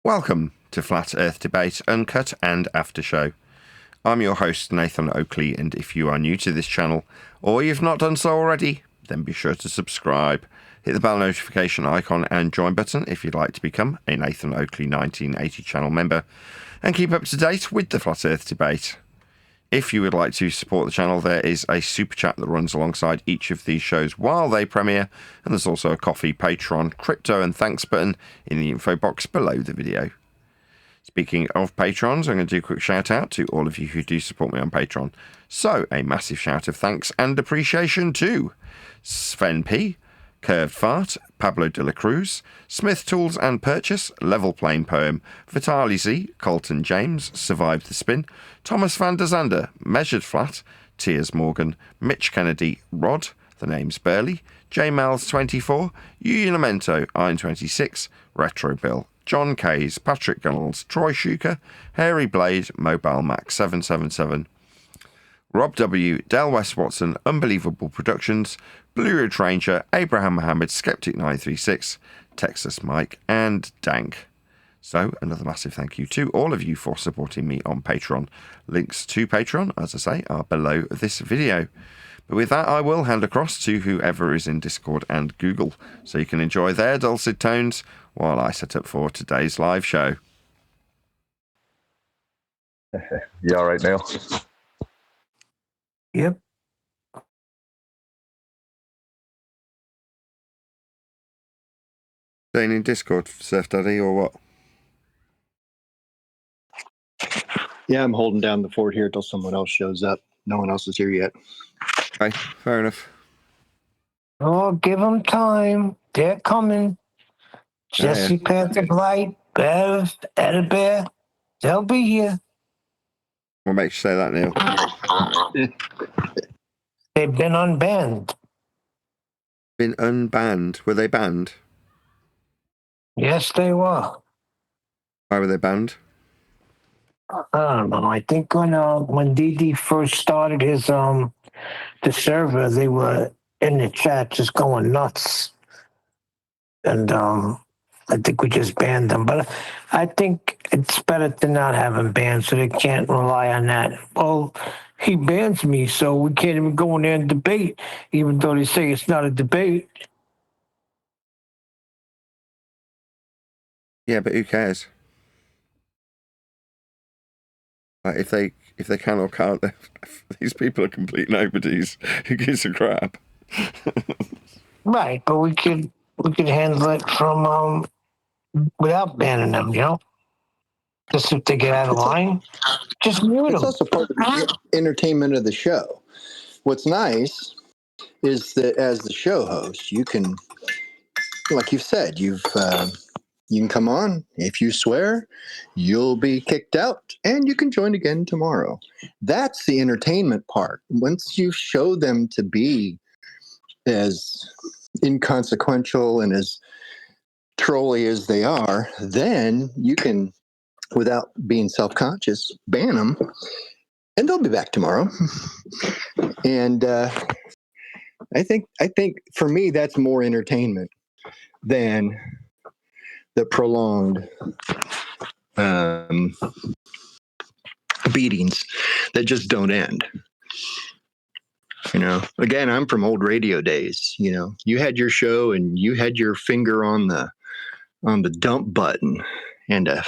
Welcome to Flat Earth Debate, Uncut and After Show. I'm your host, Nathan Oakley, and if you are new to this channel, or you've not done so already, then be sure to subscribe. Hit the bell notification icon and join button if you'd like to become a Nathan Oakley 1980 channel member, and keep up to date with the Flat Earth Debate. If you would like to support the channel, there is a super chat that runs alongside each of these shows while they premiere, and there's also a coffee, Patreon, crypto and thanks button in the info box below the video. Speaking of patrons, I'm going to do a quick shout out to all of you who do support me on Patreon. So, a massive shout of thanks and appreciation to Sven P, Curved Fart, Pablo de la Cruz, Smith Tools and Purchase, Level Plain Poem, Vitali Z, Colton James, Survived the Spin, Thomas van der Zander, Measured Flat, Tiers Morgan, Mitch Kennedy, Rod, The Name's Burley, J Mals 24, Unamento, Iron 26, Retro Bill, John Kays, Patrick Gunnels, Troy Shuker, Hairy Blade, Mobile Max 777, Rob W, Del West Watson, Unbelievable Productions, Blue Ridge Ranger, Abraham Mohammed, Skeptic 936, Texas Mike, and Dank. So, another massive thank you to all of you for supporting me on Patreon. Links to Patreon, as I say, are below this video. But with that, I will hand across to whoever is in Discord and Google, so you can enjoy their dulcet tones while I set up for today's live show. You all right, Neil? Yep. Staying in Discord, Surf Daddy, or what? Yeah, I'm holding down the fort here till someone else shows up. No one else is here yet. Okay, fair enough. Oh, give them time. They're coming. Jesse Panther Blight, Bev, Edda Bear, they'll be here. What makes you say that, Neil? They've been unbanned. Been unbanned? Were they banned? Yes, they were. Why were they banned? I don't know. I think when DD first started his the server, they were in the chat just going nuts, and I think we just banned them. But I think it's better to not have them banned, so they can't rely on that. Well, he bans me, so we can't even go in there and debate, even though they say it's not a debate. Yeah, but who cares? Like, if they can or can't, these people are complete nobodies. Who gives a crap? Right, but we could handle it from without banning them, you know. Just if they get out of line, just mute It's them. also part of the entertainment of the show. What's nice is that as the show host, you can, like you've said, you can come on. If you swear, you'll be kicked out, and you can join again tomorrow. That's the entertainment part. Once you show them to be as inconsequential and as trolly as they are, then you can, without being self-conscious, ban them, and they'll be back tomorrow. And I think for me that's more entertainment than the prolonged beatings that just don't end. You know, again, I'm from old radio days. You know, you had your show and you had your finger on the dump button and a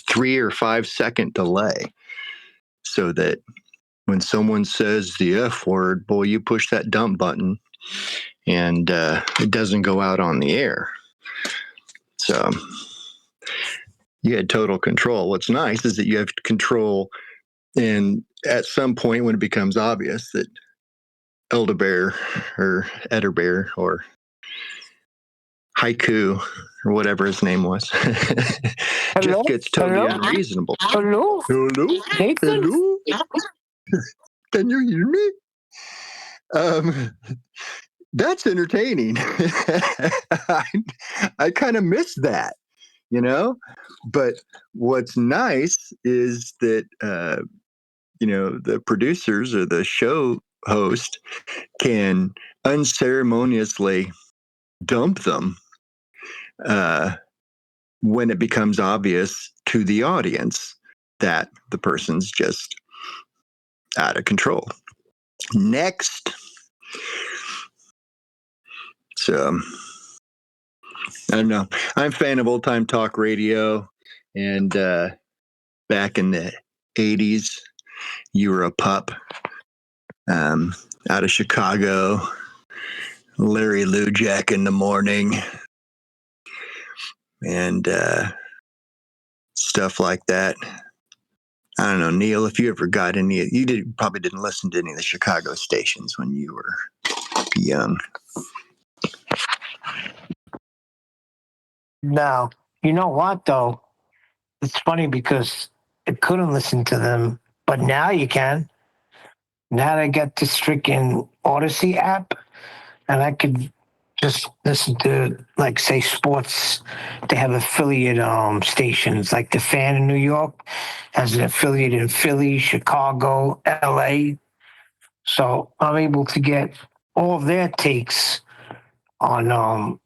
3 or 5 second delay, so that when someone says the F word, boy, you push that dump button and it doesn't go out on the air. So you had total control. What's nice is that you have control, and at some point when it becomes obvious that Elderbear or Ederbear or Haiku or whatever his name was just gets totally unreasonable. Hello? Nathan? Hello? Can you hear me? That's entertaining. I kind of miss that, you know? But what's nice is that, the producers or the show host can unceremoniously dump them when it becomes obvious to the audience that the person's just out of control. Next. So, I don't know. I'm a fan of old time talk radio. And back in the 80s, you were a pup out of Chicago. Larry Lujak in the morning. And stuff like that. I don't know, Neil, if you ever got any, probably didn't listen to any of the Chicago stations when you were young. Now, you know what, though? It's funny because I couldn't listen to them, but now you can. Now I got this freaking Odyssey app, and I could just listen to, like, say, sports. They have affiliate stations, like the Fan in New York has an affiliate in Philly, Chicago, LA. So I'm able to get all of their takes on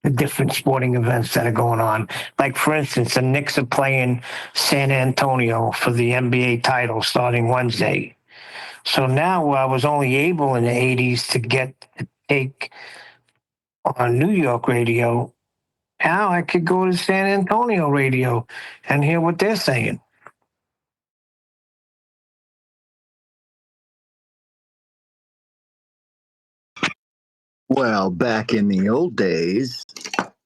the different sporting events that are going on. Like, for instance, the Knicks are playing San Antonio for the NBA title starting Wednesday. So now I was only able in the 80s to get a take on New York radio. Now I could go to San Antonio radio and hear what they're saying. Well, back in the old days,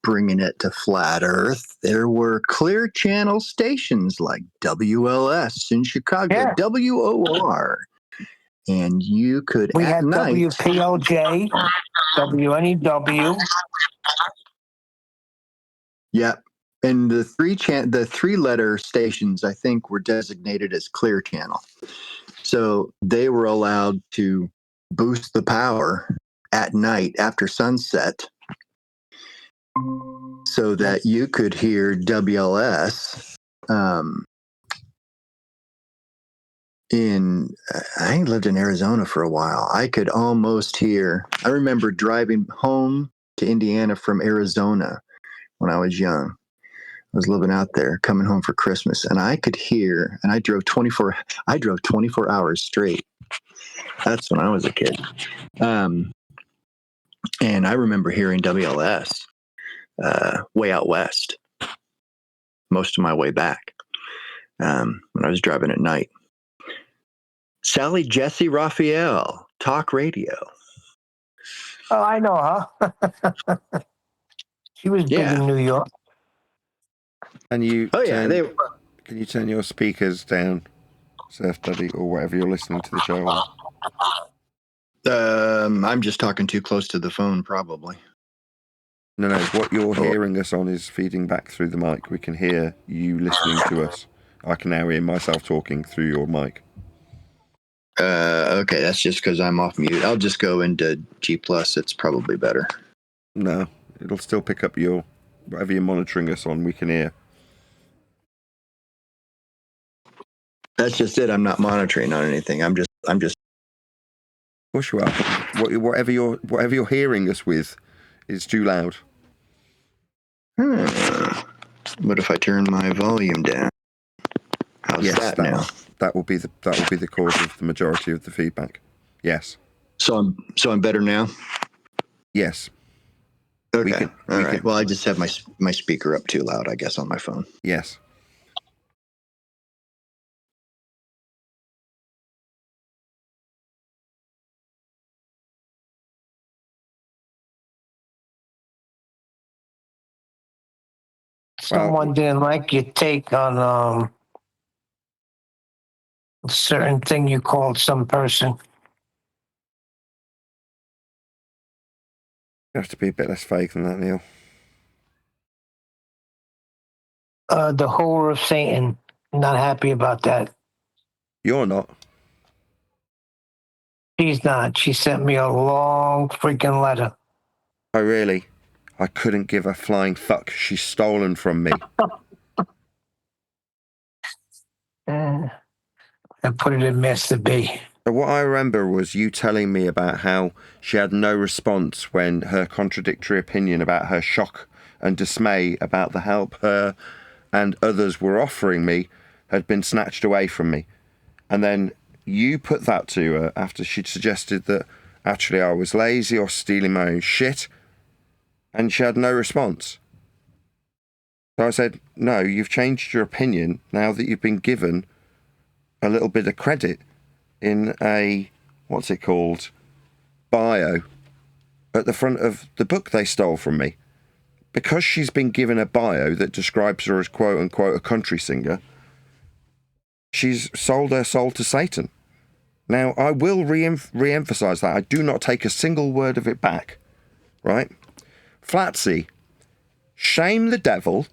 bringing it to flat Earth, there were clear channel stations like WLS in Chicago, Yeah. WOR. And you could We at had night. WPLJ, WNEW. Yep. And the three letter stations, I think, were designated as clear channel. So they were allowed to boost the power at night after sunset so that you could hear WLS I lived in Arizona for a while. I could almost hear, I remember driving home to Indiana from Arizona when I was young. I was living out there coming home for Christmas, and I could hear, and I drove 24 hours straight. That's when I was a kid. And I remember hearing WLS way out west most of my way back when I was driving at night. Sally Jesse Raphael, talk radio. Oh, I know her. She was big in New York. And you Can you turn your speakers down, Surf Daddy, or whatever you're listening to the show on? I'm just talking too close to the phone, probably. No, what you're hearing us on is feeding back through the mic. We can hear you listening to us. I can now hear myself talking through your mic. Okay, that's just because I'm off mute. I'll just go into G+. It's probably better. No, it'll still pick up whatever you're monitoring us on, we can hear. That's just it. I'm not monitoring on anything. I'm just. Of course you are. Whatever you're hearing us with is too loud. What if I turn my volume down? How's that now? That will be the cause of the majority of the feedback. Yes. So I'm better now. Yes. Okay. All right. Well, I just have my speaker up too loud, I guess, on my phone. Yes. Someone didn't like your take on a certain thing you called some person. You have to be a bit less vague than that, Neil. The whore of Satan. Not happy about that. You're not. She's not. She sent me a long freaking letter. Oh, really? I couldn't give a flying fuck. She's stolen from me. I put it in Master B. What I remember was you telling me about how she had no response when her contradictory opinion about her shock and dismay about the help her and others were offering me had been snatched away from me. And then you put that to her after she'd suggested that actually I was lazy or stealing my own shit, and she had no response. So I said, no, you've changed your opinion now that you've been given a little bit of credit in a, what's it called, bio at the front of the book they stole from me. Because she's been given a bio that describes her as quote-unquote a country singer, she's sold her soul to Satan. Now, I will re-emphasise that. I do not take a single word of it back, right? Flatsy, shame the devil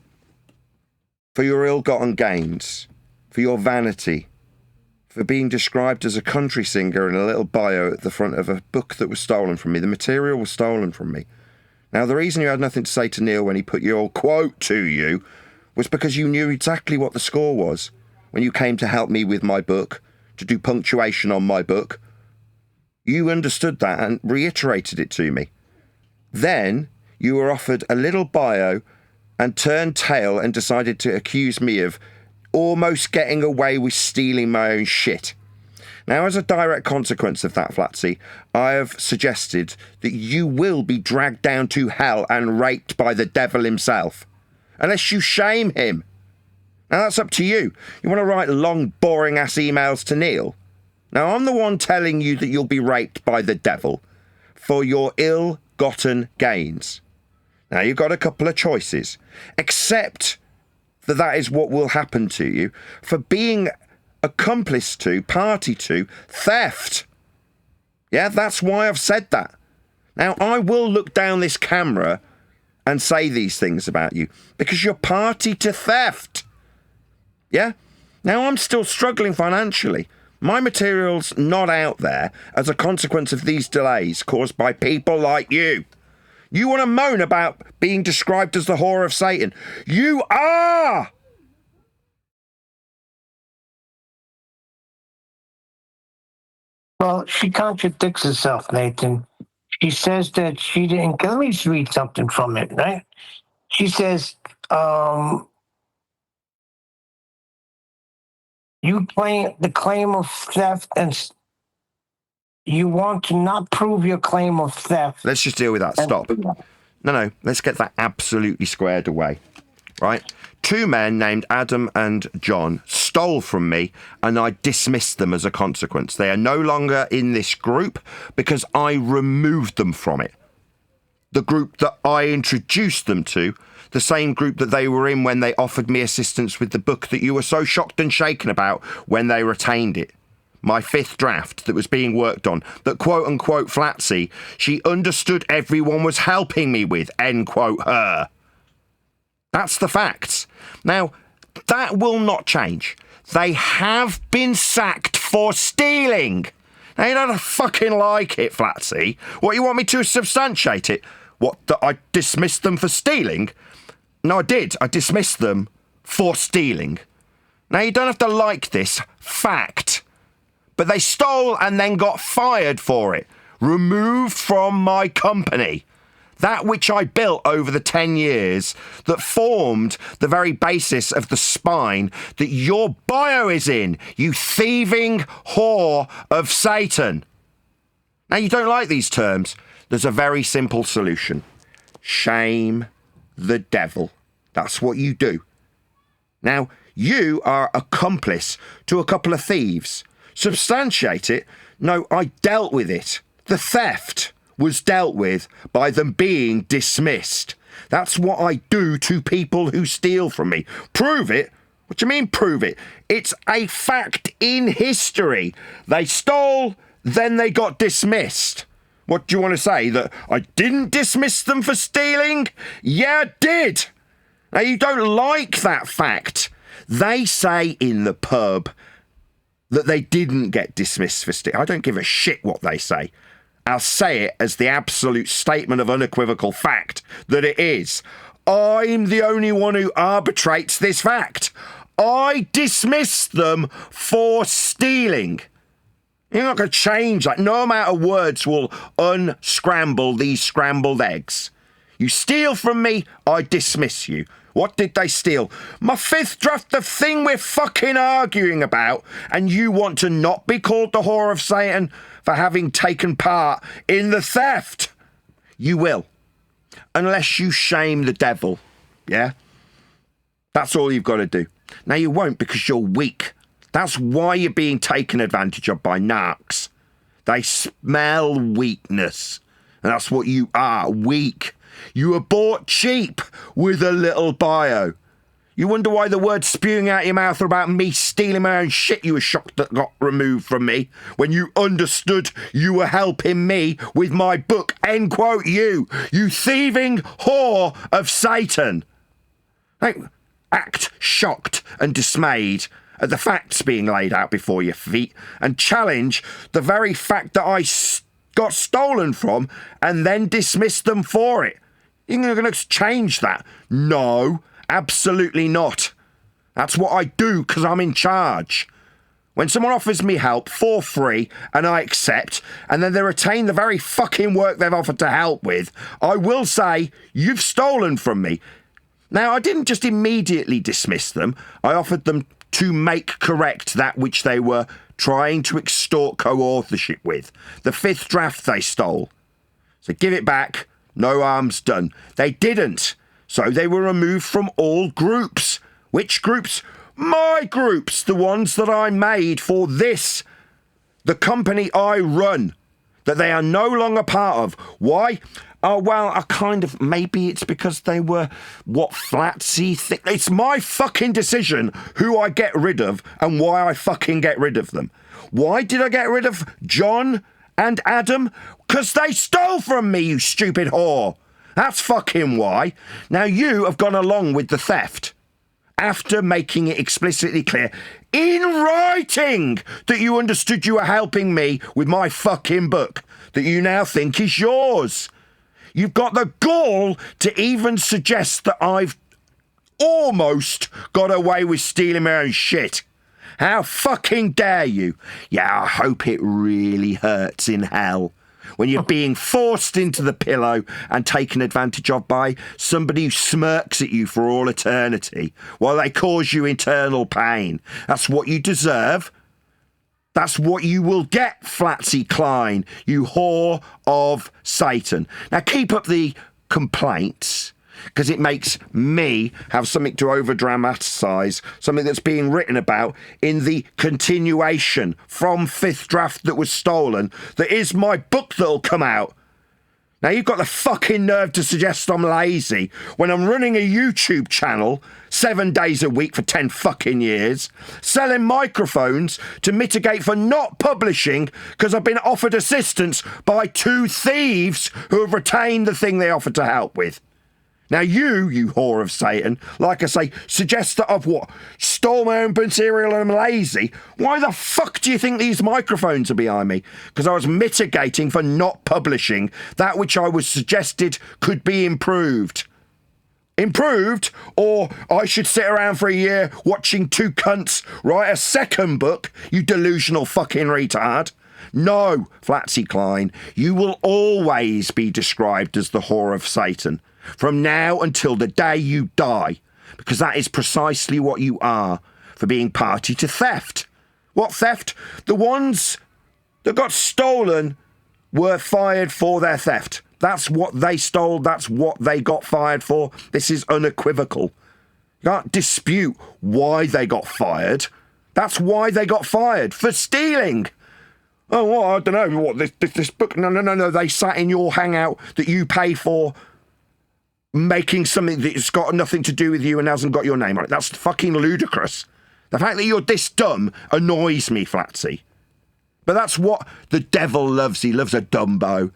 for your ill-gotten gains, for your vanity, for being described as a country singer in a little bio at the front of a book that was stolen from me. The material was stolen from me. Now, the reason you had nothing to say to Neil when he put your quote to you was because you knew exactly what the score was when you came to help me with my book, to do punctuation on my book. You understood that and reiterated it to me. Then you were offered a little bio and turned tail and decided to accuse me of almost getting away with stealing my own shit. Now, as a direct consequence of that, Flatsy, I have suggested that you will be dragged down to hell and raped by the devil himself, unless you shame him. Now, that's up to you. You want to write long, boring-ass emails to Neil? Now, I'm the one telling you that you'll be raped by the devil for your ill-gotten gains. Now, you've got a couple of choices. Accept that that is what will happen to you for being accomplice to, party to, theft. Yeah, that's why I've said that. Now, I will look down this camera and say these things about you because you're party to theft. Yeah? Now, I'm still struggling financially. My material's not out there as a consequence of these delays caused by people like you. You want to moan about being described as the whore of Satan. You are! Well, she contradicts herself, Nathan. She says that she didn't. Let me just read something from it, right? She says, you claim the claim of theft and you want to not prove your claim of theft. Let's just deal with that. Stop. No, let's get that absolutely squared away, right? Two men named Adam and John stole from me and I dismissed them as a consequence. They are no longer in this group because I removed them from it. The group that I introduced them to, the same group that they were in when they offered me assistance with the book that you were so shocked and shaken about when they retained it. My fifth draft that was being worked on, that quote-unquote Flatsy, she understood everyone was helping me with, end quote her. That's the facts. Now, that will not change. They have been sacked for stealing. Now, you don't fucking like it, Flatsy. What, you want me to substantiate it? What, that I dismissed them for stealing? No, I did. I dismissed them for stealing. Now, you don't have to like this fact. But they stole and then got fired for it. Removed from my company. That which I built over the 10 years that formed the very basis of the spine that your bio is in, you thieving whore of Satan. Now, you don't like these terms. There's a very simple solution. Shame the devil. That's what you do. Now, you are accomplice to a couple of thieves. Substantiate it? No, I dealt with it. The theft was dealt with by them being dismissed. That's what I do to people who steal from me. Prove it? What do you mean prove it? It's a fact in history. They stole, then they got dismissed. What do you want to say? That I didn't dismiss them for stealing? Yeah, I did. Now, you don't like that fact. They say in the pub that they didn't get dismissed for stealing. I don't give a shit what they say. I'll say it as the absolute statement of unequivocal fact that it is. I'm the only one who arbitrates this fact. I dismissed them for stealing. You're not going to change that. No amount of words will unscramble these scrambled eggs. You steal from me, I dismiss you. What did they steal? My fifth draft, the thing we're fucking arguing about, and you want to not be called the whore of Satan for having taken part in the theft. You will. Unless you shame the devil. Yeah? That's all you've got to do. Now you won't because you're weak. That's why you're being taken advantage of by narcs. They smell weakness. And that's what you are, weak. You were bought cheap with a little bio. You wonder why the words spewing out your mouth are about me stealing my own shit you were shocked that got removed from me when you understood you were helping me with my book, end quote you thieving whore of Satan. Don't act shocked and dismayed at the facts being laid out before your feet and challenge the very fact that I got stolen from and then dismiss them for it. You're going to change that? No, absolutely not. That's what I do because I'm in charge. When someone offers me help for free and I accept, and then they retain the very fucking work they've offered to help with, I will say, you've stolen from me. Now, I didn't just immediately dismiss them. I offered them to make correct that which they were trying to extort co-authorship with. The fifth draft they stole. So give it back. No harm's done. They didn't. So they were removed from all groups. Which groups? My groups. The ones that I made for this. The company I run. That they are no longer part of. Why? Oh, well, maybe it's because they were what Flatsy think. It's my fucking decision who I get rid of and why I fucking get rid of them. Why did I get rid of John and Adam? Because they stole from me, you stupid whore. That's fucking why. Now you have gone along with the theft after making it explicitly clear in writing that you understood you were helping me with my fucking book that you now think is yours. You've got the gall to even suggest that I've almost got away with stealing my own shit. How fucking dare you? Yeah, I hope it really hurts in hell when you're being forced into the pillow and taken advantage of by somebody who smirks at you for all eternity while they cause you internal pain. That's what you deserve. That's what you will get, Flatsy Klein, you whore of Satan. Now keep up the complaints, because it makes me have something to over-dramatise, something that's being written about in the continuation from fifth draft that was stolen, that is my book that'll come out. Now, you've got the fucking nerve to suggest I'm lazy when I'm running a YouTube channel 7 days a week for 10 fucking years, selling microphones to mitigate for not publishing because I've been offered assistance by 2 thieves who have retained the thing they offered to help with. Now you whore of Satan, like I say, suggest that I've what? Stole my own material and I'm lazy? Why the fuck do you think these microphones are behind me? Because I was mitigating for not publishing that which I was suggested could be improved. Improved? Or I should sit around for a year watching 2 cunts write a second book, you delusional fucking retard? No, Flatsy Klein, you will always be described as the whore of Satan. From now until the day you die, because that is precisely what you are for being party to theft. What theft? The ones that got stolen were fired for their theft. That's what they stole. That's what they got fired for. This is unequivocal. You can't dispute why they got fired. That's why they got fired, for stealing. Oh, well, I don't know. What, this book? No. They sat in your hangout that you pay for, making something that's got nothing to do with you and hasn't got your name on it. That's fucking ludicrous. The fact that you're this dumb annoys me, Flatsy. But that's what the devil loves. He loves a dumbo.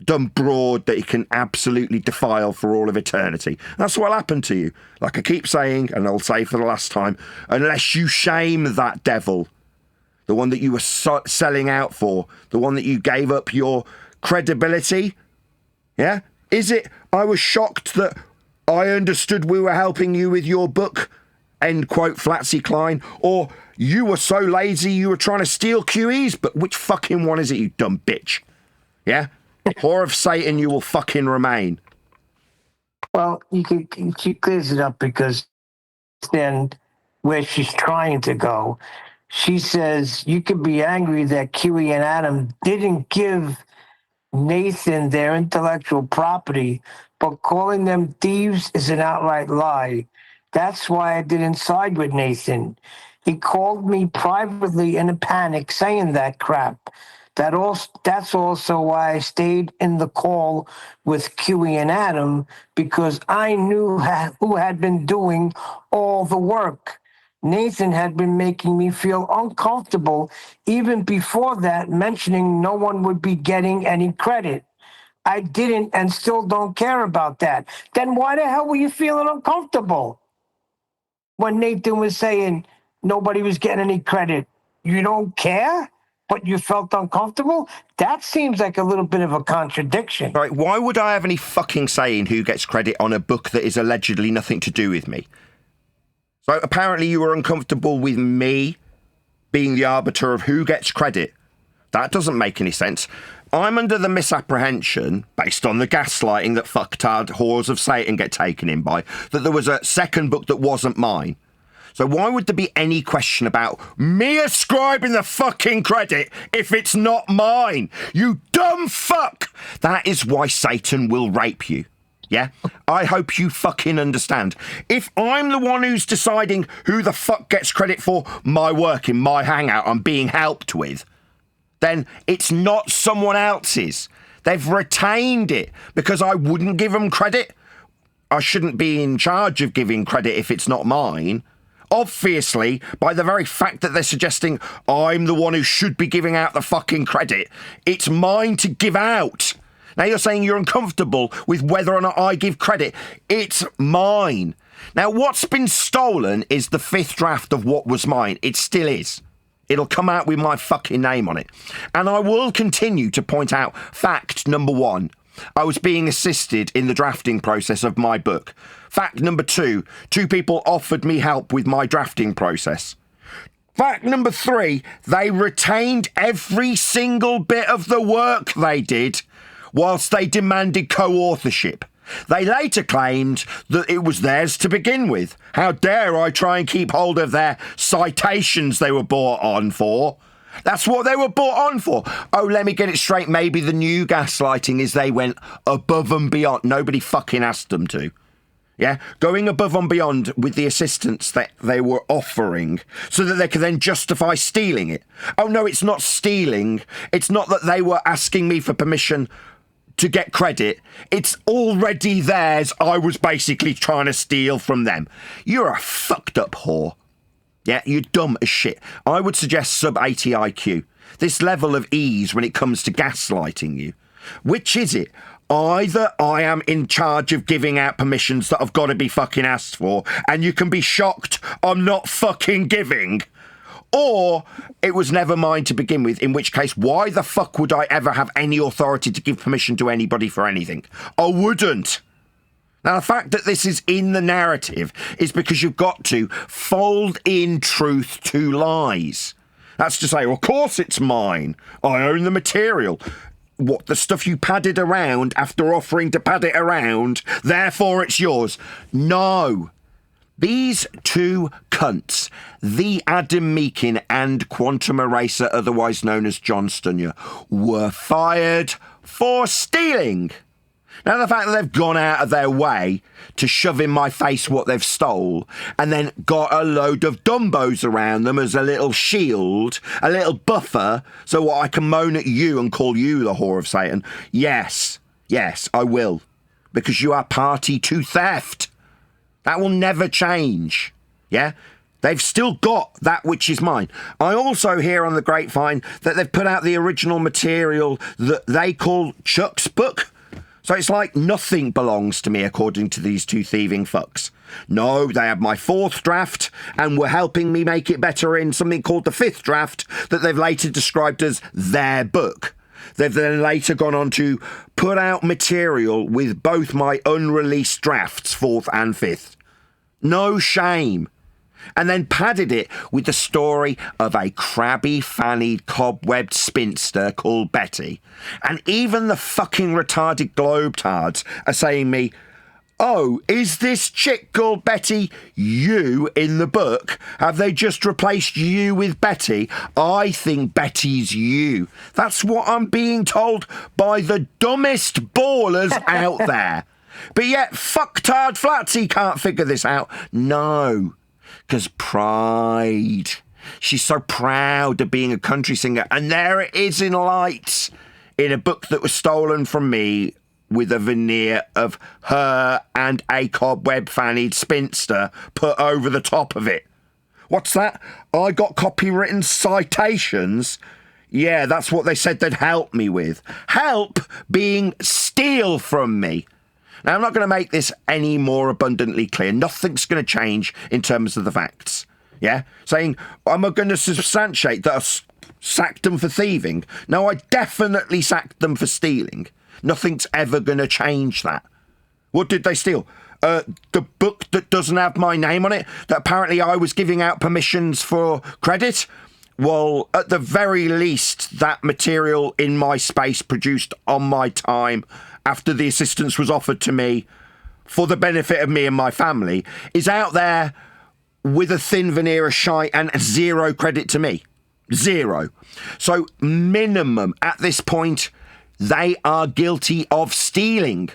Dumb broad that he can absolutely defile for all of eternity. That's what'll happen to you. Like I keep saying, and I'll say for the last time, unless you shame that devil, the one that you were selling out for, the one that you gave up your credibility, yeah? Is it, I was shocked that I understood we were helping you with your book, end quote, Flatsy Klein, or you were so lazy you were trying to steal QEs, but which fucking one is it, you dumb bitch? Yeah? Whore of Satan you will fucking remain. Well, she clears it up because then where she's trying to go, she says you could be angry that Kiwi and Adam didn't give Nathan their intellectual property, but calling them thieves is an outright lie. That's why I didn't side with Nathan. He called me privately in a panic saying that crap. That's also why I stayed in the call with Kiwi and Adam because I knew who had been doing all the work. Nathan had been making me feel uncomfortable even before that, mentioning no one would be getting any credit. I didn't and still don't care about that. Then why the hell were you feeling uncomfortable when Nathan was saying nobody was getting any credit? You don't care, but you felt uncomfortable? That seems like a little bit of a contradiction. Right, why would I have any fucking say in who gets credit on a book that is allegedly nothing to do with me? So apparently you were uncomfortable with me being the arbiter of who gets credit. That doesn't make any sense. I'm under the misapprehension, based on the gaslighting that fucktard whores of Satan get taken in by, that there was a second book that wasn't mine. So why would there be any question about me ascribing the fucking credit if it's not mine? You dumb fuck! That is why Satan will rape you. Yeah? I hope you fucking understand. If I'm the one who's deciding who the fuck gets credit for my work in my hangout I'm being helped with, then it's not someone else's. They've retained it because I wouldn't give them credit. I shouldn't be in charge of giving credit if it's not mine. Obviously, by the very fact that they're suggesting I'm the one who should be giving out the fucking credit, it's mine to give out. Now you're saying you're uncomfortable with whether or not I give credit. It's mine. Now what's been stolen is the fifth draft of what was mine. It still is. It'll come out with my fucking name on it. And I will continue to point out fact number one. I was being assisted in the drafting process of my book. Fact number two people offered me help with my drafting process. Fact number three, they retained every single bit of the work they did whilst they demanded co-authorship. They later claimed that it was theirs to begin with. How dare I try and keep hold of their citations they were bought on for? That's what they were bought on for. Oh, let me get it straight. Maybe the new gaslighting is they went above and beyond. Nobody fucking asked them to. Yeah, going above and beyond with the assistance that they were offering so that they could then justify stealing it. Oh, no, it's not stealing. It's not that they were asking me for permission to get credit. It's already theirs. I was basically trying to steal from them. You're a fucked up whore. Yeah, you're dumb as shit. I would suggest sub 80 IQ. This level of ease when it comes to gaslighting you. Which is it? Either I am in charge of giving out permissions that I've got to be fucking asked for, and you can be shocked I'm not fucking giving, or it was never mine to begin with, in which case, why the fuck would I ever have any authority to give permission to anybody for anything? I wouldn't. Now, the fact that this is in the narrative is because you've got to fold in truth to lies. That's to say, well, of course it's mine. I own the material. What, the stuff you padded around after offering to pad it around, therefore it's yours? No. These two cunts, the Adam Meakin and Quantum Eraser, otherwise known as John Stunyer, were fired for stealing. Now, the fact that they've gone out of their way to shove in my face what they've stole and then got a load of dumbos around them as a little shield, a little buffer, so what I can moan at you and call you the whore of Satan. Yes, I will. Because you are party to theft. That will never change. Yeah? They've still got that which is mine. I also hear on the grapevine that they've put out the original material that they call Chuck's book. So it's like nothing belongs to me, according to these two thieving fucks. No, they have my fourth draft and were helping me make it better in something called the fifth draft that they've later described as their book. They've then later gone on to put out material with both my unreleased drafts, fourth and fifth. No shame. And then padded it with the story of a crabby-fannied, cobwebbed spinster called Betty. And even the fucking retarded globetards are saying me, oh, is this chick called Betty you in the book? Have they just replaced you with Betty? I think Betty's you. That's what I'm being told by the dumbest ballers out there. But yet, fucktard Flatsy can't figure this out. No, because pride. She's so proud of being a country singer. And there it is in Lite, in a book that was stolen from me, with a veneer of her and a cobweb-fannied spinster put over the top of it. What's that? I got copywritten citations? Yeah, that's what they said they'd help me with. Help being steal from me. Now, I'm not going to make this any more abundantly clear. Nothing's going to change in terms of the facts. Yeah? Saying, I'm going to substantiate that I sacked them for thieving. No, I definitely sacked them for stealing. Nothing's ever going to change that. What did they steal? The book that doesn't have my name on it, that apparently I was giving out permissions for credit? Well, at the very least, that material in my space produced on my time after the assistance was offered to me for the benefit of me and my family is out there with a thin veneer of shite and zero credit to me. Zero. So minimum at this point, they are guilty of stealing.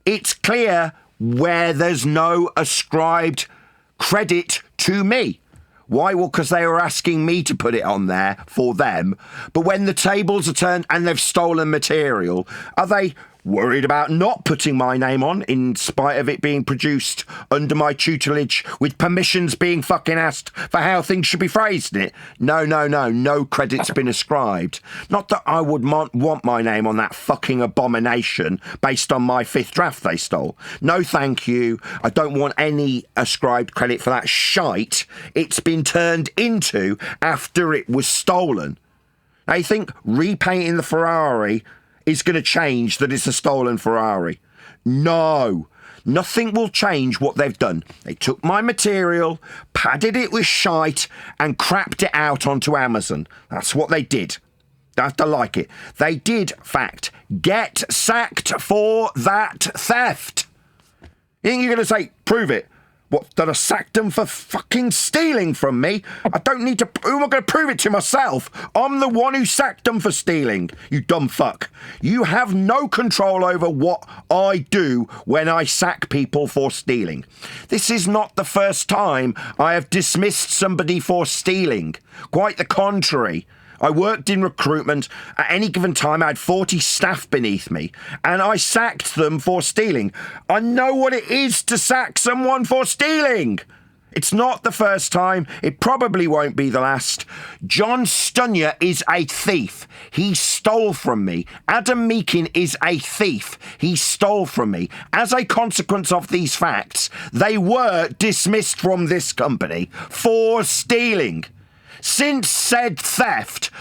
It's clear where there's no ascribed credit to me. Why? Well, because they were asking me to put it on there for them. But when the tables are turned and they've stolen material, are they worried about not putting my name on in spite of it being produced under my tutelage with permissions being fucking asked for how things should be phrased in it? No credit's been ascribed. Not that I would want my name on that fucking abomination based on my fifth draft they stole. No thank you. I don't want any ascribed credit for that shite it's been turned into after it was stolen. Now you think repainting the Ferrari is going to change that it's a stolen Ferrari? No. Nothing will change what they've done. They took my material, padded it with shite, and crapped it out onto Amazon. That's what they did. I have to like it. They did, fact, get sacked for that theft. You think you're going to say, prove it? What, that I sacked them for fucking stealing from me? I don't need to... Who am I going to prove it to myself? I'm the one who sacked them for stealing, you dumb fuck. You have no control over what I do when I sack people for stealing. This is not the first time I have dismissed somebody for stealing. Quite the contrary. I worked in recruitment. At any given time, I had 40 staff beneath me, and I sacked them for stealing. I know what it is to sack someone for stealing. It's not the first time. It probably won't be the last. John Stunyer is a thief. He stole from me. Adam Meakin is a thief. He stole from me. As a consequence of these facts, they were dismissed from this company for stealing. Since said theft,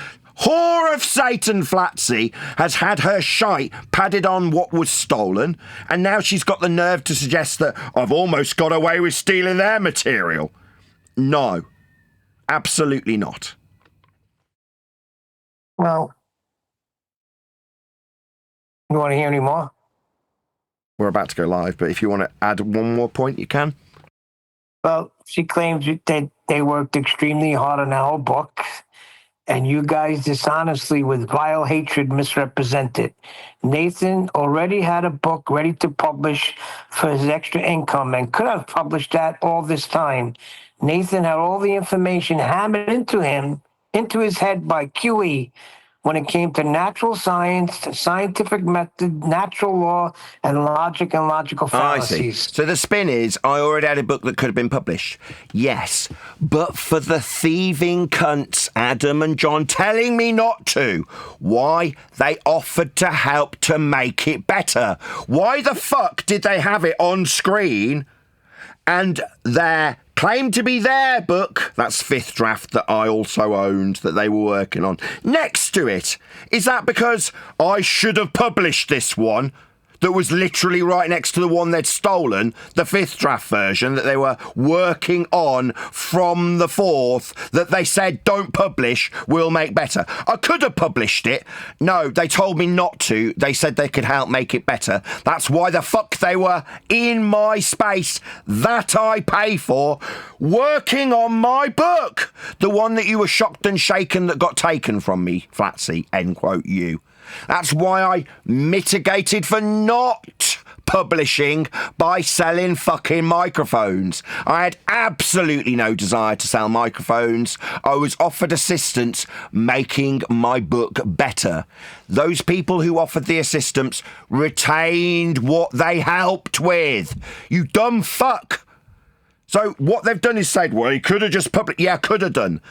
whore of Satan Flatsy has had her shite padded on what was stolen, and now she's got the nerve to suggest that I've almost got away with stealing their material. No, absolutely not. Well, you want to hear any more? We're about to go live, but if you want to add one more point, you can. Well, she claims that they worked extremely hard on our book, and you guys dishonestly, with vile hatred, misrepresented. Nathan already had a book ready to publish for his extra income and could have published that all this time. Nathan had all the information hammered into his head by QE when it came to natural science, scientific method, natural law, and logic and logical fallacies. I see. So the spin is, I already had a book that could have been published. Yes, but for the thieving cunts, Adam and John, telling me not to. Why? They offered to help to make it better. Why the fuck did they have it on screen and their claimed to be their book, that's fifth draft that I also owned, that they were working on, next to it? Is that because I should have published this one? that was literally right next to the one they'd stolen, the 5th draft version that they were working on from the 4th, that they said, don't publish, we'll make better. I could have published it. No, they told me not to. They said they could help make it better. That's why the fuck they were in my space that I pay for, working on my book. The one that you were shocked and shaken that got taken from me, Flatsy, end quote, you. That's why I mitigated for not publishing by selling fucking microphones. I had absolutely no desire to sell microphones. I was offered assistance making my book better. Those people who offered the assistance retained what they helped with. You dumb fuck. So what they've done is said, well, he could have just published. Yeah, could have done.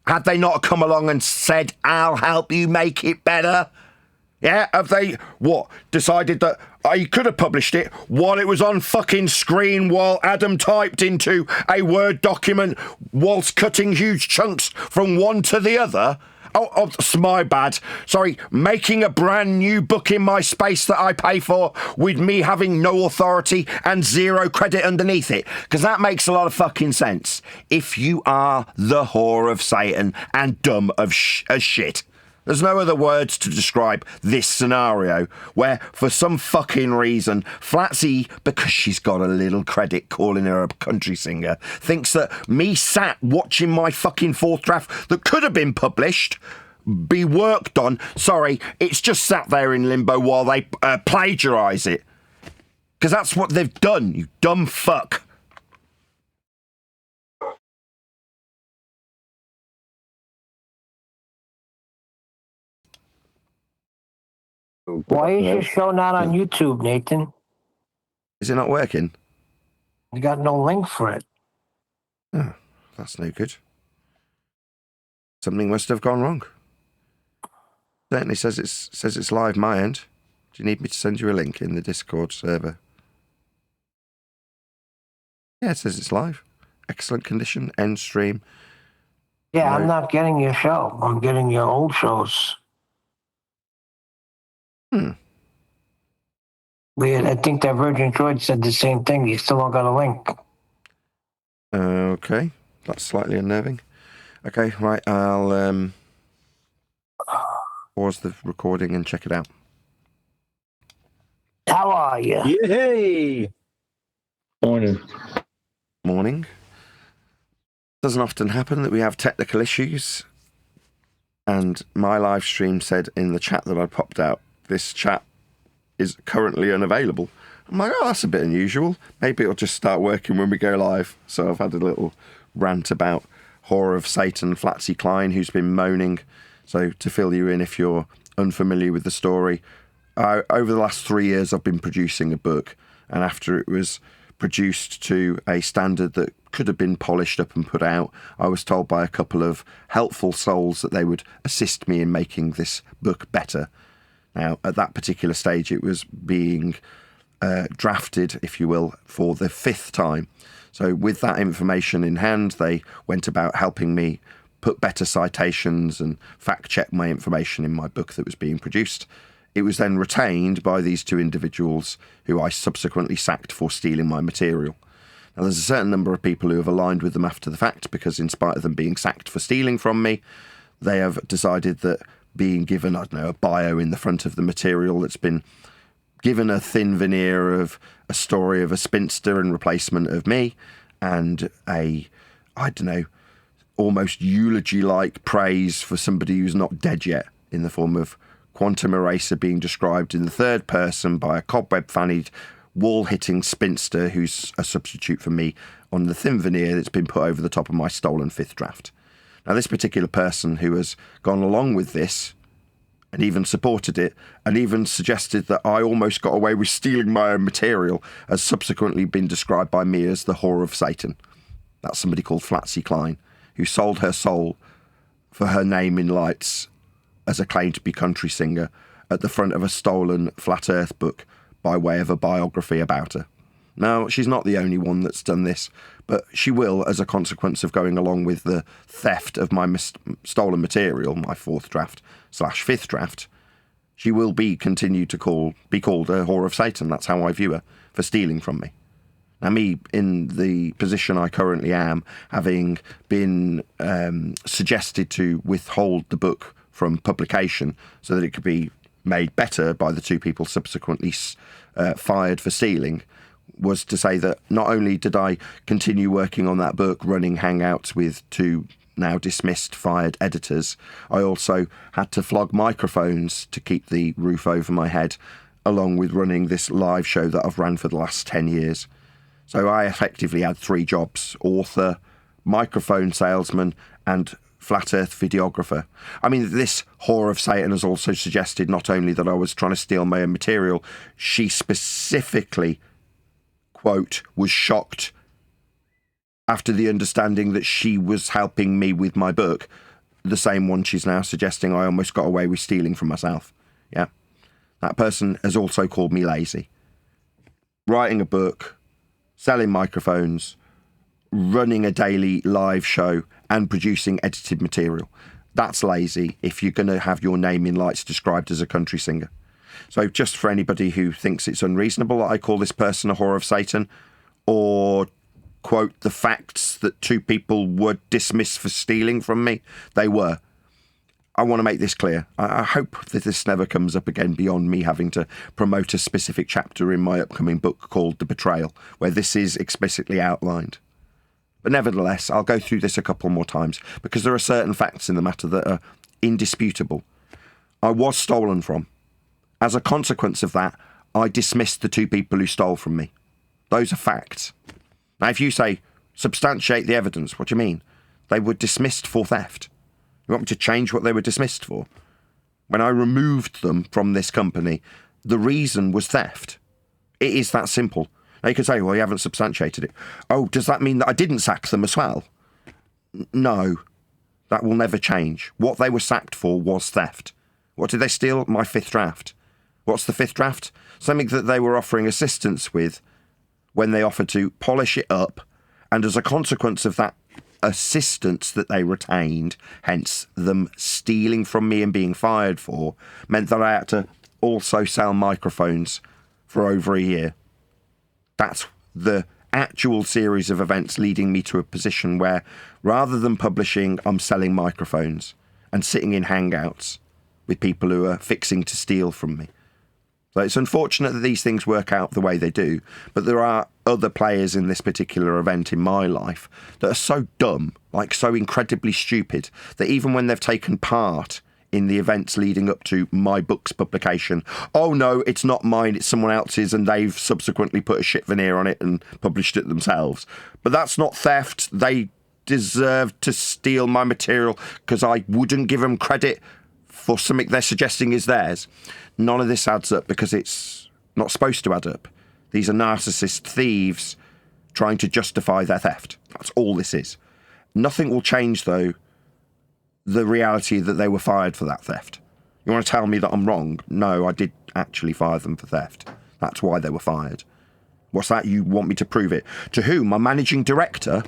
Had they not come along and said, I'll help you make it better? Yeah, have they, decided that I could have published it while it was on fucking screen while Adam typed into a Word document whilst cutting huge chunks from one to the other? Oh, it's my bad. Sorry, making a brand new book in my space that I pay for with me having no authority and zero credit underneath it. Because that makes a lot of fucking sense. If you are the whore of Satan and dumb as shit. There's no other words to describe this scenario where, for some fucking reason, Flatsy, because she's got a little credit calling her a country singer, thinks that me sat watching my fucking 4th draft that could have been published be worked on. Sorry, it's just sat there in limbo while they plagiarise it. Because that's what they've done, you dumb fuck. Why is your show not on YouTube, Nathan? Is it not working? You got no link for it. Oh, that's no good. Something must have gone wrong. Certainly says it's live my end. Do you need me to send you a link in the Discord server? Yeah, it says it's live. Excellent condition, end stream. Yeah, No. I'm not getting your show. I'm getting your old shows. Weird. I think that Virgin Droid said the same thing. You still don't got a link. Okay, that's slightly unnerving. Okay, right, I'll pause the recording and check it out. How are you? Yay! Morning. Morning. Doesn't often happen that we have technical issues, and my live stream said in the chat that I popped out, this chat is currently unavailable. I'm like, oh, that's a bit unusual. Maybe it'll just start working when we go live. So I've had a little rant about Horror of Satan, Flatsy Klein, who's been moaning. So to fill you in, if you're unfamiliar with the story, over the last 3 years I've been producing a book, and after it was produced to a standard that could have been polished up and put out, I was told by a couple of helpful souls that they would assist me in making this book better. Now, at that particular stage, it was being drafted, if you will, for the 5th time. So with that information in hand, they went about helping me put better citations and fact-check my information in my book that was being produced. It was then retained by these 2 individuals who I subsequently sacked for stealing my material. Now, there's a certain number of people who have aligned with them after the fact, because in spite of them being sacked for stealing from me, they have decided that being given, I don't know, a bio in the front of the material that's been given a thin veneer of a story of a spinster and replacement of me, and a, I don't know, almost eulogy-like praise for somebody who's not dead yet, in the form of Quantum Eraser being described in the 3rd person by a cobweb-fannied, wall-hitting spinster who's a substitute for me on the thin veneer that's been put over the top of my stolen 5th draft. Now, this particular person who has gone along with this and even supported it and even suggested that I almost got away with stealing my own material has subsequently been described by me as the whore of Satan. That's somebody called Flatsy Klein, who sold her soul for her name in lights as a claim to be country singer at the front of a stolen Flat Earth book by way of a biography about her. Now, she's not the only one that's done this, but she will as a consequence of going along with the theft of my stolen material, my 4th draft / 5th draft. she will be continued to be called a whore of Satan. That's how I view her, for stealing from me. Now, me, in the position I currently am, having been suggested to withhold the book from publication so that it could be made better by the two people subsequently fired for stealing, was to say that not only did I continue working on that book, running hangouts with two now dismissed, fired editors, I also had to flog microphones to keep the roof over my head, along with running this live show that I've ran for the last 10 years. So I effectively had 3 jobs: author, microphone salesman, and flat earth videographer. I mean, this whore of Satan has also suggested not only that I was trying to steal my own material, she specifically, quote, was shocked after the understanding that she was helping me with my book, the same one she's now suggesting I almost got away with stealing from myself. Yeah. That person has also called me lazy. Writing a book, selling microphones, running a daily live show, and producing edited material. That's lazy if you're going to have your name in lights described as a country singer. So just for anybody who thinks it's unreasonable that I call this person a whore of Satan, or quote the facts that 2 people were dismissed for stealing from me, they were. I want to make this clear. I hope that this never comes up again beyond me having to promote a specific chapter in my upcoming book called The Betrayal, where this is explicitly outlined. But nevertheless, I'll go through this a couple more times, because there are certain facts in the matter that are indisputable. I was stolen from. As a consequence of that, I dismissed the 2 people who stole from me. Those are facts. Now, if you say, substantiate the evidence, what do you mean? They were dismissed for theft. You want me to change what they were dismissed for? When I removed them from this company, the reason was theft. It is that simple. Now, you can say, well, you haven't substantiated it. Oh, does that mean that I didn't sack them as well? No, that will never change. What they were sacked for was theft. What did they steal? My 5th draft. What's the 5th draft? Something that they were offering assistance with when they offered to polish it up, and as a consequence of that assistance that they retained, hence them stealing from me and being fired for, meant that I had to also sell microphones for over a year. That's the actual series of events leading me to a position where, rather than publishing, I'm selling microphones and sitting in hangouts with people who are fixing to steal from me. So it's unfortunate that these things work out the way they do, but there are other players in this particular event in my life that are so dumb, like so incredibly stupid, that even when they've taken part in the events leading up to my book's publication, oh no, it's not mine, it's someone else's, and they've subsequently put a shit veneer on it and published it themselves. But that's not theft. They deserve to steal my material because I wouldn't give them credit for something they're suggesting is theirs. None of this adds up because it's not supposed to add up. These are narcissist thieves trying to justify their theft. That's all this is. Nothing will change, though, the reality that they were fired for that theft. You want to tell me that I'm wrong? No, I did actually fire them for theft. That's why they were fired. What's that? You want me to prove it? To who? My managing director?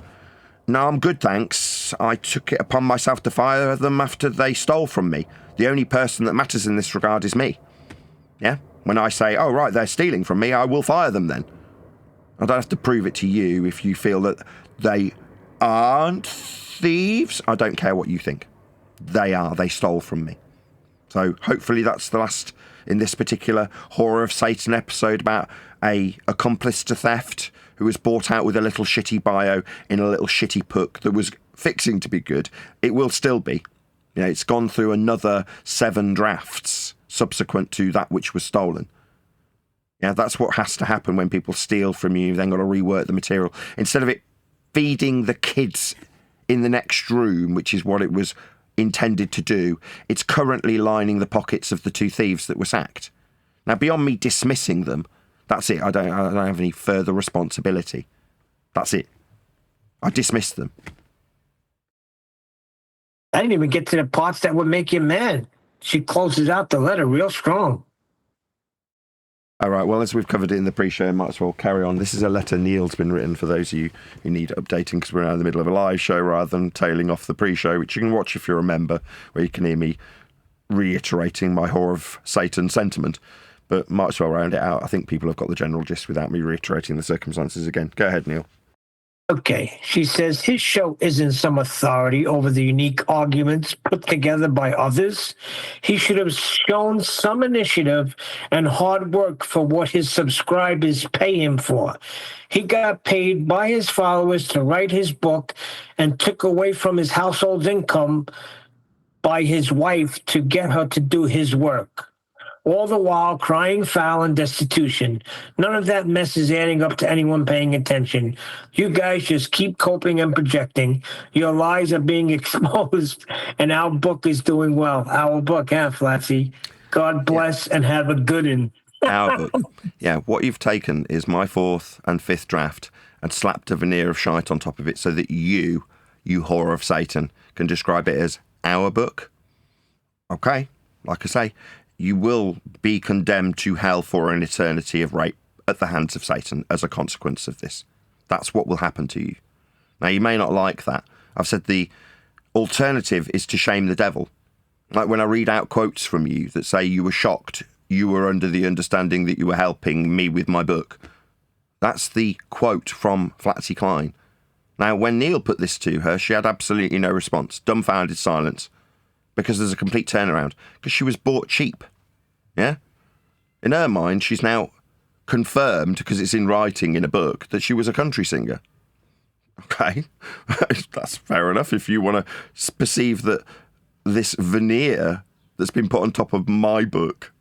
No, I'm good, thanks. I took it upon myself to fire them after they stole from me. The only person that matters in this regard is me. Yeah? When I say, oh, right, they're stealing from me, I will fire them then. I don't have to prove it to you if you feel that they aren't thieves. I don't care what you think. They are. They stole from me. So hopefully that's the last in this particular Horror of Satan episode about a accomplice to theft who was bought out with a little shitty bio in a little shitty book that was fixing to be good. It will still be. You know, it's gone through another 7 drafts subsequent to that which was stolen. Yeah, that's what has to happen when people steal from you. You've then got to rework the material. Instead of it feeding the kids in the next room, which is what it was intended to do, it's currently lining the pockets of the 2 thieves that were sacked. Now, beyond me dismissing them, that's it. I don't have any further responsibility. That's it. I dismissed them. I didn't even get to the parts that would make you mad. She closes out the letter real strong. All right, well, as we've covered it in the pre-show, I might as well carry on. This is a letter Neil's been written for those of you who need updating because we're now in the middle of a live show rather than tailing off the pre-show, which you can watch if you're a member, where you can hear me reiterating my horror of Satan sentiment, but might as well round it out. I think people have got the general gist without me reiterating the circumstances again. Go ahead, Neil. Okay, she says his show isn't some authority over the unique arguments put together by others. He should have shown some initiative and hard work for what his subscribers pay him for. He got paid by his followers to write his book and took away from his household income by his wife to get her to do his work. All the while crying foul and destitution. None of that mess is adding up to anyone paying attention. You guys just keep coping and projecting. Your lies are being exposed, and our book is doing well. Our book, Flatsy. God bless and have a good one. Our book. Yeah, what you've taken is my 4th and 5th draft and slapped a veneer of shite on top of it so that you whore of Satan, can describe it as our book. Okay, like I say, you will be condemned to hell for an eternity of rape at the hands of Satan as a consequence of this. That's what will happen to you. Now, you may not like that. I've said the alternative is to shame the devil. Like when I read out quotes from you that say you were shocked, you were under the understanding that you were helping me with my book. That's the quote from Flatsy Klein. Now, when Neil put this to her, she had absolutely no response. Dumbfounded silence. Because there's a complete turnaround. Because she was bought cheap. Yeah? In her mind, she's now confirmed, because it's in writing in a book, that she was a country singer. Okay? That's fair enough if you want to perceive that this veneer that's been put on top of my book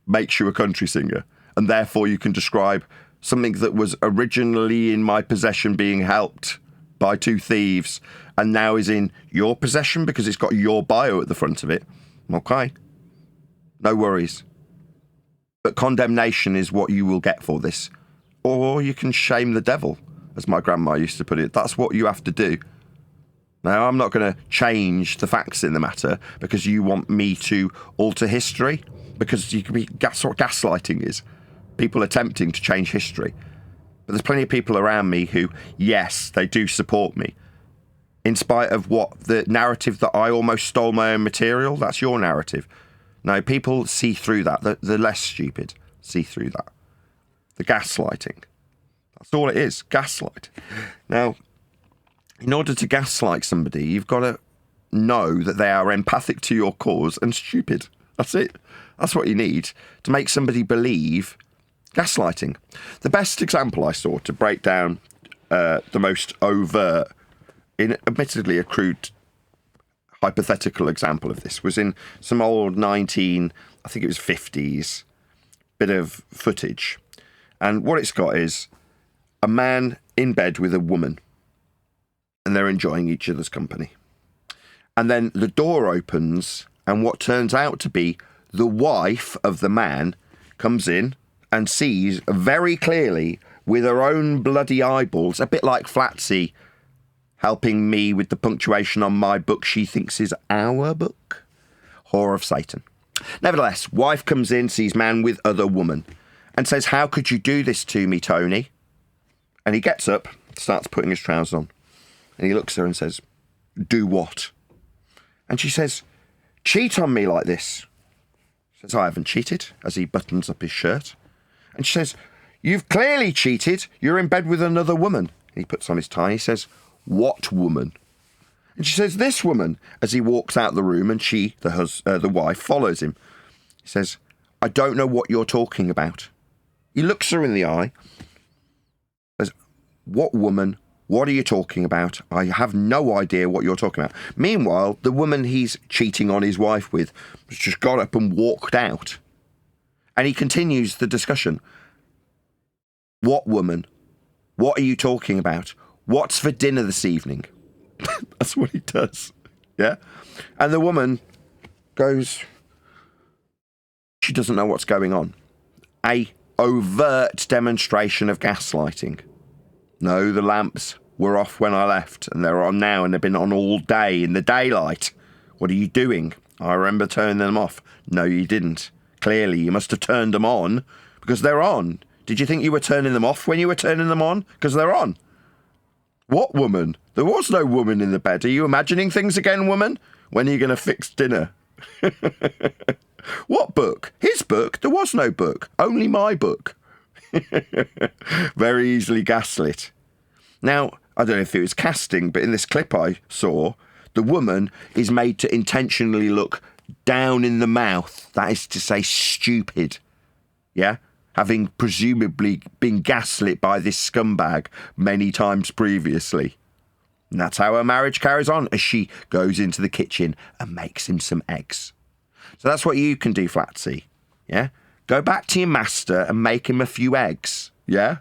makes you a country singer. And therefore you can describe something that was originally in my possession being helped by 2 thieves and now is in your possession because it's got your bio at the front of it. Okay. No worries. But condemnation is what you will get for this. Or you can shame the devil, as my grandma used to put it. That's what you have to do. Now, I'm not going to change the facts in the matter because you want me to alter history, because you can be that's what gaslighting is. People attempting to change history. But there's plenty of people around me who, yes, they do support me. In spite of what the narrative that I almost stole my own material, that's your narrative. No, people see through that. The less stupid see through that. The gaslighting. That's all it is, gaslight. Now, in order to gaslight somebody, you've got to know that they are empathic to your cause and stupid. That's it. That's what you need to make somebody believe gaslighting. The best example I saw to break down the most overt, in admittedly a crude hypothetical example of this, was in some old I think it was 50s, bit of footage. And what it's got is a man in bed with a woman, and they're enjoying each other's company. And then the door opens, and what turns out to be the wife of the man comes in and sees very clearly with her own bloody eyeballs, a bit like Flatsy helping me with the punctuation on my book she thinks is our book. Whore of Satan. Nevertheless, wife comes in, sees man with other woman, and says, "How could you do this to me, Tony?" And he gets up, starts putting his trousers on, and he looks at her and says, "Do what?" And she says, "Cheat on me like this." He says, "I haven't cheated," as he buttons up his shirt. And she says, "You've clearly cheated. You're in bed with another woman." And he puts on his tie. He says, "What woman?" And she says, "This woman," as he walks out the room, and she, the wife, follows him. He says, "I don't know what you're talking about." He looks her in the eye. Says, "What woman? What are you talking about? I have no idea what you're talking about." Meanwhile, the woman he's cheating on his wife with has just got up and walked out. And he continues the discussion. "What woman? What are you talking about? What's for dinner this evening?" That's what he does. Yeah? And the woman goes, she doesn't know what's going on. A overt demonstration of gaslighting. "No, the lamps were off when I left, and they're on now, and they've been on all day in the daylight. What are you doing?" "I remember turning them off." "No, you didn't. Clearly, you must have turned them on, because they're on. Did you think you were turning them off when you were turning them on? Because they're on." "What woman? There was no woman in the bed. Are you imagining things again, woman? When are you going to fix dinner?" What book? His book? There was no book. Only my book. Very easily gaslit. Now, I don't know if it was casting, but in this clip I saw, the woman is made to intentionally look down in the mouth. That is to say, stupid. Yeah? Having presumably been gaslit by this scumbag many times previously. And that's how her marriage carries on as she goes into the kitchen and makes him some eggs. So that's what you can do, Flatsy. Yeah? Go back to your master and make him a few eggs. Yeah?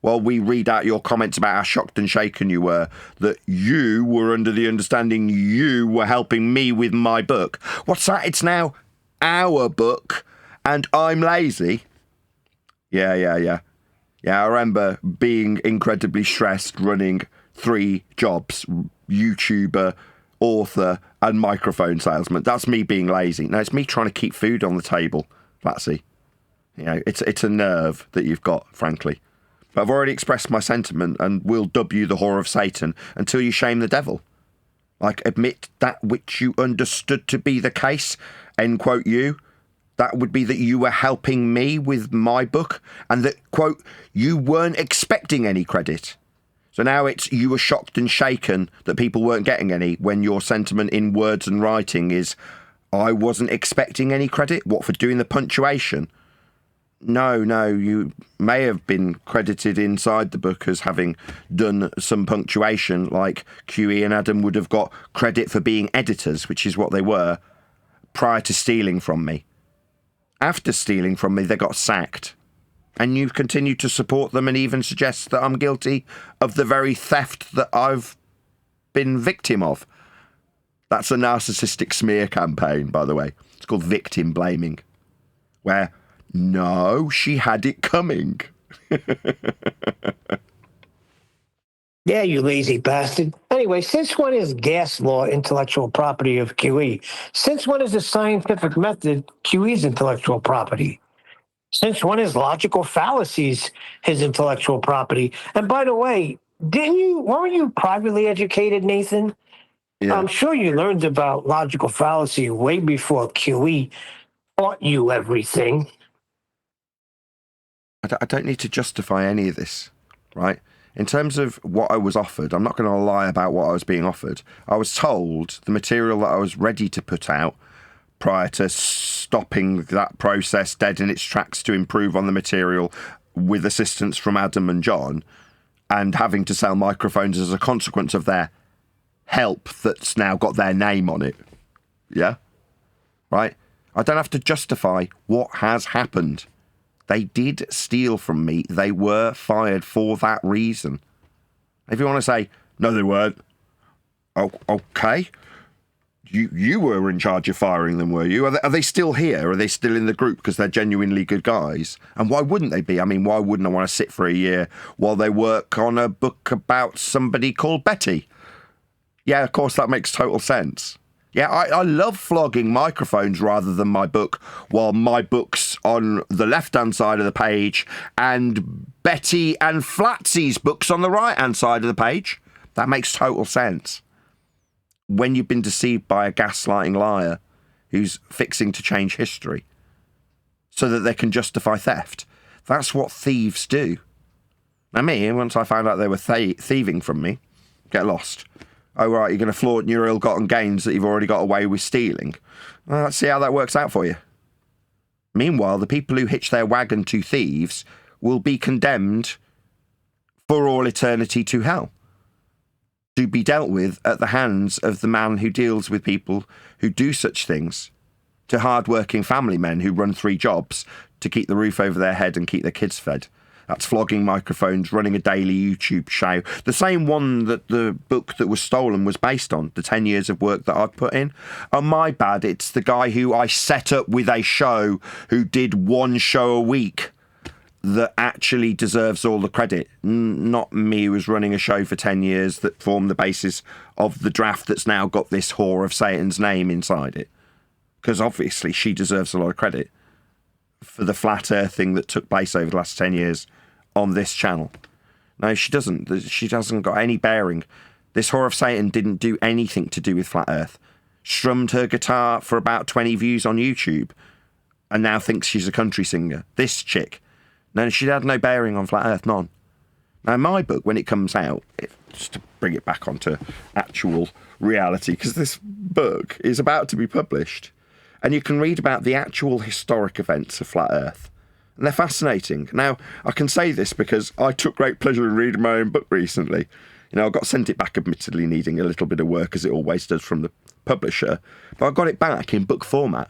While we read out your comments about how shocked and shaken you were that you were under the understanding you were helping me with my book. What's that? It's now our book and I'm lazy. Yeah, I remember being incredibly stressed running 3 jobs, YouTuber, author, and microphone salesman. That's me being lazy. No, it's me trying to keep food on the table, Flatsy. You know, it's a nerve that you've got, frankly. But I've already expressed my sentiment and will dub you the whore of Satan until you shame the devil. Like, admit that which you understood to be the case, end quote you. That would be that you were helping me with my book and that, quote, you weren't expecting any credit. So now it's you were shocked and shaken that people weren't getting any when your sentiment in words and writing is I wasn't expecting any credit. What, for doing the punctuation? No, you may have been credited inside the book as having done some punctuation, like QE and Adam would have got credit for being editors, which is what they were, prior to stealing from me. After stealing from me, they got sacked. And you continue to support them and even suggest that I'm guilty of the very theft that I've been victim of. That's a narcissistic smear campaign, by the way. It's called victim blaming. Where, no, she had it coming. Yeah, you lazy bastard. Anyway, since when is gas law intellectual property of QE? Since when is the scientific method QE's intellectual property? Since when is logical fallacies his intellectual property? And by the way, weren't you privately educated, Nathan? Yeah. I'm sure you learned about logical fallacy way before QE taught you everything. I don't need to justify any of this, right? In terms of what I was offered, I'm not going to lie about what I was being offered. I was told the material that I was ready to put out prior to stopping that process dead in its tracks to improve on the material with assistance from Adam and John and having to sell microphones as a consequence of their help that's now got their name on it. Yeah? Right? I don't have to justify what has happened. They did steal from me. They were fired for that reason. If you want to say, no, they weren't. Oh, okay. You were in charge of firing them, were you? Are they still here? Are they still in the group because they're genuinely good guys? And why wouldn't they be? I mean, why wouldn't I want to sit for a year while they work on a book about somebody called Betty? Yeah, of course, that makes total sense. Yeah, I love flogging microphones rather than my book, while my book's on the left-hand side of the page and Betty and Flatsy's book's on the right-hand side of the page. That makes total sense. When you've been deceived by a gaslighting liar who's fixing to change history so that they can justify theft. That's what thieves do. Now me, once I found out they were thieving from me, get lost. Oh, right, you're going to flaunt your ill-gotten gains that you've already got away with stealing. Well, let's see how that works out for you. Meanwhile, the people who hitch their wagon to thieves will be condemned for all eternity to hell, to be dealt with at the hands of the man who deals with people who do such things, to hard-working family men who run 3 jobs to keep the roof over their head and keep their kids fed. That's flogging microphones, running a daily YouTube show. The same one that the book that was stolen was based on, the 10 years of work that I'd put in. Oh, my bad, it's the guy who I set up with a show who did 1 show a week that actually deserves all the credit. Not me, who was running a show for 10 years that formed the basis of the draft that's now got this whore of Satan's name inside it. Because obviously she deserves a lot of credit for the flat earthing that took place over the last 10 years on this channel. No, she doesn't. She hasn't got any bearing. This whore of Satan didn't do anything to do with flat earth. strummed her guitar for about 20 views on YouTube and now thinks she's a country singer. This chick. No, she had no bearing on Flat Earth, none. Now, my book, when it comes out, just to bring it back onto actual reality, because this book is about to be published, and you can read about the actual historic events of Flat Earth. And they're fascinating. Now, I can say this because I took great pleasure in reading my own book recently. You know, I got sent it back, admittedly needing a little bit of work, as it always does from the publisher. But I got it back in book format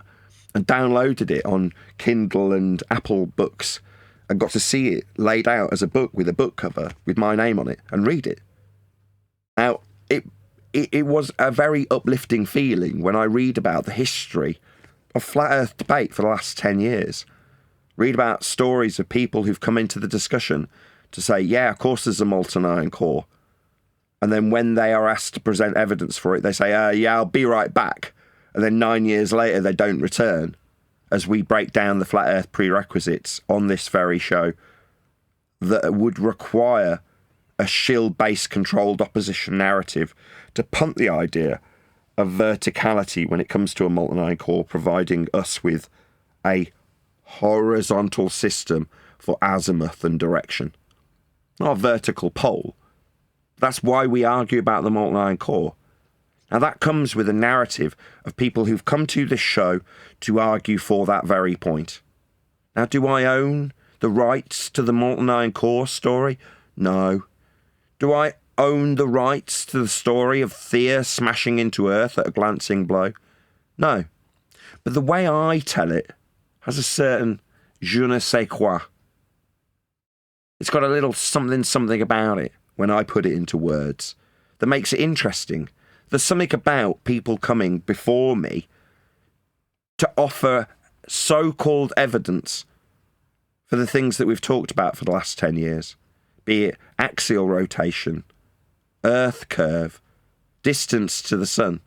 and downloaded it on Kindle and Apple Books and got to see it laid out as a book with a book cover with my name on it and read it. Now, it was a very uplifting feeling when I read about the history of Flat Earth debate for the last 10 years. Read about stories of people who've come into the discussion to say, yeah, of course there's a molten iron core. And then when they are asked to present evidence for it, they say, yeah, I'll be right back. And then 9 years later, they don't return as we break down the Flat Earth prerequisites on this very show that would require a shield-based controlled opposition narrative to punt the idea of verticality when it comes to a molten iron core, providing us with a horizontal system for azimuth and direction, not a vertical pole. That's why we argue about the molten iron core. Now, that comes with a narrative of people who've come to this show to argue for that very point. Now, do I own the rights to the molten iron core story? No. Do I own the rights to the story of Thea smashing into Earth at a glancing blow? No. But the way I tell it has a certain je ne sais quoi. It's got a little something about it when I put it into words that makes it interesting. There's something about people coming before me to offer so-called evidence for the things that we've talked about for the last 10 years, be it axial rotation, Earth curve, distance to the sun,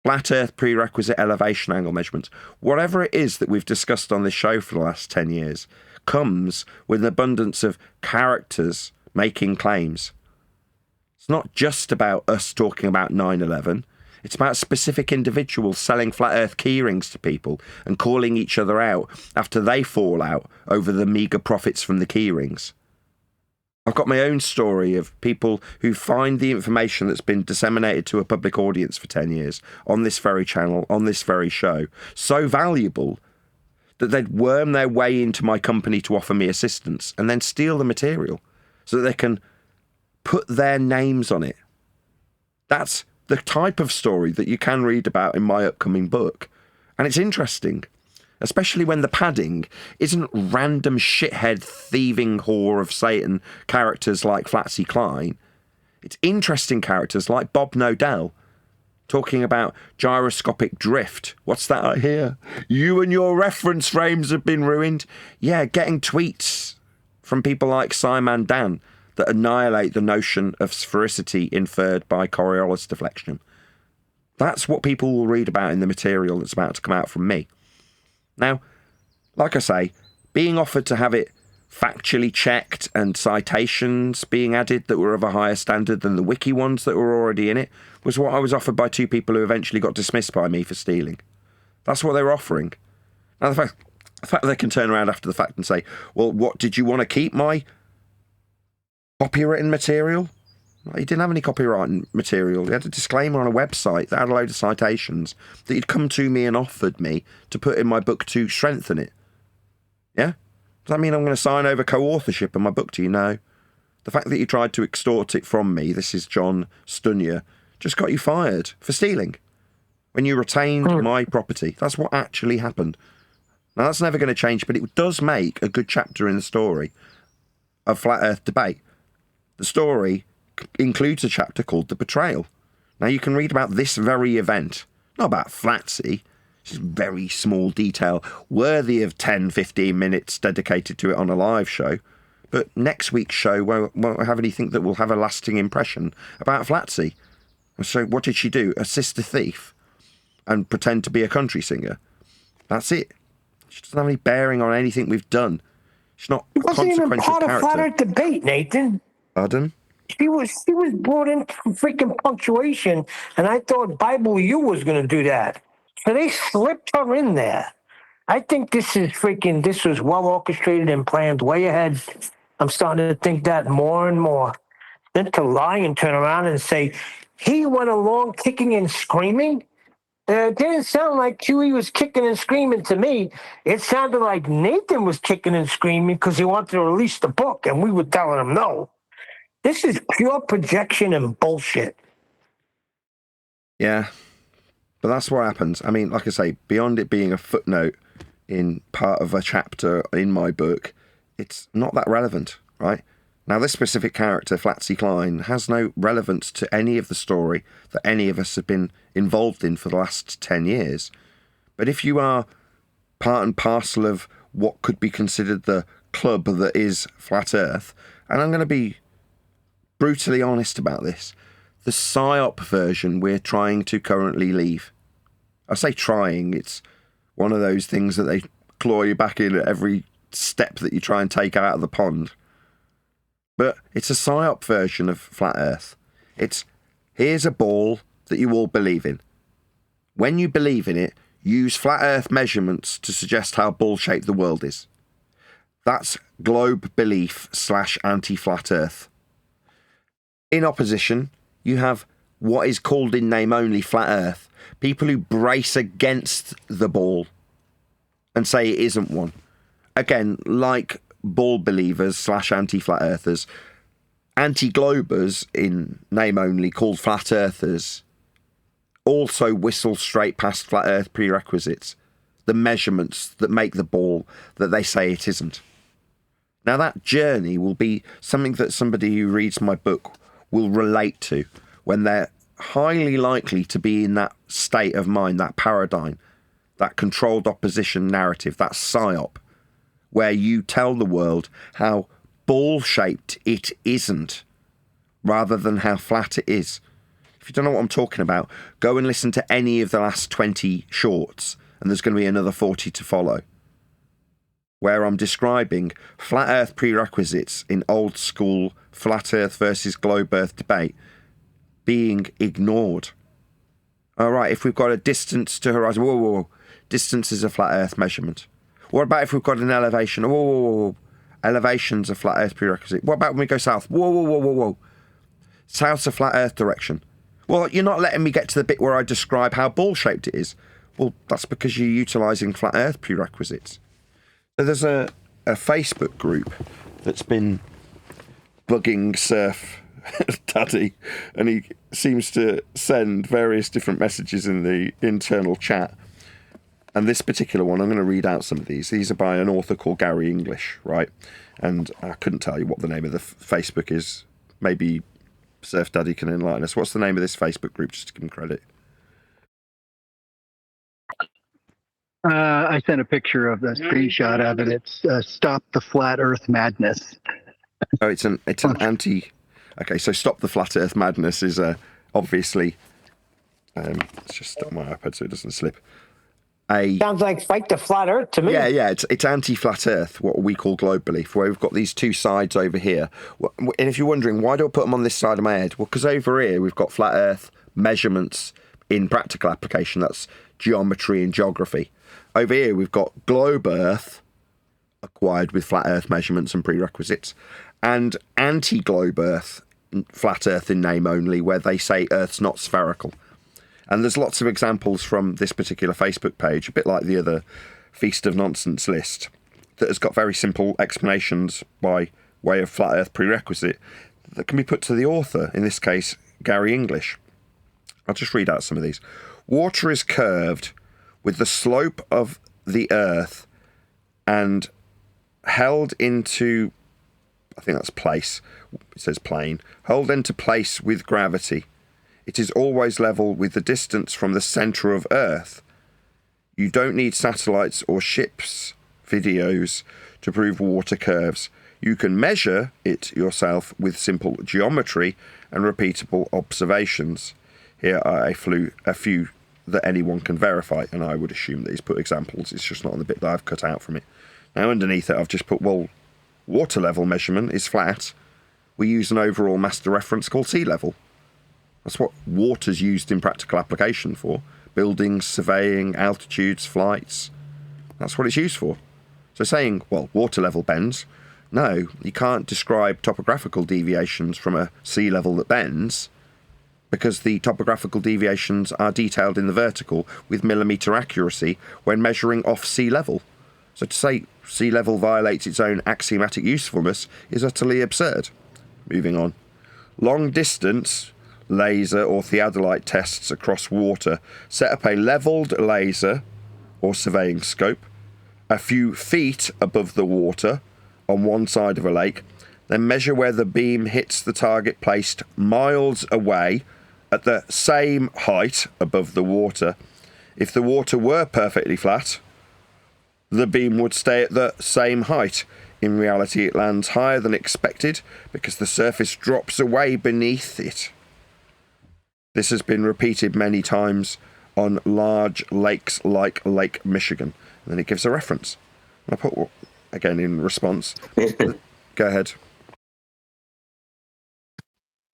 flat Earth prerequisite elevation angle measurements. Whatever it is that we've discussed on this show for the last 10 years comes with an abundance of characters making claims. It's not just about us talking about 9/11. It's about specific individuals selling flat Earth keyrings to people and calling each other out after they fall out over the meagre profits from the keyrings. I've got my own story of people who find the information that's been disseminated to a public audience for 10 years on this very channel, on this very show, so valuable that they'd worm their way into my company to offer me assistance and then steal the material so that they can put their names on it. That's the type of story that you can read about in my upcoming book. And it's interesting, especially when the padding isn't random shithead thieving whore of Satan characters like Flatsy Klein. It's interesting characters like Bob Nodell talking about gyroscopic drift. What's that I hear? You and your reference frames have been ruined. Yeah, getting tweets from people like Simon Dan that annihilate the notion of sphericity inferred by Coriolis deflection. That's what people will read about in the material that's about to come out from me. Now, like I say, being offered to have it factually checked and citations being added that were of a higher standard than the wiki ones that were already in it was what I was offered by two people who eventually got dismissed by me for stealing. That's what they were offering. Now, the fact that they can turn around after the fact and say, well, what, did you want to keep my copywritten material? He didn't have any copyright material. He had a disclaimer on a website that had a load of citations that he'd come to me and offered me to put in my book to strengthen it. Yeah? Does that mean I'm going to sign over co-authorship in my book to you? No. The fact that you tried to extort it from me, this is John Stunyer, just got you fired for stealing when you retained my property. That's what actually happened. Now, that's never going to change, but it does make a good chapter in the story of Flat Earth debate. The story includes a chapter called The Betrayal. Now, you can read about this very event, not about Flatsy. It's a very small detail, worthy of 10, 15 minutes dedicated to it on a live show. But next week's show won't have anything that will have a lasting impression about Flatsy. So what did she do? Assist a thief and pretend to be a country singer? That's it. She doesn't have any bearing on anything we've done. She's not a It wasn't even consequential part of character. Flat Earth debate, Nathan. Pardon? She was brought into freaking punctuation, and I thought Bible U was going to do that. So they slipped her in there. I think this was well orchestrated and planned way ahead. I'm starting to think that more and more. Then to lie and turn around and say he went along kicking and screaming. It didn't sound like Huey was kicking and screaming to me. It sounded like Nathan was kicking and screaming because he wanted to release the book, and we were telling him no. This is pure projection and bullshit. Yeah, but that's what happens. I mean, like I say, beyond it being a footnote in part of a chapter in my book, it's not that relevant, right? Now, this specific character, Flatsy Klein, has no relevance to any of the story that any of us have been involved in for the last 10 years. But if you are part and parcel of what could be considered the club that is Flat Earth, and I'm going to be brutally honest about this, the PSYOP version we're trying to currently leave. I say trying, it's one of those things that they claw you back in at every step that you try and take out of the pond. But it's a PSYOP version of Flat Earth. It's, here's a ball that you all believe in. When you believe in it, use Flat Earth measurements to suggest how ball-shaped the world is. That's globe belief / anti-Flat Earth. In opposition, you have what is called in name only Flat Earth. People who brace against the ball and say it isn't one. Again, like ball believers / anti-Flat Earthers, anti-globers in name only called Flat Earthers also whistle straight past Flat Earth prerequisites, the measurements that make the ball that they say it isn't. Now that journey will be something that somebody who reads my book will relate to when they're highly likely to be in that state of mind, that paradigm, that controlled opposition narrative, that PSYOP, where you tell the world how ball-shaped it isn't, rather than how flat it is. If you don't know what I'm talking about, go and listen to any of the last 20 shorts, and there's going to be another 40 to follow, where I'm describing Flat Earth prerequisites in old school Flat Earth versus Globe Earth debate being ignored. All right, if we've got a distance to horizon, whoa. Distance is a Flat Earth measurement. What about if we've got an elevation? Whoa. Elevation's a Flat Earth prerequisite. What about when we go south? Whoa. South's a Flat Earth direction. Well, you're not letting me get to the bit where I describe how ball-shaped it is. Well, that's because you're utilising Flat Earth prerequisites. So there's a Facebook group that's been bugging Surf Daddy, and he seems to send various different messages in the internal chat. And this particular one, I'm going to read out some of these. These are by an author called Gary English, right? And I couldn't tell you what the name of the Facebook is. Maybe Surf Daddy can enlighten us. What's the name of this Facebook group, just to give him credit? I sent a picture of the screenshot of it. It's Stop the Flat Earth Madness. Oh, it's an anti... Okay, so Stop the Flat Earth Madness is obviously... let's just stop my iPad so it doesn't slip. Sounds like Fight the Flat Earth to me. Yeah, it's anti-Flat Earth, what we call globe belief, where we've got these two sides over here. And if you're wondering, why do I put them on this side of my head? Well, because over here we've got Flat Earth measurements in practical application. That's geometry and geography. Over here we've got globe Earth, acquired with Flat Earth measurements and prerequisites, and anti-globe Earth, Flat Earth in name only, where they say Earth's not spherical. And there's lots of examples from this particular Facebook page, a bit like the other Feast of Nonsense list, that has got very simple explanations by way of Flat Earth prerequisite that can be put to the author, in this case, Gary English. I'll just read out some of these. Water is curved with the slope of the Earth and held into, I think that's place, it says plane, held into place with gravity. It is always level with the distance from the centre of Earth. You don't need satellites or ships' videos to prove water curves. You can measure it yourself with simple geometry and repeatable observations. Here are a few that anyone can verify, and I would assume that he's put examples. It's just not on the bit that I've cut out from it. Now underneath it I've just put, well, water level measurement is flat we use an overall master reference called sea level. That's what water's used in practical application for. Buildings, surveying, altitudes, flights. That's what it's used for. So saying, well, water level bends, no, you can't describe topographical deviations from a sea level that bends, because the topographical deviations are detailed in the vertical with millimetre accuracy when measuring off sea level. So to say sea level violates its own axiomatic usefulness is utterly absurd. Moving on. Long distance laser or theodolite tests across water set up a levelled laser or surveying scope a few feet above the water on one side of a lake, then measure where the beam hits the target placed miles away at the same height above the water. If the water were perfectly flat, the beam would stay at the same height. In reality, it lands higher than expected because the surface drops away beneath it. This has been repeated many times on large lakes like Lake Michigan. And then it gives a reference. I put, again, in response. Go ahead.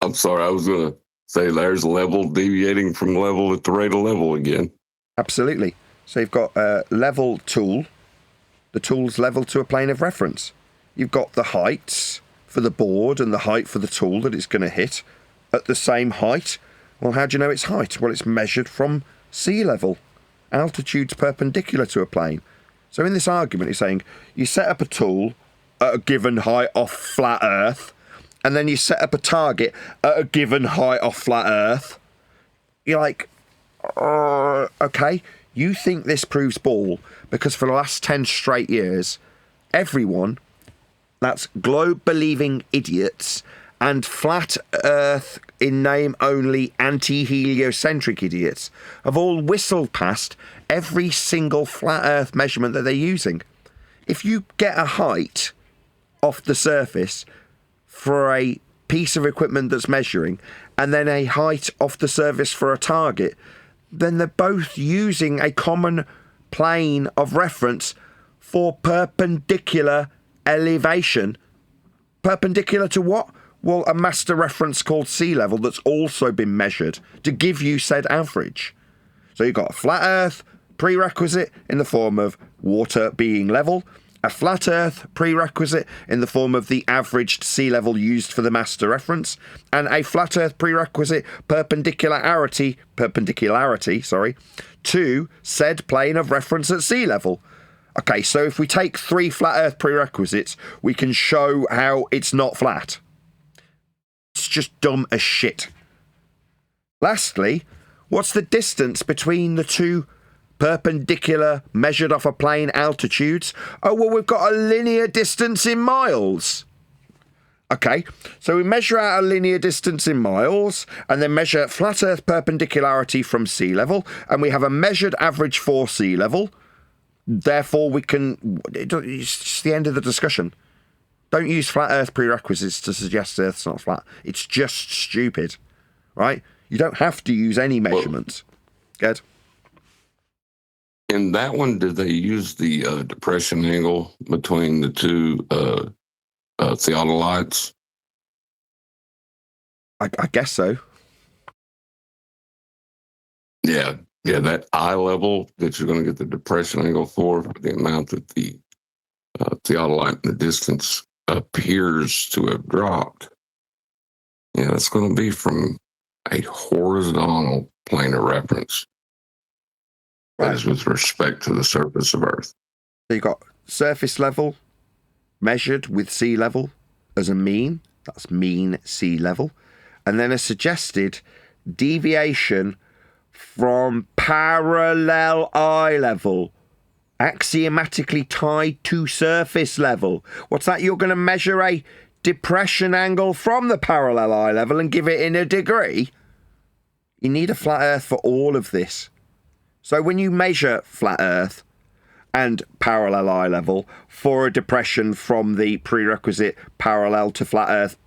I'm sorry, I was going to say there's level deviating from level at the rate of level again. Absolutely. So you've got a level tool. The tool's level to a plane of reference. You've got the heights for the board and the height for the tool that it's going to hit at the same height. Well, how do you know its height? Well, it's measured from sea level. Altitude's perpendicular to a plane. So in this argument, it's saying you set up a tool at a given height off flat Earth, and then you set up a target at a given height off flat Earth. You're like, okay, you think this proves ball because for the last 10 straight years, everyone, that's globe-believing idiots and flat Earth in name only anti-heliocentric idiots, have all whistled past every single flat Earth measurement that they're using. If you get a height off the surface for a piece of equipment that's measuring, and then a height off the surface for a target, then they're both using a common plane of reference for perpendicular elevation. Perpendicular to what? Well, a master reference called sea level that's also been measured to give you said average. So you've got a flat Earth prerequisite in the form of water being level, a flat Earth prerequisite in the form of the averaged sea level used for the master reference, and a flat Earth prerequisite perpendicularity to said plane of reference at sea level. Okay, so if we take 3 flat Earth prerequisites, we can show how it's not flat. It's just dumb as shit. Lastly, what's the distance between the two perpendicular measured off a plane altitudes? Oh, well, we've got a linear distance in miles. Okay, so we measure out a linear distance in miles and then measure flat Earth perpendicularity from sea level, and we have a measured average for sea level. Therefore, we can... It's just the end of the discussion. Don't use flat Earth prerequisites to suggest Earth's not flat. It's just stupid, right? You don't have to use any measurements. Good. In that one, did they use the depression angle between the two theodolites? I guess so. Yeah, that eye level that you're going to get the depression angle for the amount that the theodolite in the distance appears to have dropped. Yeah, that's going to be from a horizontal plane of reference. That is with respect to the surface of Earth. So you've got surface level measured with sea level as a mean. That's mean sea level. And then a suggested deviation from parallel eye level, axiomatically tied to surface level. What's that? You're going to measure a depression angle from the parallel eye level and give it in a degree? You need a flat Earth for all of this. So when you measure flat Earth and parallel eye level for a depression from the prerequisite parallel to flat Earth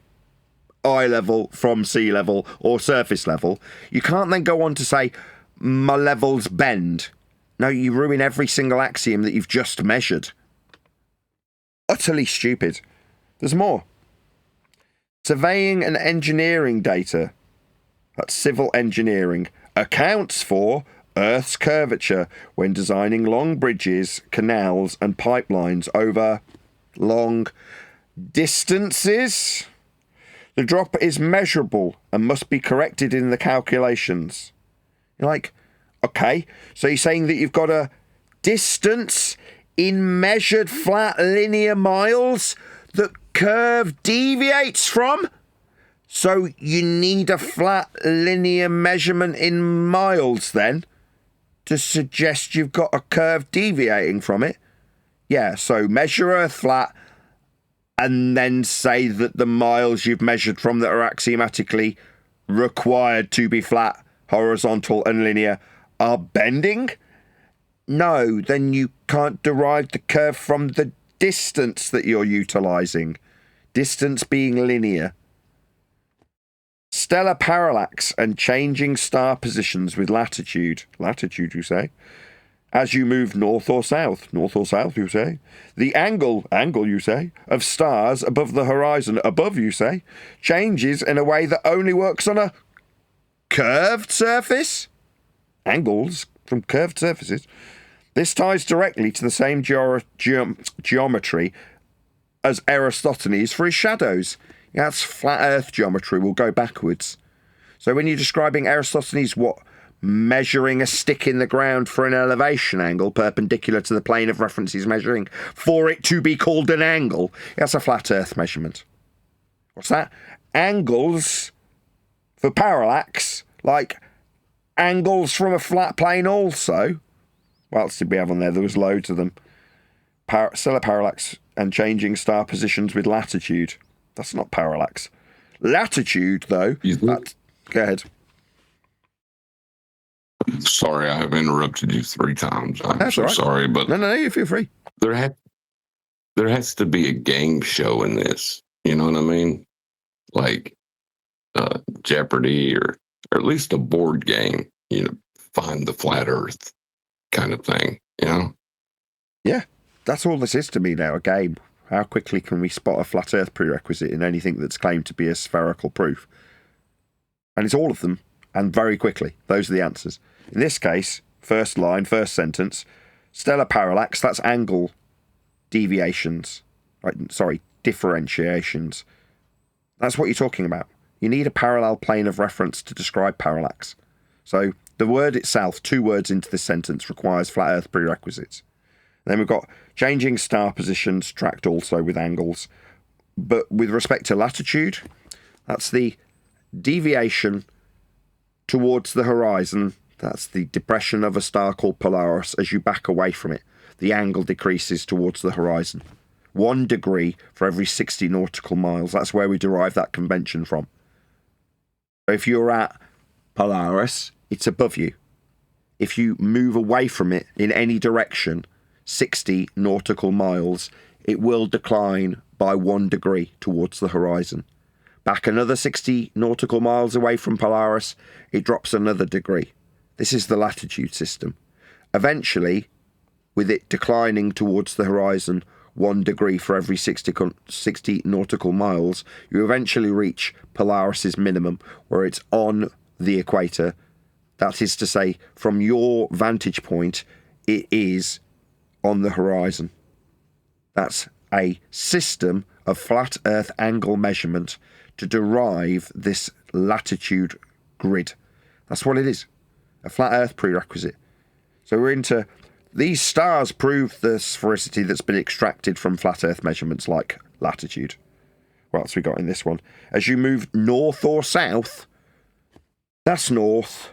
eye level from sea level or surface level, you can't then go on to say, my levels bend. No, you ruin every single axiom that you've just measured. Utterly stupid. There's more. Surveying and engineering data, that's civil engineering, accounts for Earth's curvature when designing long bridges, canals, and pipelines over long distances. The drop is measurable and must be corrected in the calculations. You're like, okay, so you're saying that you've got a distance in measured flat linear miles that curve deviates from? So you need a flat linear measurement in miles then to suggest you've got a curve deviating from it? Yeah, so measure Earth flat and then say that the miles you've measured from that are axiomatically required to be flat, horizontal and linear are bending? No, then you can't derive the curve from the distance that you're utilising. Distance being linear. Stellar parallax and changing star positions with latitude. Latitude, you say? As you move north or south, you say? The angle, you say, of stars above the horizon, above, you say, changes in a way that only works on a curved surface? Angles from curved surfaces. This ties directly to the same geometry as Eratosthenes for his shadows. That's flat Earth geometry. We'll go backwards. So when you're describing Eratosthenes, what? Measuring a stick in the ground for an elevation angle perpendicular to the plane of reference he's measuring for it to be called an angle. That's a flat Earth measurement. What's that? Angles for parallax, like angles from a flat plane also. What else did we have on there? There was loads of them. Stellar parallax and changing star positions with latitude. That's not parallax. Latitude, though. Go ahead. Sorry, I've interrupted you 3 times. I'm so right. sorry, but No, you feel free. there has to be a game show in this. You know what I mean? Like Jeopardy or at least a board game. You know, find the flat Earth kind of thing. You know? Yeah, that's all this is to me now. A game. How quickly can we spot a flat Earth prerequisite in anything that's claimed to be a spherical proof? And it's all of them, and very quickly. Those are the answers. In this case, first line, first sentence, stellar parallax, that's angle deviations. Right, sorry, differentiations. That's what you're talking about. You need a parallel plane of reference to describe parallax. So the word itself, 2 words into this sentence, requires flat Earth prerequisites. Then we've got changing star positions tracked also with angles. But with respect to latitude, that's the deviation towards the horizon. That's the depression of a star called Polaris. As you back away from it, the angle decreases towards the horizon. 1 degree for every 60 nautical miles. That's where we derive that convention from. So if you're at Polaris, it's above you. If you move away from it in any direction, 60 nautical miles, it will decline by 1 degree towards the horizon. Back another 60 nautical miles away from Polaris, it drops another degree. This is the latitude system. Eventually, with it declining towards the horizon 1 degree for every 60 nautical miles, you eventually reach Polaris's minimum, where it's on the equator. That is to say, from your vantage point, it is on the horizon. That's a system of flat Earth angle measurement to derive this latitude grid. That's what it is. A flat Earth prerequisite. So we're into... These stars prove the sphericity that's been extracted from flat Earth measurements like latitude. What else we got in this one? As you move north or south, that's north.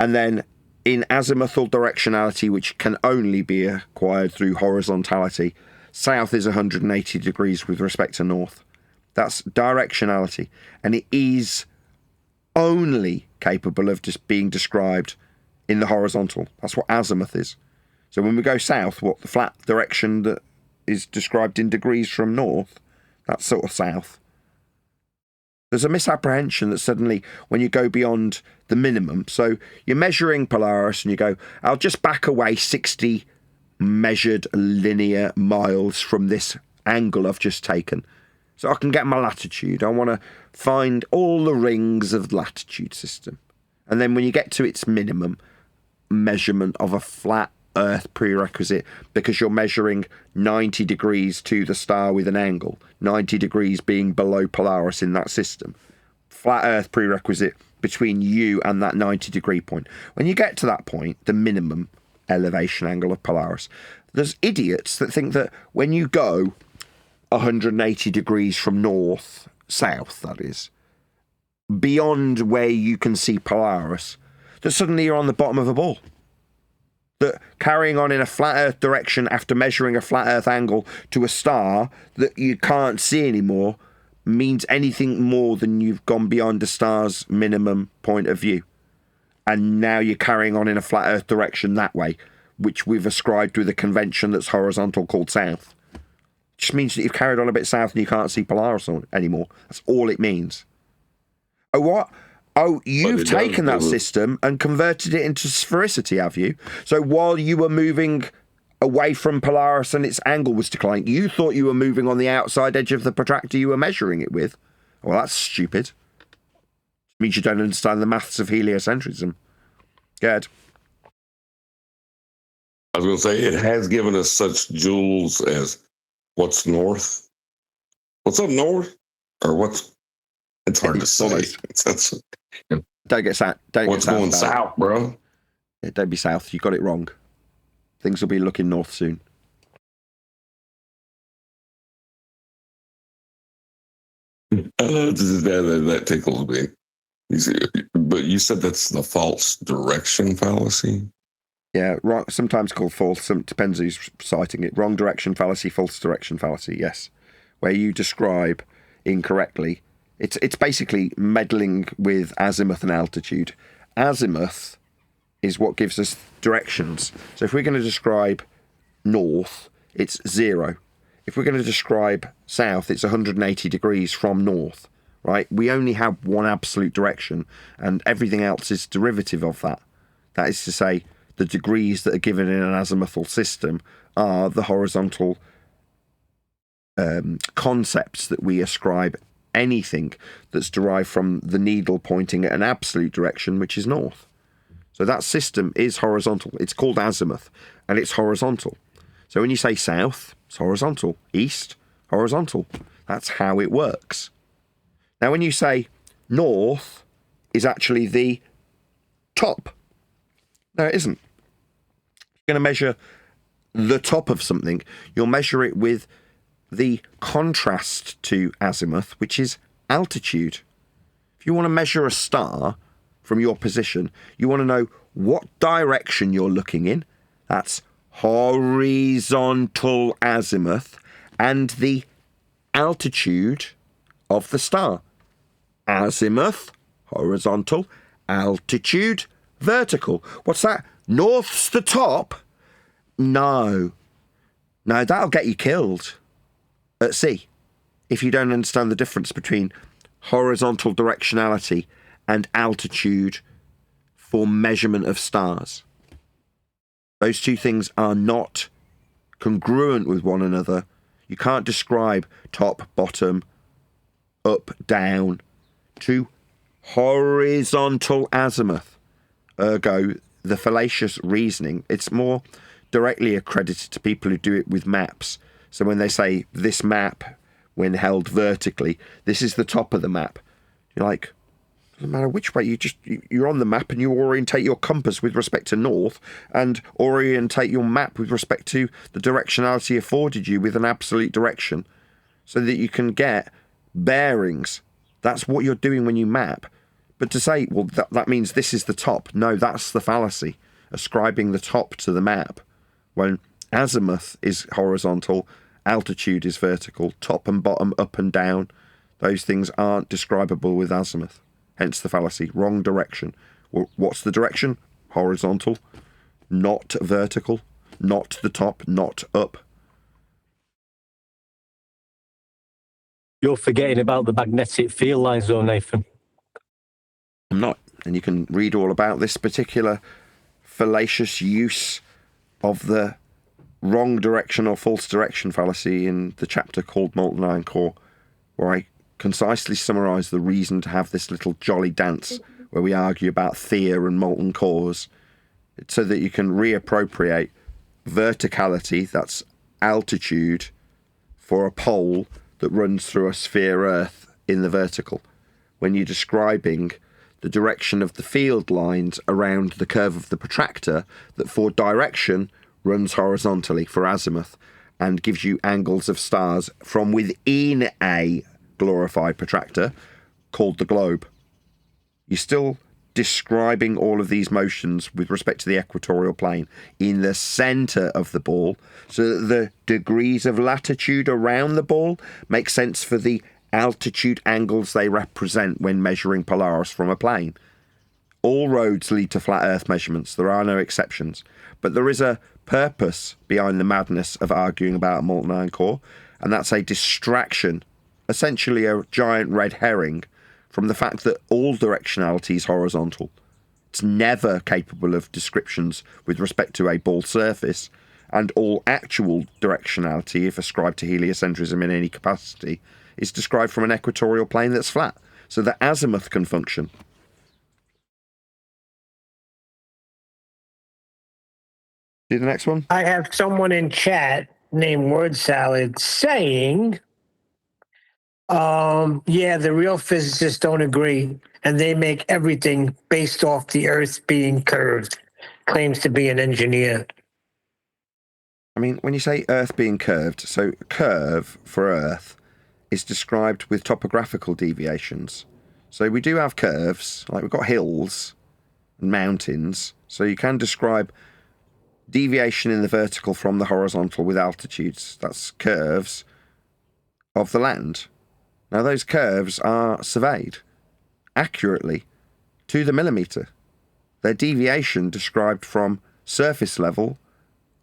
And then in azimuthal directionality, which can only be acquired through horizontality, south is 180 degrees with respect to north. That's directionality. And it is only capable of just being described in the horizontal. That's what azimuth is. So when we go south, what the flat direction that is described in degrees from north, that's sort of south. There's a misapprehension that suddenly when you go beyond the minimum, so you're measuring Polaris and you go, I'll just back away 60 measured linear miles from this angle I've just taken. So I can get my latitude. I want to find all the rings of the latitude system. And then when you get to its minimum measurement of a flat Earth prerequisite, because you're measuring 90 degrees to the star with an angle, 90 degrees being below Polaris in that system. Flat Earth prerequisite between you and that 90-degree point. When you get to that point, the minimum elevation angle of Polaris, there's idiots that think that when you go 180 degrees from north, south, that is, beyond where you can see Polaris, that suddenly you're on the bottom of a ball. That carrying on in a flat Earth direction after measuring a flat Earth angle to a star that you can't see anymore means anything more than you've gone beyond a star's minimum point of view. And now you're carrying on in a flat Earth direction that way, which we've ascribed with a convention that's horizontal called south. It just means that you've carried on a bit south and you can't see Polaris anymore. That's all it means. Oh, what? Oh, you've taken that system and converted it into sphericity, have you? So while you were moving away from Polaris and its angle was declining, you thought you were moving on the outside edge of the protractor you were measuring it with. Well, that's stupid. It means you don't understand the maths of heliocentrism. Good. I was going to say, it has given us such jewels as what's north? What's up north? Or what's... It's hard to say. Don't get south. What's going south, bro? Yeah, don't be south. You got it wrong. Things will be looking north soon. That tickles me. But you said that's the false direction fallacy? Yeah, wrong, sometimes called false. Depends who's citing it. Wrong direction fallacy, false direction fallacy, yes. Where you describe incorrectly. It's basically meddling with azimuth and altitude. Azimuth is what gives us directions. So if we're going to describe north, it's 0. If we're going to describe south, it's 180 degrees from north, right? We only have one absolute direction, and everything else is derivative of that. That is to say, the degrees that are given in an azimuthal system are the horizontal concepts that we ascribe anything that's derived from the needle pointing at an absolute direction, which is north. So that system is horizontal. It's called azimuth, and it's horizontal. So when you say south, it's horizontal. East, horizontal. That's how it works. Now, when you say north is actually the top. No, it isn't. You're going to measure the top of something. You'll measure it with the contrast to azimuth, which is altitude. If you want to measure a star from your position, you want to know what direction you're looking in. That's horizontal azimuth and the altitude of the star. Azimuth, horizontal, altitude, vertical. What's that? North's the top? No, that'll get you killed at sea if you don't understand the difference between horizontal directionality and altitude for measurement of stars. Those two things are not congruent with one another. You can't describe top, bottom, up, down to horizontal azimuth. Ergo, the fallacious reasoning, it's more directly accredited to people who do it with maps. So when they say this map, when held vertically, this is the top of the map, you're like, doesn't matter which way, you're on the map and you orientate your compass with respect to north and orientate your map with respect to the directionality afforded you with an absolute direction so that you can get bearings. That's what you're doing when you map. But to say, well, that means this is the top. No, that's the fallacy, ascribing the top to the map. When azimuth is horizontal, altitude is vertical, top and bottom, up and down. Those things aren't describable with azimuth. Hence the fallacy. Wrong direction. Well, what's the direction? Horizontal, not vertical, not the top, not up. You're forgetting about the magnetic field lines, though, Nathan. I'm not. And you can read all about this particular fallacious use of the wrong direction or false direction fallacy in the chapter called Molten Iron Core where I concisely summarise the reason to have this little jolly dance where we argue about Thea and molten cores, so that you can reappropriate verticality, that's altitude, for a pole that runs through a sphere Earth in the vertical, when you're describing the direction of the field lines around the curve of the protractor that for direction runs horizontally for azimuth and gives you angles of stars from within a glorified protractor called the globe. You're still describing all of these motions with respect to the equatorial plane in the center of the ball, so that the degrees of latitude around the ball make sense for the altitude angles they represent when measuring Polaris from a plane. All roads lead to flat Earth measurements. There are no exceptions. But there is a purpose behind the madness of arguing about a molten iron core, and that's a distraction, essentially a giant red herring, from the fact that all directionality is horizontal. It's never capable of descriptions with respect to a ball surface, and all actual directionality, if ascribed to heliocentrism in any capacity, is described from an equatorial plane that's flat, so that azimuth can function. See the next one? I have someone in chat named Word Salad saying, yeah, the real physicists don't agree, and they make everything based off the Earth being curved. Claims to be an engineer. I mean, when you say Earth being curved, so curve for Earth is described with topographical deviations. So we do have curves, like we've got hills and mountains, so you can describe deviation in the vertical from the horizontal with altitudes. That's curves of the land. Now, those curves are surveyed accurately to the millimetre. Their deviation described from surface level,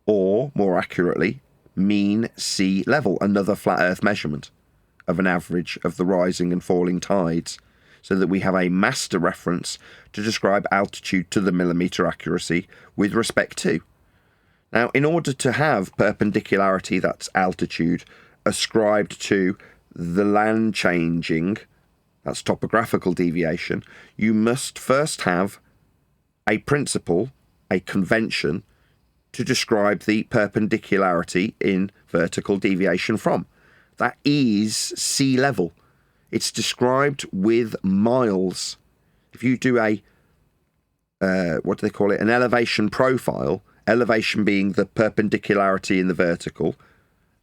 or more accurately, mean sea level, another flat Earth measurement of an average of the rising and falling tides, so that we have a master reference to describe altitude to the millimetre accuracy with respect to. Now, in order to have perpendicularity, that's altitude, ascribed to the land changing, that's topographical deviation, you must first have a principle, a convention, to describe the perpendicularity in vertical deviation from. That is sea level. It's described with miles. If you do a, what do they call it, an elevation profile, elevation being the perpendicularity in the vertical,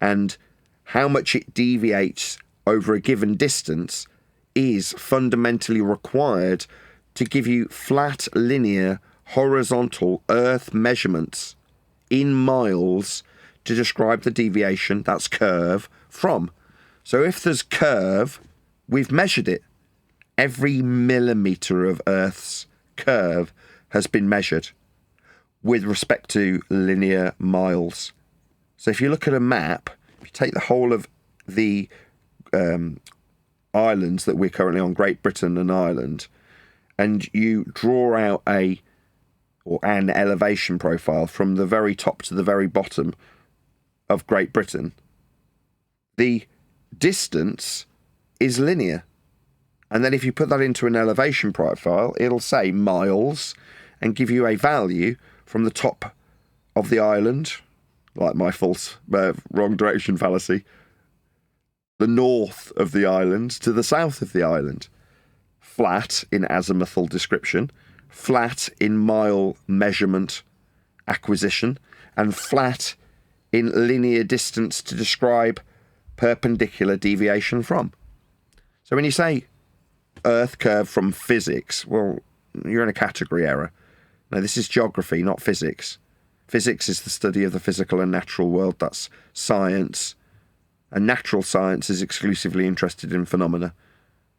and how much it deviates over a given distance is fundamentally required to give you flat, linear, horizontal Earth measurements in miles to describe the deviation, that's curve, from. So if there's curve, we've measured it. Every millimetre of Earth's curve has been measured with respect to linear miles. So if you look at a map, if you take the whole of the islands that we're currently on, Great Britain and Ireland, and you draw out an elevation profile from the very top to the very bottom of Great Britain, the distance is linear. And then if you put that into an elevation profile, it'll say miles and give you a value from the top of the island, like my false, wrong direction fallacy, the north of the island to the south of the island. Flat in azimuthal description, flat in mile measurement acquisition, and flat in linear distance to describe perpendicular deviation from. So when you say Earth curve from physics, well, you're in a category error. Now, this is geography, not physics. Physics is the study of the physical and natural world. That's science. And natural science is exclusively interested in phenomena.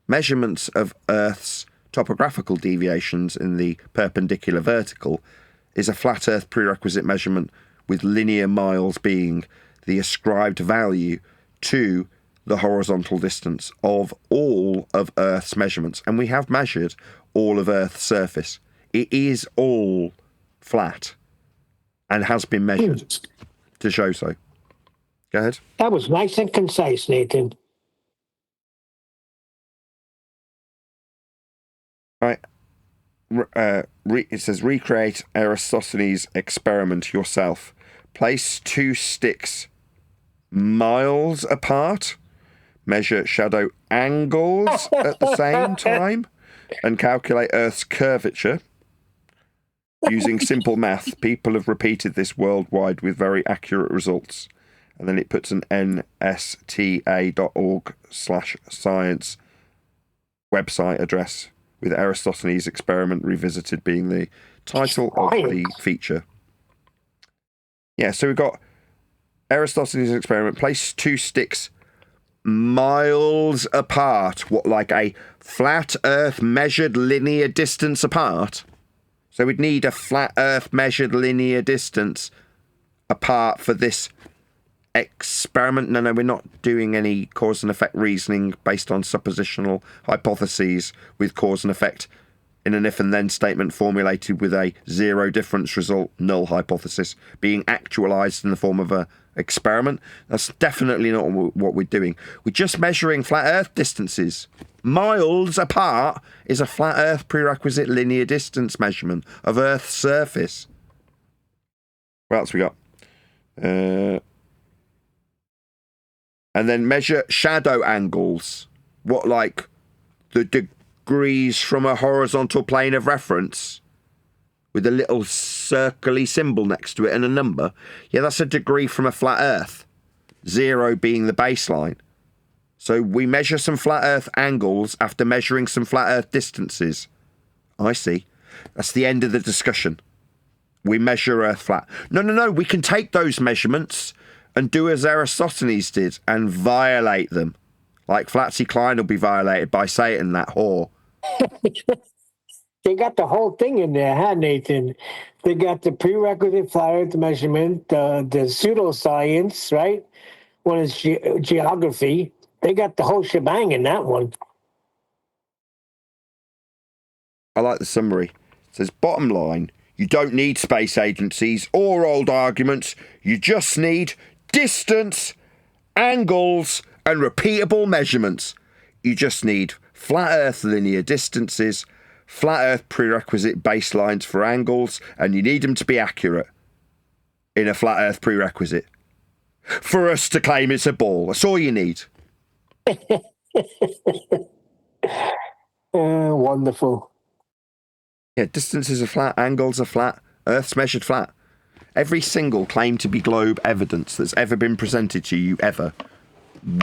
Measurements of Earth's topographical deviations in the perpendicular vertical is a flat Earth prerequisite measurement, with linear miles being the ascribed value to the horizontal distance of all of Earth's measurements. And we have measured all of Earth's surface. It is all flat and has been measured to show so. Go ahead. That was nice and concise, Nathan. it says recreate Eratosthenes' experiment yourself. Place 2 sticks miles apart. Measure shadow angles at the same time. And calculate Earth's curvature. Using simple math, people have repeated this worldwide with very accurate results. And then it puts an nsta.org/science website address with Eratosthenes' experiment revisited being the title of the feature. Yeah, so we've got Eratosthenes' experiment. Place 2 sticks miles apart. What, like a flat Earth measured linear distance apart? So we'd need a flat Earth measured linear distance apart for this experiment. No, we're not doing any cause and effect reasoning based on suppositional hypotheses with cause and effect in an if and then statement formulated with a zero difference result null hypothesis being actualized in the form of a experiment. That's definitely not what we're doing. We're just measuring flat Earth distances. Miles apart is a flat Earth prerequisite linear distance measurement of Earth's surface. What else we got? And then measure shadow angles. What, like the degrees from a horizontal plane of reference with a little circly symbol next to it and a number? Yeah, that's a degree from a flat Earth. 0 being the baseline. So we measure some flat Earth angles after measuring some flat Earth distances. I see. That's the end of the discussion. We measure Earth flat. No. We can take those measurements and do as Eratosthenes did and violate them. Like Flatsy Klein will be violated by Satan, that whore. They got the whole thing in there, huh, Nathan? They got the prerequisite flat Earth measurement, the pseudoscience, right? One is geography. They got the whole shebang in that one. I like the summary. It says, bottom line, you don't need space agencies or old arguments. You just need distance, angles, and repeatable measurements. You just need flat Earth linear distances, flat Earth prerequisite baselines for angles, and you need them to be accurate in a flat Earth prerequisite. For us to claim it's a ball. That's all you need. Wonderful. Yeah, distances are flat, angles are flat, Earth's measured flat. Every single claim to be globe evidence that's ever been presented to you ever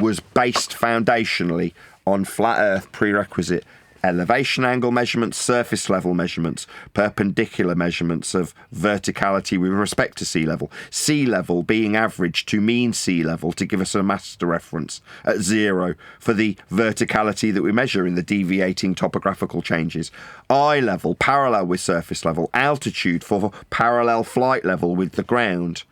was based foundationally on flat Earth prerequisite elevation angle measurements, surface level measurements, perpendicular measurements of verticality with respect to sea level being averaged to mean sea level to give us a master reference at 0 for the verticality that we measure in the deviating topographical changes, eye level parallel with surface level, altitude for parallel flight level with the ground,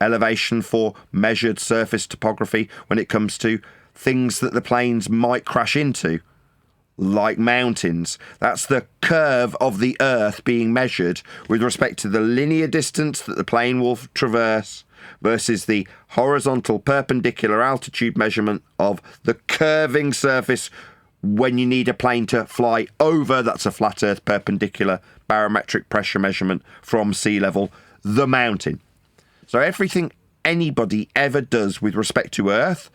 elevation for measured surface topography when it comes to things that the planes might crash into, like mountains. That's the curve of the Earth being measured with respect to the linear distance that the plane will traverse versus the horizontal perpendicular altitude measurement of the curving surface when you need a plane to fly over. That's a flat Earth perpendicular barometric pressure measurement from sea level, the mountain. So everything anybody ever does with respect to Earth,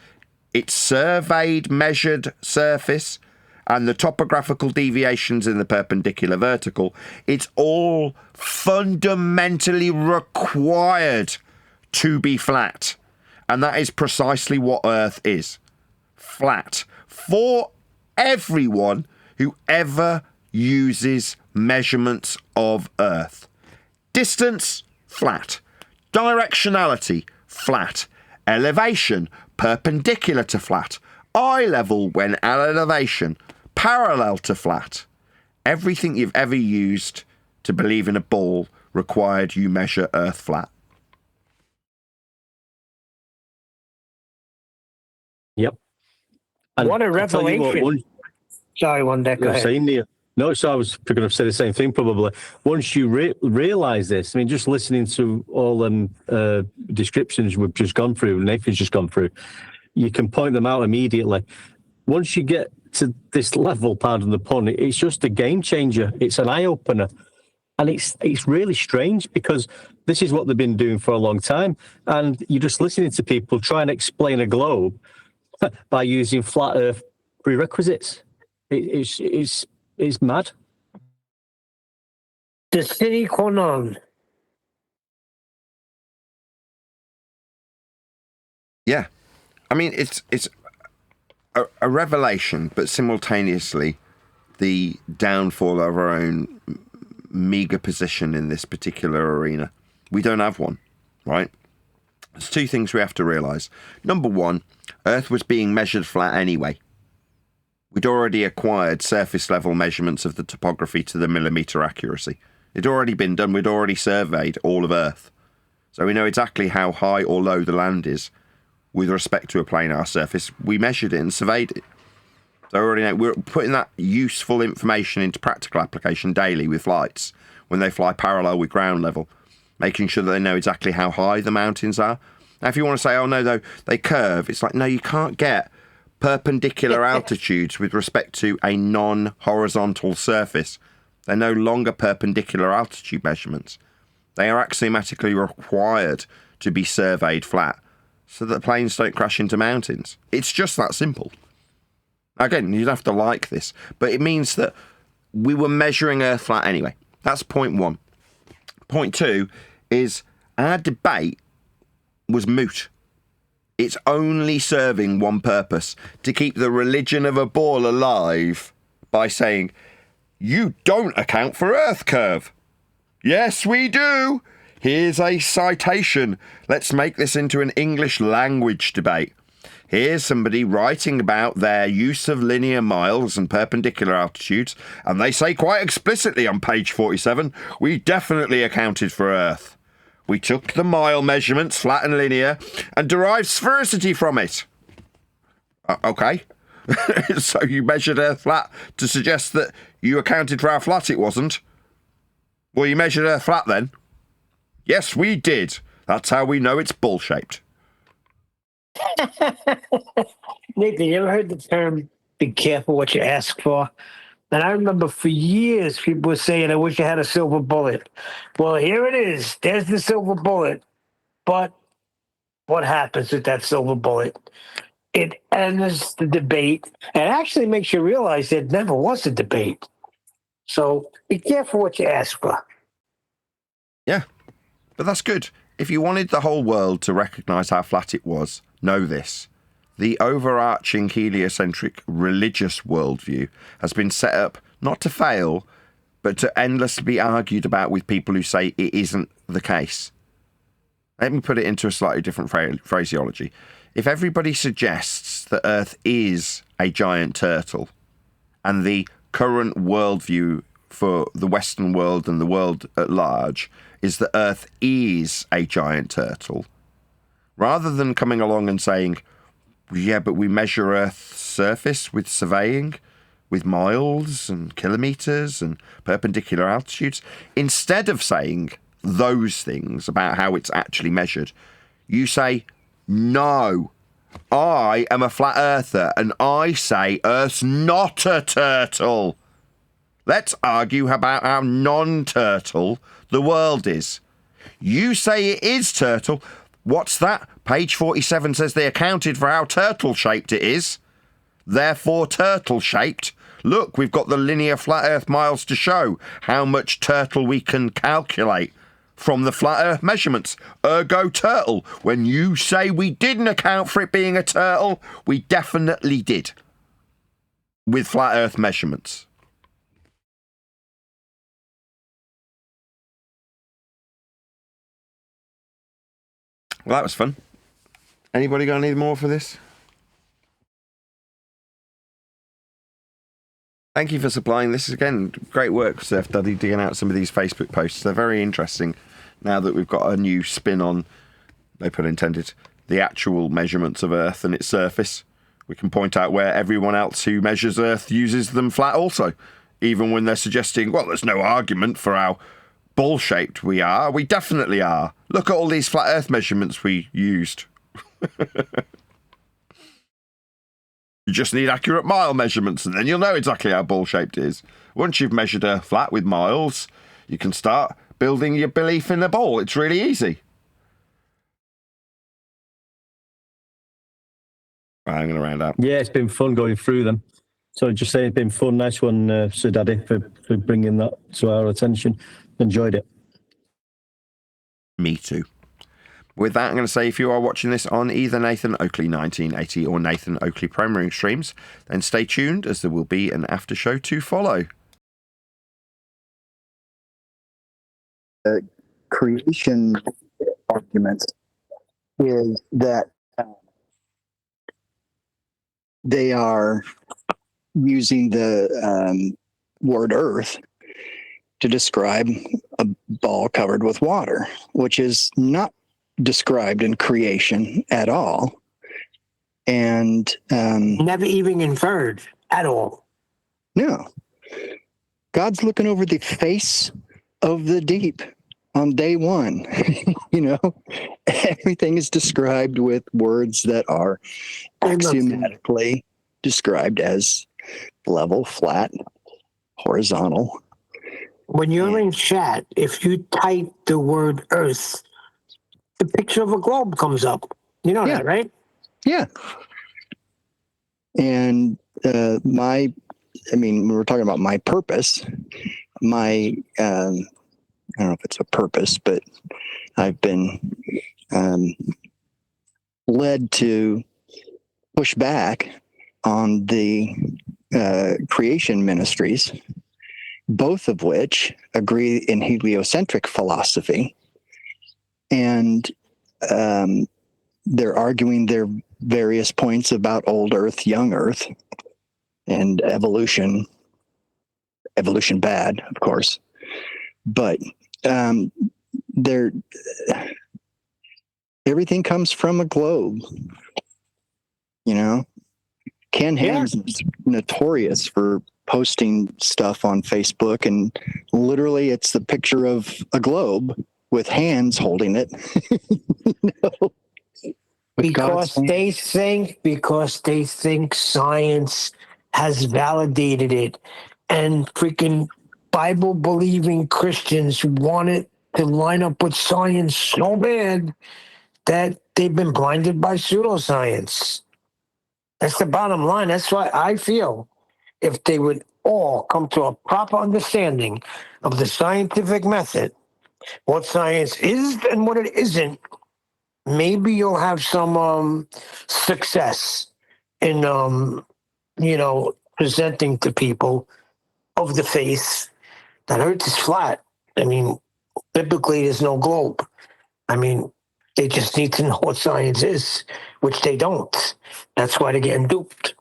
its surveyed measured surface and the topographical deviations in the perpendicular vertical, it's all fundamentally required to be flat. And that is precisely what Earth is. Flat. For everyone who ever uses measurements of Earth. Distance, flat. Directionality, flat. Elevation, perpendicular to flat. Eye level when at elevation, parallel to flat. Everything you've ever used to believe in a ball required you measure Earth flat. Yep. And What a I'll tell you revelation. Sorry, one day. Go ahead. saying there. No, so I was going to say the same thing probably. Once you realise this, I mean, just listening to all them descriptions we've just gone through, Nathan's just gone through, you can point them out immediately. Once you get to this level, pardon the pun, it's just a game changer. It's an eye opener. And it's really strange because this is what they've been doing for a long time. And you're just listening to people try and explain a globe by using flat Earth prerequisites. It's mad. The city Quanon. Yeah. I mean, it's a revelation, but simultaneously the downfall of our own meager position in this particular arena. We don't have one, right? There's two things we have to realise. Number one, Earth was being measured flat anyway. We'd already acquired surface level measurements of the topography to the millimetre accuracy. It'd already been done. We'd already surveyed all of Earth. So we know exactly how high or low the land is with respect to a planar surface. We measured it and surveyed it. So already know we're putting that useful information into practical application daily with flights when they fly parallel with ground level, making sure that they know exactly how high the mountains are. Now, if you want to say, oh no, though, they curve, it's like, no, you can't get perpendicular altitudes with respect to a non-horizontal surface. They're no longer perpendicular altitude measurements. They are axiomatically required to be surveyed flat so that planes don't crash into mountains. It's just that simple. Again, you'd have to like this, but it means that we were measuring Earth flat anyway. That's point one. Point two is our debate was moot. It's only serving one purpose, to keep the religion of a ball alive by saying, you don't account for Earth curve. Yes, we do. Here's a citation. Let's make this into an English language debate. Here's somebody writing about their use of linear miles and perpendicular altitudes, and they say quite explicitly on page 47, we definitely accounted for Earth. We took the mile measurements, flat and linear, and derived sphericity from it. Okay. So you measured Earth flat to suggest that you accounted for how flat it wasn't? Well, you measured Earth flat then? Yes, we did. That's how we know it's ball-shaped. Nathan, you ever heard the term, be careful what you ask for? And I remember for years people were saying, I wish I had a silver bullet. Well, here it is. There's the silver bullet. But what happens with that silver bullet? It ends the debate and actually makes you realize there never was a debate. So be careful what you ask for. Yeah, but that's good. If you wanted the whole world to recognise how flat it was, know this. The overarching heliocentric religious worldview has been set up not to fail, but to endlessly be argued about with people who say it isn't the case. Let me put it into a slightly different phraseology. If everybody suggests that Earth is a giant turtle, and the current worldview for the Western world and the world at large is that Earth is a giant turtle, rather than coming along and saying, yeah, but we measure Earth's surface with surveying, with miles and kilometres and perpendicular altitudes, instead of saying those things about how it's actually measured, you say, no, I am a flat earther and I say Earth's not a turtle. Let's argue about how non-turtle the world is. You say it is turtle. What's that? Page 47 says they accounted for how turtle-shaped it is. Therefore turtle-shaped. Look, we've got the linear flat Earth miles to show how much turtle we can calculate from the flat Earth measurements. Ergo turtle. When you say we didn't account for it being a turtle, we definitely did. With flat Earth measurements. Well, that was fun. Anybody got any more for this? Thank you for supplying this. Again, great work, Surf Daddy, digging out some of these Facebook posts. They're very interesting now that we've got a new spin on, no pun intended, the actual measurements of Earth and its surface. We can point out where everyone else who measures Earth uses them flat also, even when they're suggesting, well, there's no argument for how ball-shaped we are. We definitely are. Look at all these flat Earth measurements we used. You just need accurate mile measurements, and then you'll know exactly how ball-shaped it is. Once you've measured a flat with miles, you can start building your belief in the ball. It's really easy. Right, I'm going to round up. Yeah, it's been fun going through them. So just saying, it's been fun. Nice one, Sir Daddy, for bringing that to our attention. Enjoyed it. Me too. With that, I'm going to say if you are watching this on either Nathan Oakley 1980 or Nathan Oakley Premiering streams, then stay tuned as there will be an after show to follow. Creation arguments is that they are using the word earth to describe a ball covered with water, which is not described in creation at all. And Never even inferred at all. no, God's looking over the face of the deep on day one. You know, everything is described with words that are axiomatically described as level, flat, horizontal. When you're in chat, if you type the word earth, the picture of a globe comes up. You know that, right? Yeah. And we were talking about my purpose. I don't know if it's a purpose, but I've been led to push back on the creation ministries, both of which agree in heliocentric philosophy. And they're arguing their various points about old Earth, young Earth, and evolution. Evolution bad, of course. But everything comes from a globe. You know? Ken Ham's notorious for posting stuff on Facebook, and literally it's the picture of a globe with hands holding it. You know? Because they think science has validated it, and freaking Bible believing Christians want it to line up with science so bad that they've been blinded by pseudoscience. That's the bottom line. That's why I feel if they would all come to a proper understanding of the scientific method, what science is and what it isn't, maybe you'll have some success in presenting to people of the faith that Earth is flat. I mean, biblically, there's no globe. I mean, they just need to know what science is, which they don't. That's why they're getting duped.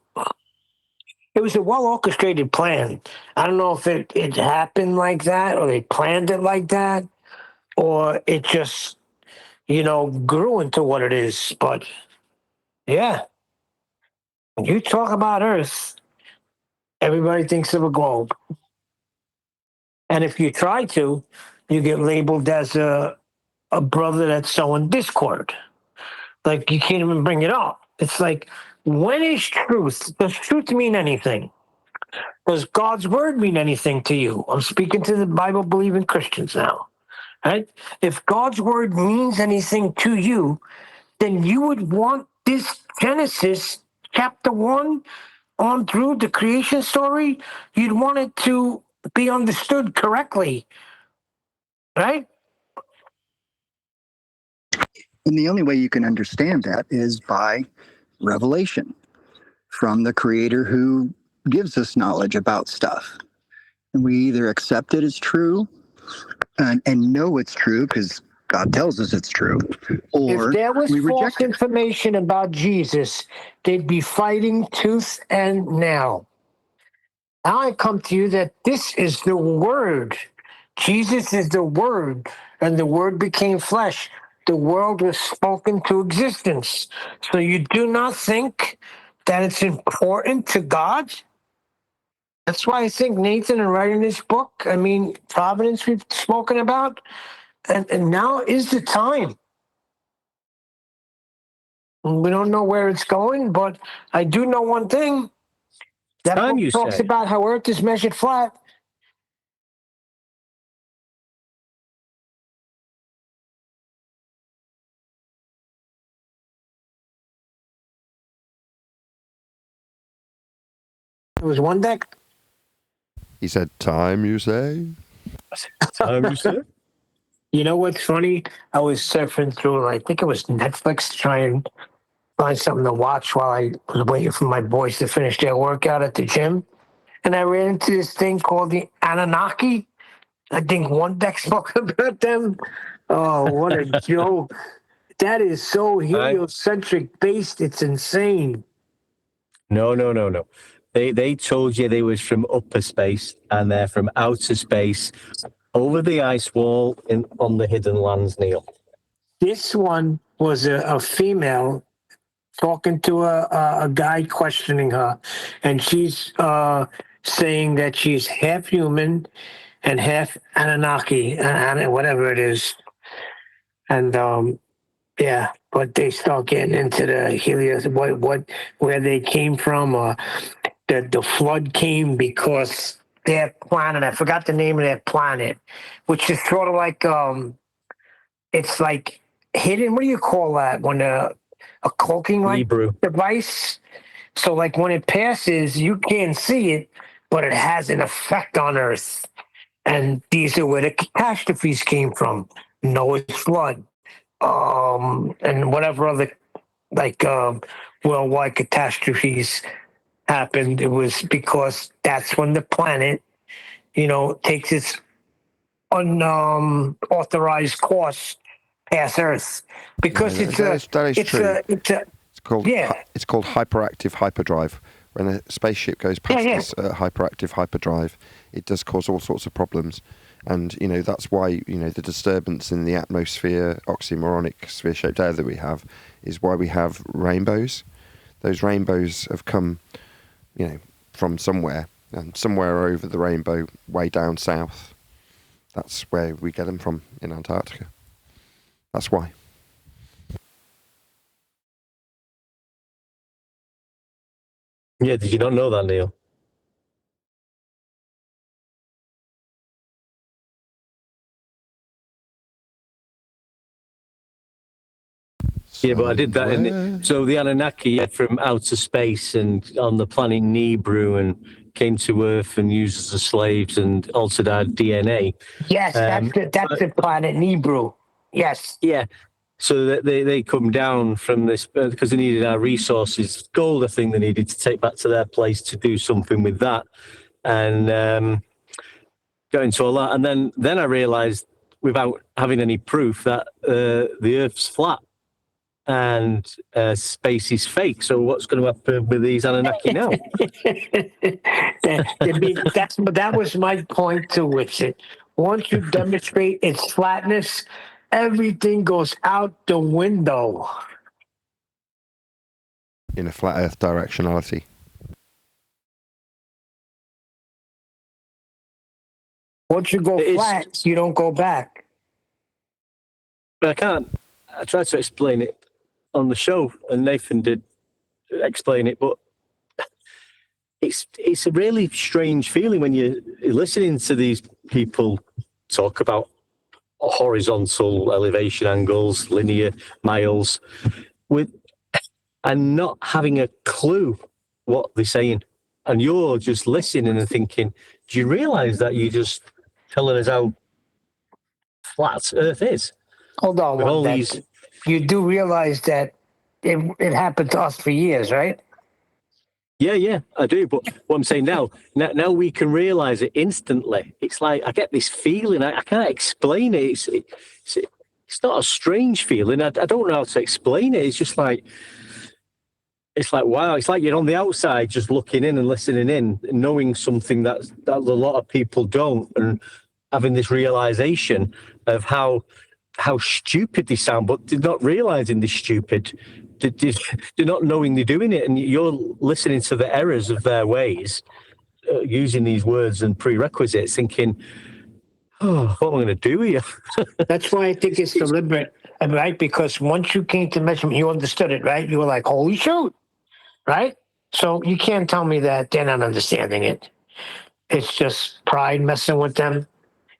It was a well-orchestrated plan. I don't know if it happened like that, or they planned it like that, or it just, grew into what it is. But, yeah, when you talk about Earth, everybody thinks of a globe. And if you try to, you get labeled as a brother that's sowing discord. Like, you can't even bring it up. It's like, when is truth? Does truth mean anything? Does God's word mean anything to you? I'm speaking to the Bible-believing Christians now. Right? If God's word means anything to you, then you would want this Genesis chapter 1 on through the creation story, you'd want it to be understood correctly. Right? And the only way you can understand that is by revelation from the Creator who gives us knowledge about stuff. And we either accept it as true and know it's true because God tells us it's true, or if there was we false reject it. information about Jesus, they'd be fighting tooth and nail. Now I come to you that this is the Word. Jesus is the Word, and the Word became flesh. The world was spoken to existence. So you do not think that it's important to God? That's why I think Nathan, in writing this book, Providence we've spoken about, and now is the time. We don't know where it's going, but I do know one thing. That Time, book you talks say? about how Earth is measured flat. It was one deck. He said, "Time, you say?" Time, you say? You know what's funny? I was surfing through, I think it was Netflix, to try and find something to watch while I was waiting for my boys to finish their workout at the gym. And I ran into this thing called the Anunnaki. I think one deck spoke about them. Oh, what a joke. That is so heliocentric based. It's insane. No. They told you they was from upper space and they're from outer space over the ice wall on the hidden lands, Neil. This one was a female talking to a guy questioning her, and she's saying that she's half human and half Anunnaki, and whatever it is. And yeah, but they start getting into the Helios, where they came from. The flood came because their planet, I forgot the name of their planet, which is sort of like it's like hidden. What do you call that when a cloaking like Hebrew. device? So like when it passes, you can't see it, but it has an effect on Earth. And these are where the catastrophes came from. Noah's flood, and whatever other like worldwide catastrophes happened. It was because that's when the planet, takes its unauthorized course past Earth. Because No, that is true. It's called yeah. It's called hyperactive hyperdrive. When a spaceship goes past this hyperactive hyperdrive, it does cause all sorts of problems. And that's why the disturbance in the atmosphere, oxymoronic sphere-shaped air that we have, is why we have rainbows. Those rainbows have come, from somewhere, and somewhere over the rainbow, way down south. That's where we get them from in Antarctica. That's why. Yeah, did you not know that, Neil? Yeah, but I did that. So the Anunnaki are from outer space and on the planet Nibiru and came to Earth and used us as slaves and altered our DNA. Yes, that's the planet Nibiru. Yes. Yeah. So that they come down from this because they needed our resources, gold, I think they needed to take back to their place to do something with that, and got into all that. And then I realised, without having any proof, that the Earth's flat and space is fake. So what's going to happen with these Anunnaki now? That was my point to Richard. Once you demonstrate its flatness, everything goes out the window. In a flat Earth directionality. Once you go flat, you don't go back. But I can't. I tried to explain it on the show, and Nathan did explain it, but it's a really strange feeling when you're listening to these people talk about horizontal elevation angles, linear miles, and not having a clue what they're saying. And you're just listening and thinking, do you realise that you're just telling us how flat Earth is? Hold on one second. You do realize that it happened to us for years, right? Yeah, I do. But what I'm saying now we can realise it instantly. It's like I get this feeling. I can't explain it. It's not a strange feeling. I don't know how to explain it. It's just like, wow. It's like you're on the outside just looking in and listening in, knowing something that a lot of people don't, and having this realisation of how stupid they sound, but they're not realising they're stupid. They're not knowing they're doing it, and you're listening to the errors of their ways, using these words and prerequisites, thinking, oh, what am I going to do here? That's why I think it's deliberate. right? Because once you came to measurement, you understood it, right? You were like, holy shoot, right? So you can't tell me that they're not understanding it. It's just pride messing with them,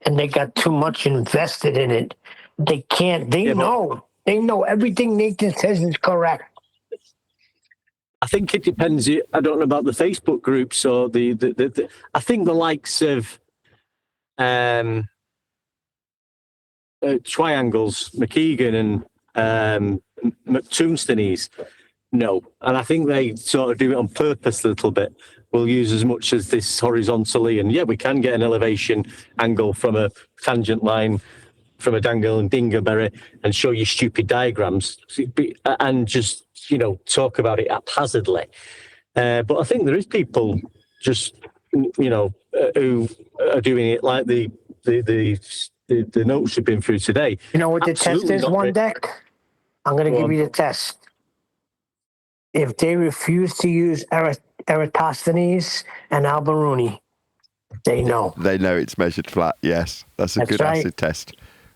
and they got too much invested in it. They can't. They know. They know everything Nathan says is correct. I think it depends. I don't know about the Facebook groups or the I think the likes of Triangles, McKeegan and McTombstoneys. No. And I think they sort of do it on purpose a little bit. We'll use as much as this horizontally. And yeah, we can get an elevation angle from a tangent line, from a dangle and dingleberry, and show you stupid diagrams and just, talk about it haphazardly. But I think there is people just, who are doing it like the notes we've been through today. You know what the test is, one deck? I'm going to give you the test. If they refuse to use Eratosthenes and Alberuni, they know. They know it's measured flat, yes. That's a good acid test.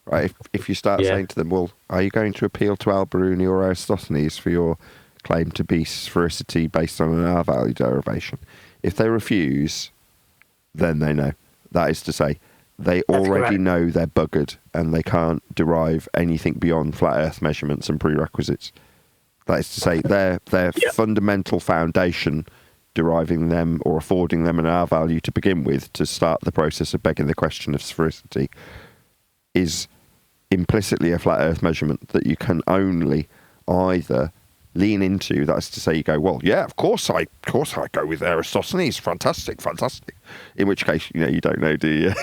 Right, if you start saying to them, well, are you going to appeal to Alberuni or Aristophanes for your claim to be sphericity based on an R-value derivation? If they refuse, then they know. That is to say, they already know they're buggered and they can't derive anything beyond flat Earth measurements and prerequisites. That is to say, their fundamental foundation, deriving them or affording them an R-value to begin with to start the process of begging the question of sphericity, is implicitly a flat Earth measurement that you can only either lean into. That's to say, you go, well, yeah, of course I go with Aristophanes. Fantastic. In which case, you don't know, do you?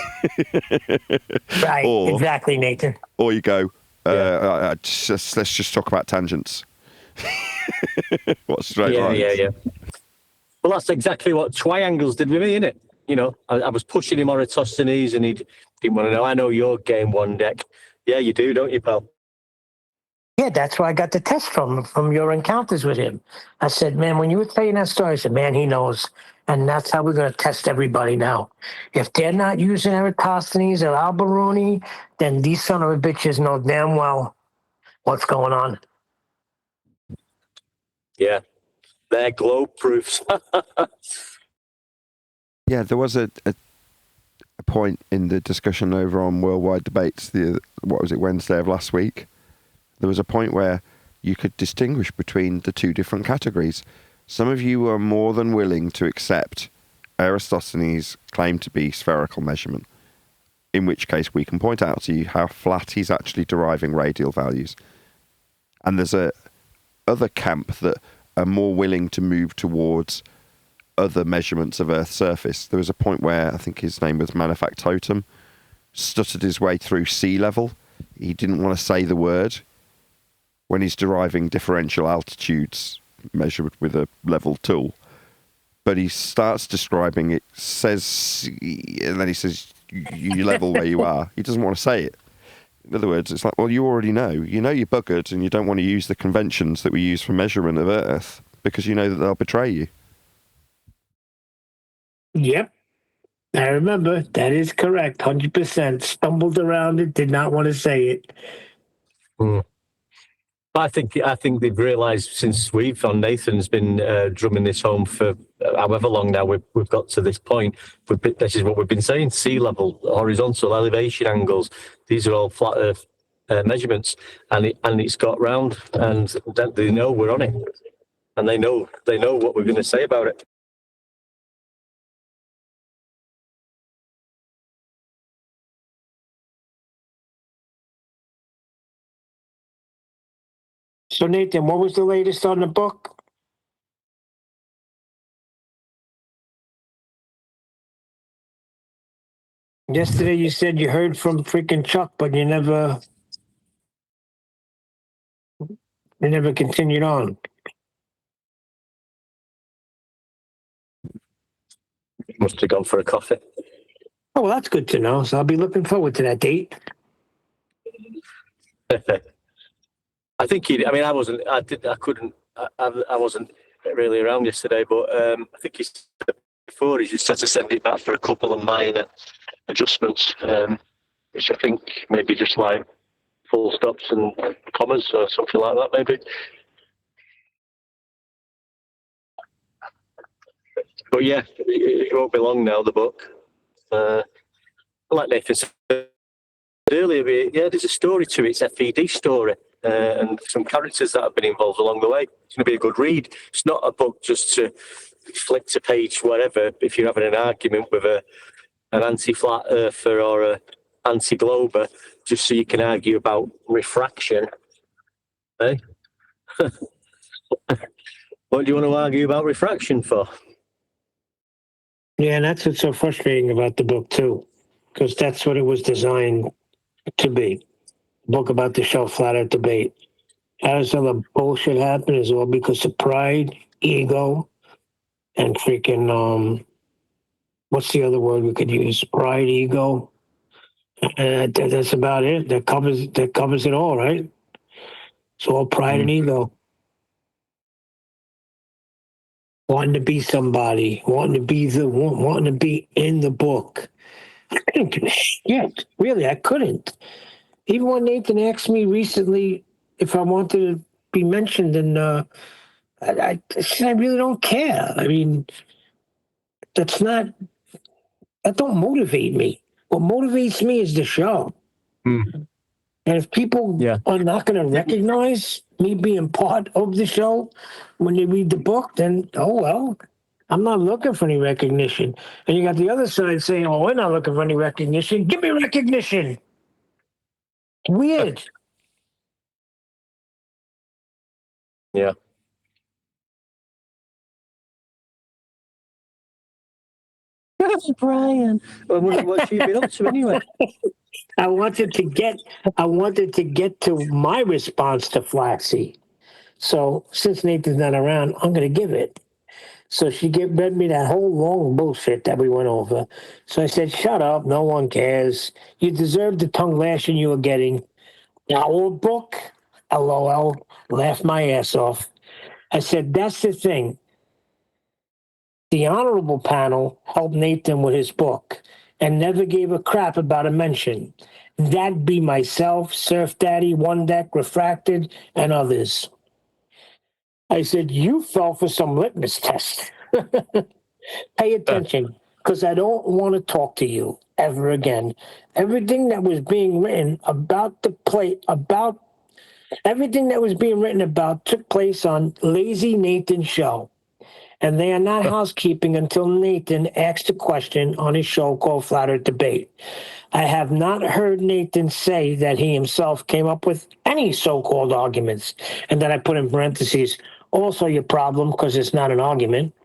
Right, exactly, Nathan. Or you go, let's just talk about tangents. What's straight lines? Yeah. Well, that's exactly what Triangles did with me, innit? I was pushing him on Eratosthenes and he didn't want to know. I know your game, one deck. Yeah, you do, don't you, pal? Yeah, that's where I got the test from your encounters with him. I said, man, when you were telling that story, I said, man, he knows. And that's how we're going to test everybody now. If they're not using Eratosthenes or Alberuni, then these son of a bitches know damn well what's going on. Yeah, they're globe proofs. Yeah, there was a point in the discussion over on Worldwide Debates, Wednesday of last week. There was a point where you could distinguish between the two different categories. Some of you were more than willing to accept Eratosthenes' claim to be spherical measurement, in which case we can point out to you how flat he's actually deriving radial values. And there's a other camp that are more willing to move towards other measurements of Earth's surface. There was a point where I think his name was Manufactotum, stuttered his way through sea level. He didn't want to say the word when he's deriving differential altitudes measured with a level tool. But he starts describing it, says, and then he says, you level where you are. He doesn't want to say it. In other words, it's like, well, you already know. You know you're buggered and you don't want to use the conventions that we use for measurement of Earth because you know that they'll betray you. Yep. I remember. That is correct. 100%. Stumbled around it, did not want to say it. I think they've realised since Nathan's been drumming this home for however long now we've got to this point. This is what we've been saying: sea level, horizontal, elevation angles. These are all flat Earth measurements, and it's got round, and they know we're on it, and they know what we're going to say about it. So, Nathan, what was the latest on the book? Yesterday you said you heard from freaking Chuck, but you never continued on. Must have gone for a coffee. Oh, well, that's good to know. So I'll be looking forward to that date. I think I wasn't really around yesterday, but I think he said before he just had to send it back for a couple of minor adjustments, which I think maybe just like full stops and commas or something like that, maybe. But yeah, it won't be long now, the book. Like Nathan said earlier, there's a story to it. It's a FED story. And some characters that have been involved along the way. It's going to be a good read. It's not a book just to flick to page whatever if you're having an argument with an anti-flat earther or an anti-glober, just so you can argue about refraction. Eh? What do you want to argue about refraction for? Yeah, and that's what's so frustrating about the book too, because that's what it was designed to be. A book about the show flat earth debate. How does all the bullshit happen is all because of pride, ego, and freaking what's the other word we could use? Pride, ego. And that's about it. That covers it all, right? It's all pride and ego. Wanting to be somebody, wanting to be in the book. I couldn't give a shit. Really, I couldn't. Even when Nathan asked me recently if I wanted to be mentioned, and I said I really don't care. I mean, that don't motivate me. What motivates me is the show. And if people are not going to recognize me being part of the show when they read the book, then, oh, well, I'm not looking for any recognition. And you got the other side saying, oh, we're not looking for any recognition. Give me recognition. Weird. Yeah. Brian. Well, what's you been up to anyway? I wanted to get to my response to Flatsy. So since Nathan's not around, I'm going to give it. So she read me that whole long bullshit that we went over. So I said, shut up. No one cares. You deserve the tongue lashing you were getting. Our book, LOL, laughed my ass off. I said, that's the thing. The honorable panel helped Nathan with his book and never gave a crap about a mention. That'd be myself, Surf Daddy, One Deck, Refracted, and others. I said, you fell for some litmus test. Pay attention, because I don't want to talk to you ever again. Everything that was being written about everything that was being written about took place on Lazy Nathan's show. And they are not housekeeping until Nathan asked a question on his show called Flat Earth Debate. I have not heard Nathan say that he himself came up with any so-called arguments. And then I put in parentheses, also your problem, because it's not an argument.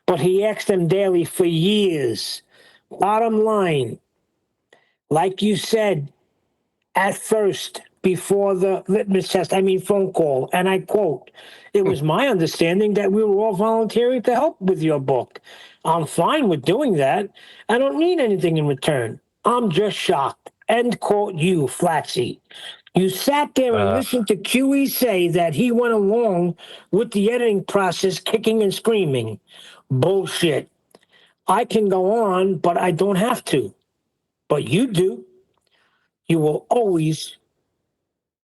But he asked them daily for years. Bottom line, like you said, at first, before the litmus test, phone call, and I quote, it was my understanding that we were all volunteering to help with your book. I'm fine with doing that. I don't need anything in return. I'm just shocked. End quote, you, Flatsy. You sat there and listened to QE say that he went along with the editing process kicking and screaming. Bullshit. I can go on, but I don't have to. But you do. You will always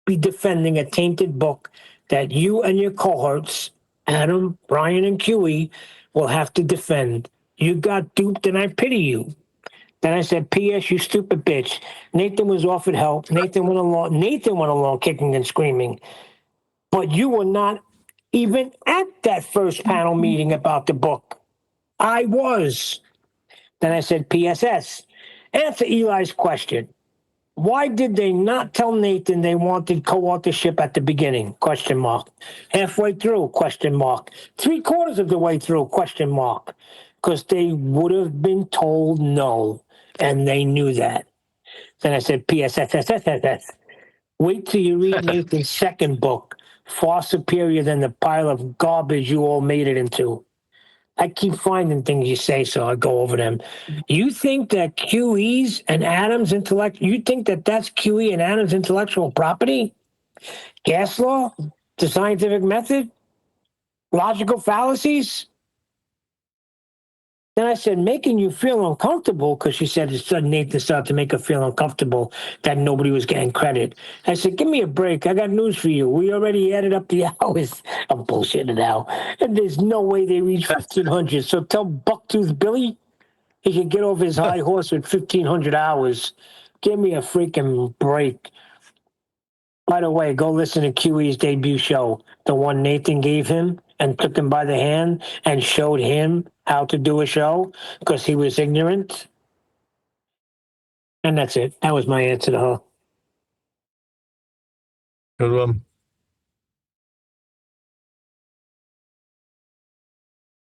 be defending a tainted book that you and your cohorts, Adam, Brian, and QE, will have to defend. You got duped, and I pity you. Then I said, P.S., you stupid bitch. Nathan was offered help. Nathan went along kicking and screaming. But you were not even at that first panel meeting about the book. I was. Then I said, PSS, answer Eli's question. Why did they not tell Nathan they wanted co-authorship at the beginning? Question mark. Halfway through? Question mark. 3/4 of the way through? Question mark. Because they would have been told no, and they knew that. Then I said, PSS. Wait till you read Nathan's second book, far superior than the pile of garbage you all made it into. I keep finding things you say, so I go over them. You think that QE's and Adams you think that that's QE and Adams intellectual property? Gas law? The scientific method? Logical fallacies? Then I said, making you feel uncomfortable, because she said Nathan started to make her feel uncomfortable that nobody was getting credit. I said, give me a break. I got news for you. We already added up the hours. I'm bullshitting now. And there's no way they reached 1,500. So tell Bucktooth Billy he can get off his high horse with 1,500 hours. Give me a freaking break. By the way, go listen to QE's debut show, the one Nathan gave him and took him by the hand and showed him how to do a show because he was ignorant. And that's it. That was my answer to her. Good one.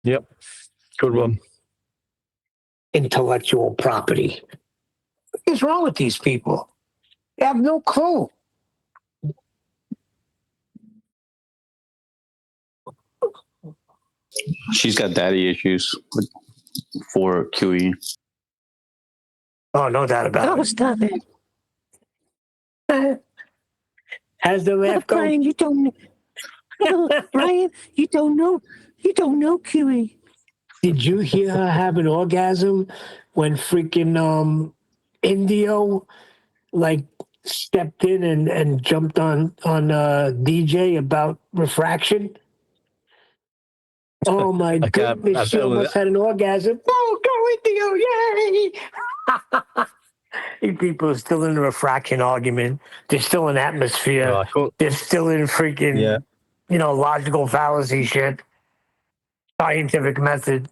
Yep. Good one. Intellectual property. What is wrong with these people? They have no clue. She's got daddy issues for QE. Oh, no doubt about it. Stop it. How's the laugh go? Brian, you don't Brian, you don't know QE. Did you hear her have an orgasm when freaking Indio like stepped in and jumped on DJ about refraction? Oh my goodness, she almost had an orgasm. Oh, go Indio, yay! These people are still in the refraction argument. They're still in atmosphere. They're still in freaking, logical fallacy shit. Scientific method.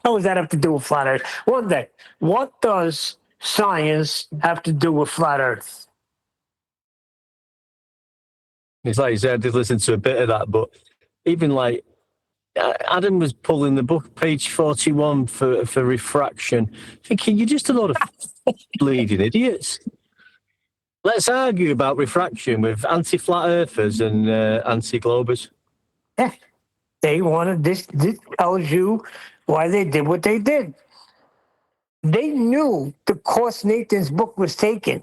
What does that have to do with flat Earth? One day, what does science have to do with flat Earth? It's like you said, I did listen to a bit of that, but even like Adam was pulling the book, page 41 for refraction, thinking you're just a lot of bleeding idiots. Let's argue about refraction with anti-flat earthers and anti-globers. Yeah. They wanted this tells you why they did what they did. They knew the course Nathan's book was taking,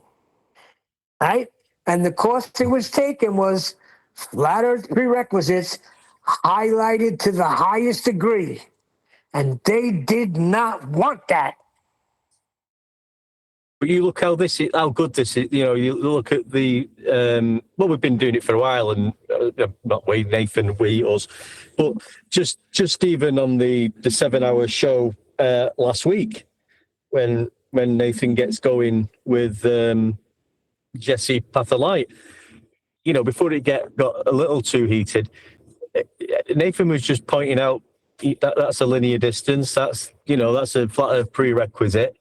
right? And the course it was taken was flat Earth prerequisites highlighted to the highest degree. And they did not want that. But you look how good this is. You look at the we've been doing it for a while, and not we, Nathan, we, us, but just even on the 7-hour show last week, when Nathan gets going with Jesse Pathalite, before it got a little too heated, Nathan was just pointing out that's a linear distance. That's a flat Earth prerequisite.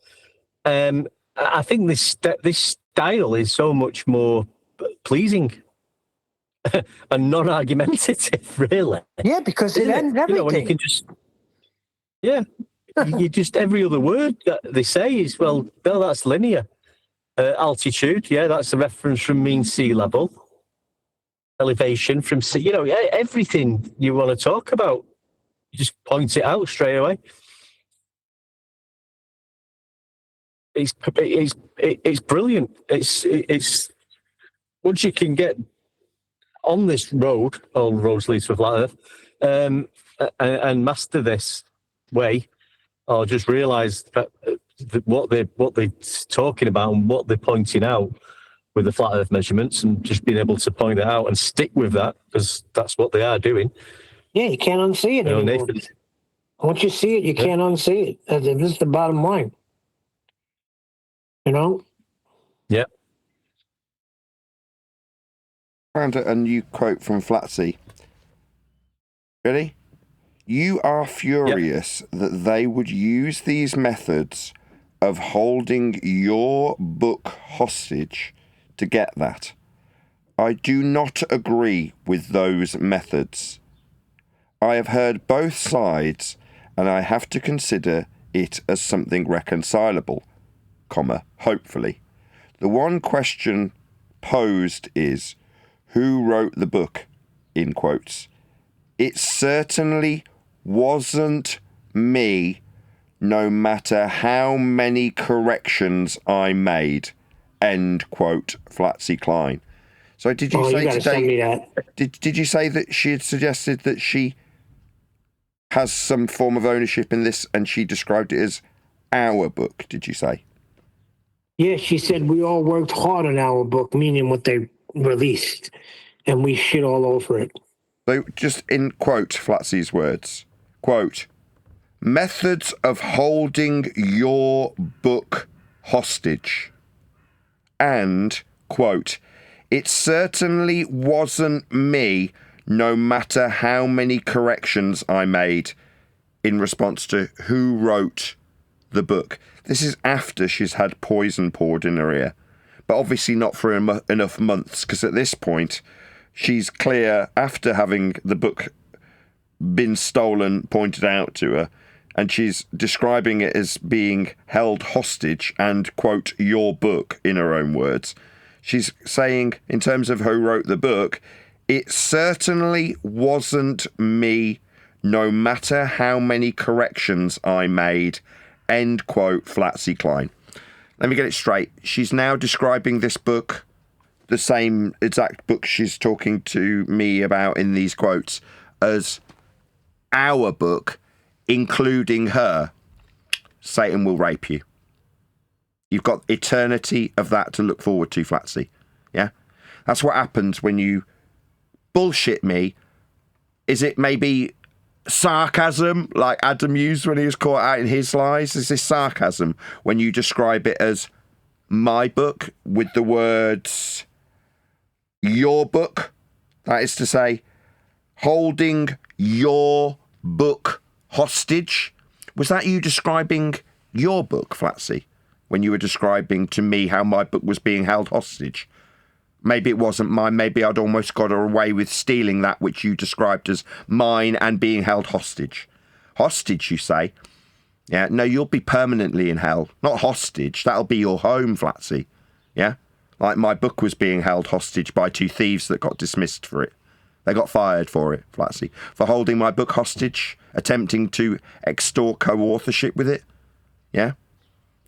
I think this style is so much more pleasing and non-argumentative, really. Yeah, because it ends everything. When you can just, you just every other word that they say is, well, no, that's linear. Altitude, that's a reference from mean sea level. Elevation from sea, everything you want to talk about, you just point it out straight away. It's brilliant. It's once you can get on this road, all roads lead to flat Earth, and master this way, or just realise that what they're talking about and what they're pointing out with the flat Earth measurements, and just being able to point it out and stick with that, because that's what they are doing. Yeah, you can't unsee it anymore. Once you see it, you can't unsee it. This is the bottom line. Yeah. Found a new quote from Flatsy. Ready? You are furious that they would use these methods of holding your book hostage to get that. I do not agree with those methods. I have heard both sides, and I have to consider it as something reconcilable, hopefully. The one question posed is, who wrote the book, in quotes. It certainly wasn't me, no matter how many corrections I made, end quote, Flatsy Klein. So did you say today, did you say that she had suggested that she has some form of ownership in this, and she described it as our book, did you say? Yeah, she said we all worked hard on our book, meaning what they released, and we shit all over it. So just in quote Flatsy's words, quote, methods of holding your book hostage. And, quote, it certainly wasn't me, no matter how many corrections I made, in response to who wrote the book. This is after she's had poison poured in her ear, but obviously not for enough months, because at this point, she's clear after having the book been stolen, pointed out to her, and she's describing it as being held hostage and, quote, your book, in her own words. She's saying, in terms of who wrote the book, it certainly wasn't me, no matter how many corrections I made, end quote, Flatsy Klein. Let me get it straight. She's now describing this book, the same exact book she's talking to me about in these quotes, as our book, including her. Satan will rape you. You've got eternity of that to look forward to, Flatsy. Yeah? That's what happens when you bullshit me. Is it maybe sarcasm, like Adam used when he was caught out in his lies? Is this sarcasm when you describe it as my book with the words your book? That is to say, holding your book hostage. Was that you describing your book, Flatsy, when you were describing to me how my book was being held hostage? Maybe it wasn't mine. Maybe I'd almost got away with stealing that which you described as mine and being held hostage. Hostage, you say? Yeah, no, you'll be permanently in hell. Not hostage. That'll be your home, Flatsy. Yeah? Like my book was being held hostage by 2 thieves that got dismissed for it. They got fired for it, Flatsy. For holding my book hostage, attempting to extort co-authorship with it. Yeah?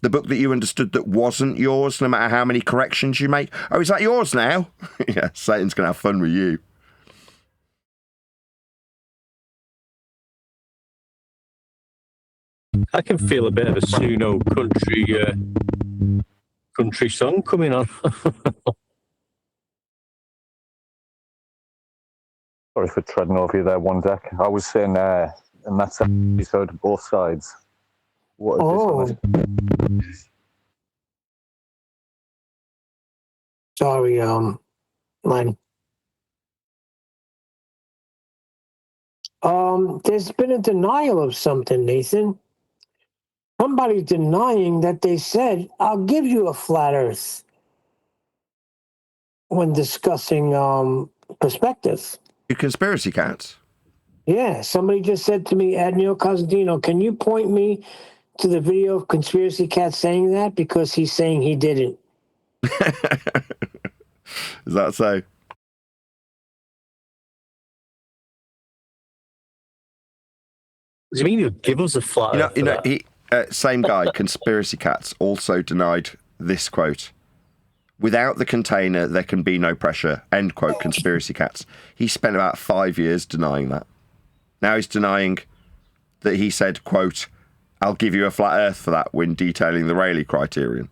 The book that you understood that wasn't yours, no matter how many corrections you make. Oh, is that yours now? Yeah, Satan's going to have fun with you. I can feel a bit of a Suno country song coming on. Sorry for treading over you there, One Deck. I was saying, and that's episode both sides. What Oh. Sorry, Len. There's been a denial of something, Nathan. Somebody's denying that they said, I'll give you a flat earth when discussing perspective. You conspiracy cats. Yeah, somebody just said to me, Neil Cosentino, can you point me to the video of Conspiracy Cat saying that? Because he's saying he didn't. Is that so? Does it mean he'll give us a flat earth? Same guy, Conspiracy Cats, also denied this quote. Without the container, there can be no pressure, end quote, Conspiracy Cats. He spent about 5 years denying that. Now he's denying that he said, quote, I'll give you a flat earth for that when detailing the Rayleigh criterion.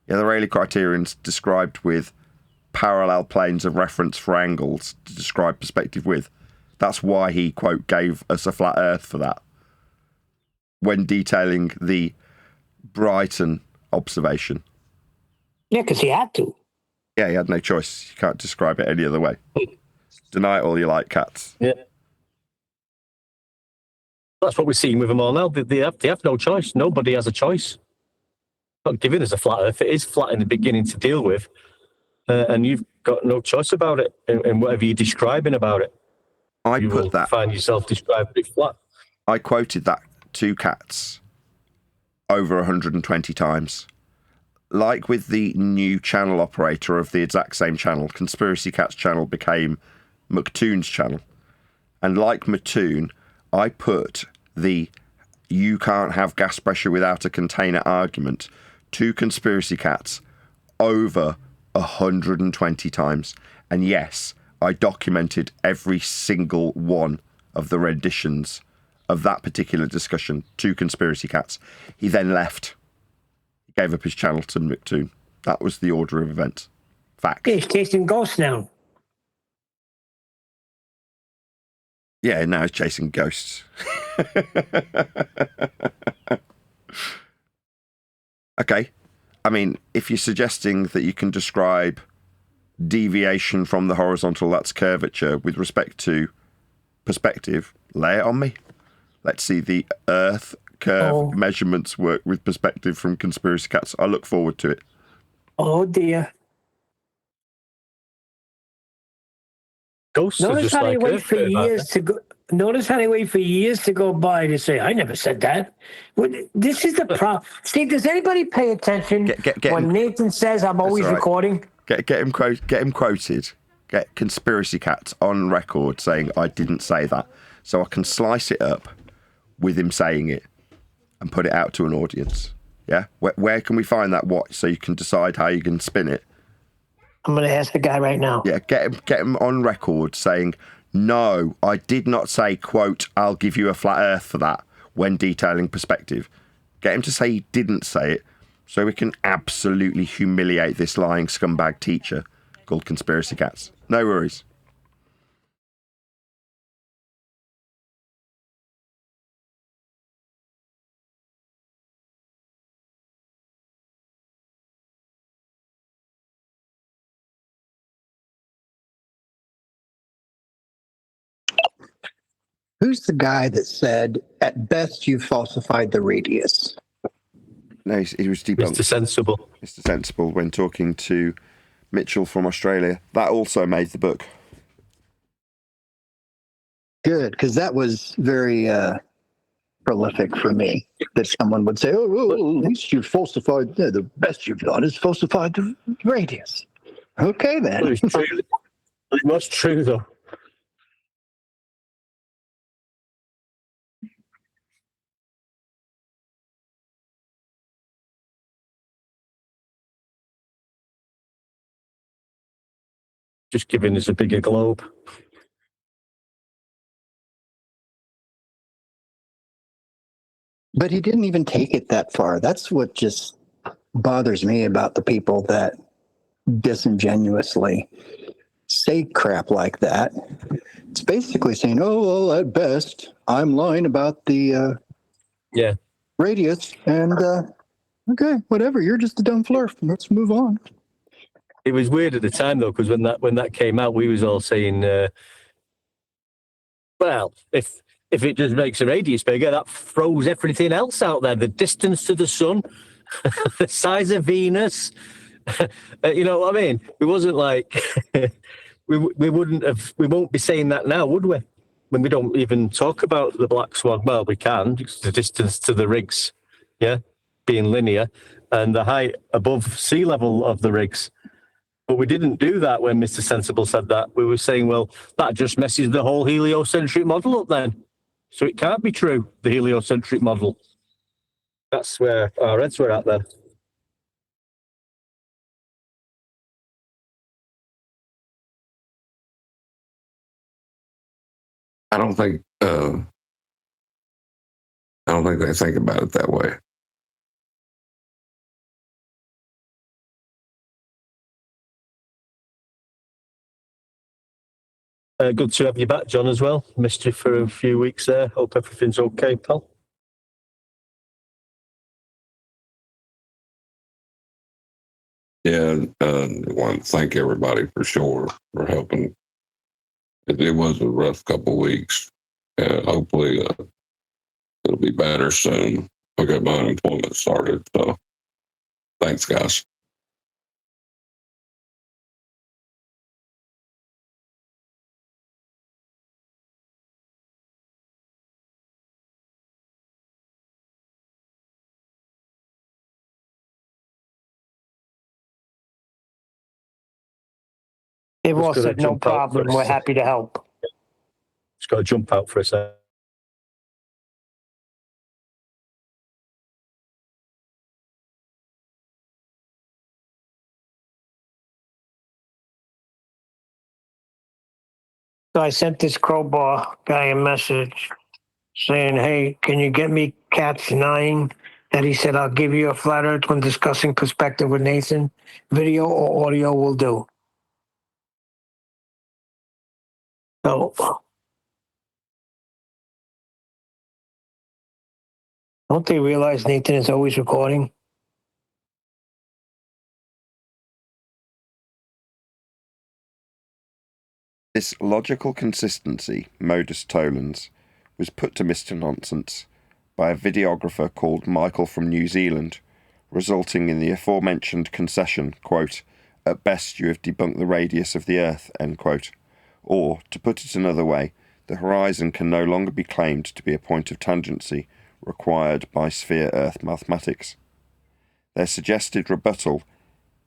Yeah, the Rayleigh criterion's described with parallel planes of reference for angles to describe perspective with. That's why he, quote, gave us a flat earth for that when detailing the Brighton observation. Yeah, because he had to. Yeah, he had no choice. You can't describe it any other way. Deny it all you like, Cats. Yeah. That's what we're seeing with them all now. They have no choice. Nobody has a choice. Not giving us a flat earth. It is flat in the beginning to deal with. And you've got no choice about it in whatever you're describing about it. You will find yourself describing it flat. I quoted that to Cats over 120 times. Like with the new channel operator of the exact same channel, Conspiracy Cats channel became McToon's channel. And like Mattoon, I put the you can't have gas pressure without a container argument to Conspiracy Cats over 120 times. And yes, I documented every single one of the renditions of that particular discussion to Conspiracy Cats. He then left. He gave up his channel to McToon. That was the order of events. Facts. Yeah, he's chasing ghosts now. Yeah, now he's chasing ghosts. Okay. I mean, if you're suggesting that you can describe deviation from the horizontal, that's curvature, with respect to perspective, lay it on me. Let's see the Earth curve measurements work with perspective from Conspiracy Cats. I look forward to it. Oh dear. Ghosts are Notice just how they like wait Earth for curve, aren't years to go. Notice how they wait for years to go by to say, "I never said that." This is the problem. See, does anybody pay attention Get when him, Nathan says, "I'm always all right. recording"? Get him quoted. Get Conspiracy Cats on record saying I didn't say that, so I can slice it up with him saying it and put it out to an audience. Yeah, where can we find that watch so you can decide how you can spin it? I'm going to ask the guy right now. Yeah, get him on record saying, no, I did not say, quote, I'll give you a flat earth for that when detailing perspective. Get him to say he didn't say it so we can absolutely humiliate this lying scumbag teacher called Conspiracy Cats. No worries. Who's the guy that said, at best, you falsified the radius? No, he was debunked. Mr. Sensible. Mr. Sensible, when talking to Mitchell from Australia. That also made the book. Good, because that was very prolific for me. That someone would say, oh, at least you falsified, the best you've done is falsified the radius. Okay, then. Well, it was true, though. Just giving us a bigger globe. But he didn't even take it that far. That's what just bothers me about the people that disingenuously say crap like that. It's basically saying, oh, well, at best, I'm lying about the radius. And, okay, whatever. You're just a dumb flirt. Let's move on. It was weird at the time, though, because when that came out, we was all saying, well, if it just makes the radius bigger, that throws everything else out there. The distance to the sun, the size of Venus. You know what I mean? It wasn't like we won't be saying that now, would we? When we don't even talk about the black swan. Well, we can. It's the distance to the rigs, being linear, and the height above sea level of the rigs. But we didn't do that when Mr. Sensible said that. We were saying, well, that just messes the whole heliocentric model up then. So it can't be true, the heliocentric model. That's where our heads were at then. I don't think they think about it that way. Good to have you back, John, as well. Missed you for a few weeks there. Hope everything's okay, pal. Yeah, I want to thank everybody for sure for helping. It was a rough couple of weeks. Hopefully, it'll be better soon. I got my unemployment started. So, thanks, guys. They've all Just gotta said no jump out problem. for a We're sec. happy to help. Just got to jump out for a sec. So I sent this crowbar guy a message. saying, "Hey, can you get me Cat's 9 that he said I'll give you a flat Earth when discussing perspective with Nathan? Video or audio will do." So, don't they realize Nathan is always recording? This logical consistency, modus tollens, was put to Mr. Nonsense by a videographer called Michael from New Zealand, resulting in the aforementioned concession, quote, "At best you have debunked the radius of the Earth," end quote. Or, to put it another way, the horizon can no longer be claimed to be a point of tangency required by sphere-Earth mathematics. Their suggested rebuttal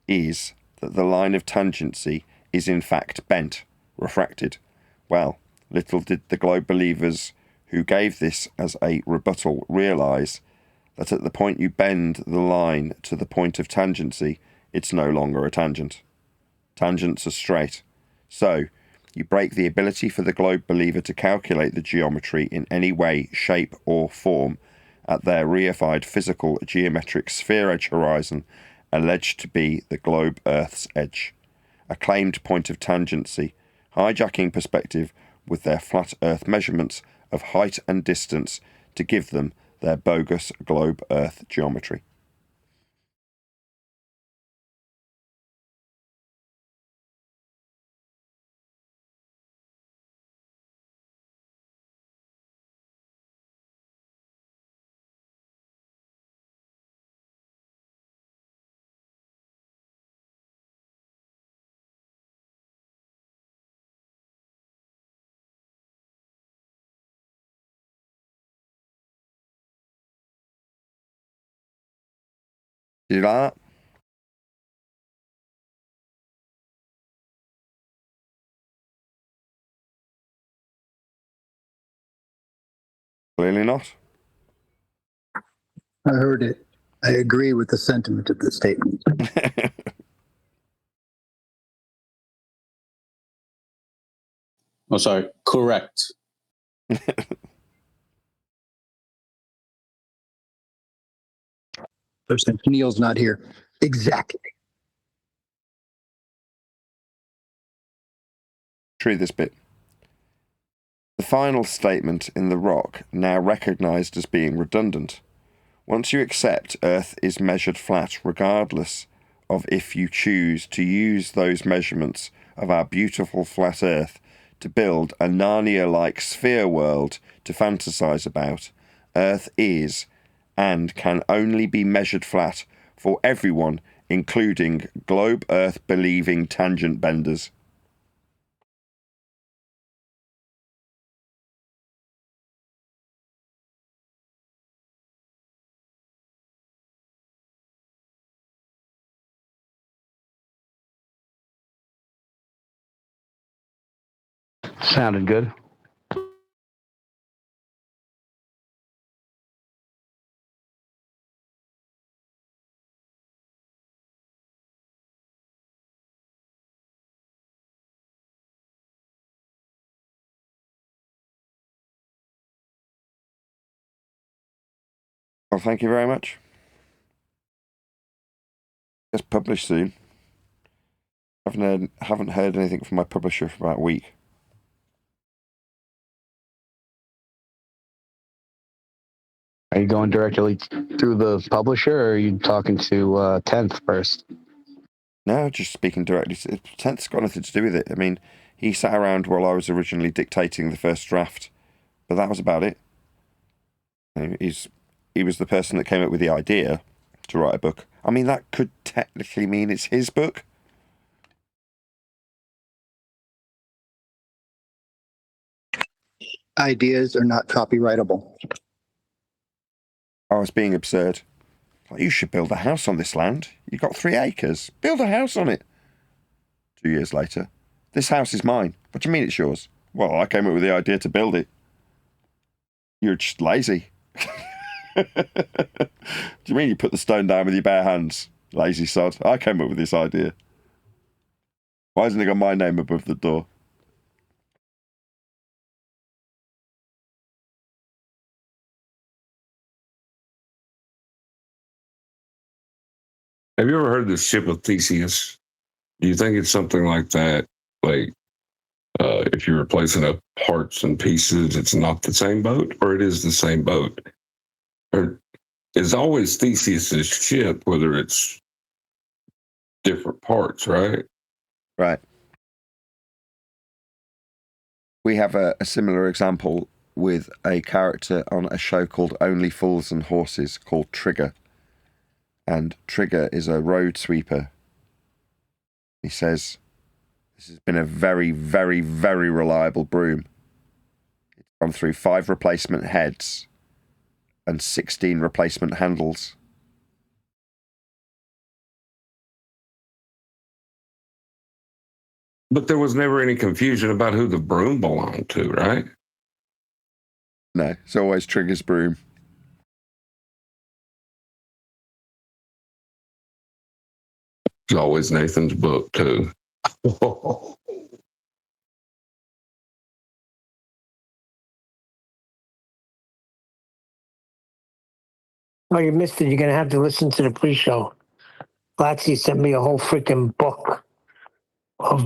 is that the line of tangency is in fact bent, refracted. Well, little did the globe believers who gave this as a rebuttal realise that at the point you bend the line to the point of tangency, it's no longer a tangent. Tangents are straight. So, you break the ability for the globe believer to calculate the geometry in any way, shape, or form at their reified physical geometric sphere edge horizon, alleged to be the globe Earth's edge, a claimed point of tangency, hijacking perspective with their flat Earth measurements of height and distance to give them their bogus globe Earth geometry. Did you like that? Clearly not. I heard it. I agree with the sentiment of the statement. Oh, sorry. Correct. Neil's not here. Exactly. True this bit. The final statement in The Rock, now recognised as being redundant. Once you accept Earth is measured flat regardless of if you choose to use those measurements of our beautiful flat Earth to build a Narnia-like sphere world to fantasize about, Earth is and can only be measured flat for everyone, including globe Earth believing tangent benders. Sounded good. Well, thank you very much. It's published soon. Haven't heard anything from my publisher for about a week. Are you going directly through the publisher, or are you talking to 10th first? No, just speaking directly. 10th's got nothing to do with it. I mean, he sat around while I was originally dictating the first draft, but that was about it. He was the person that came up with the idea to write a book. I mean, that could technically mean it's his book. Ideas are not copyrightable. I was being absurd. Like, you should build a house on this land. You've got 3 acres. Build a house on it. 2 years later, this house is mine. What do you mean it's yours? Well, I came up with the idea to build it. You're just lazy. Do you mean you put the stone down with your bare hands? Lazy sod. I came up with this idea. Why hasn't it got my name above the door? Have you ever heard the ship of Theseus? Do you think it's something like that? Like, if you're replacing up parts and pieces, it's not the same boat, or it is the same boat? Or is always Theseus's ship, whether it's different parts, right? Right. We have a similar example with a character on a show called Only Fools and Horses called Trigger. And Trigger is a road sweeper. He says, this has been a very, very, very reliable broom. It's gone through 5 replacement heads and 16 replacement handles. But there was never any confusion about who the broom belonged to, right? No, it's always Trigger's broom. It's always Nathan's book, too. Oh, you missed it. You're going to have to listen to the pre-show. Flatsy sent me a whole freaking book of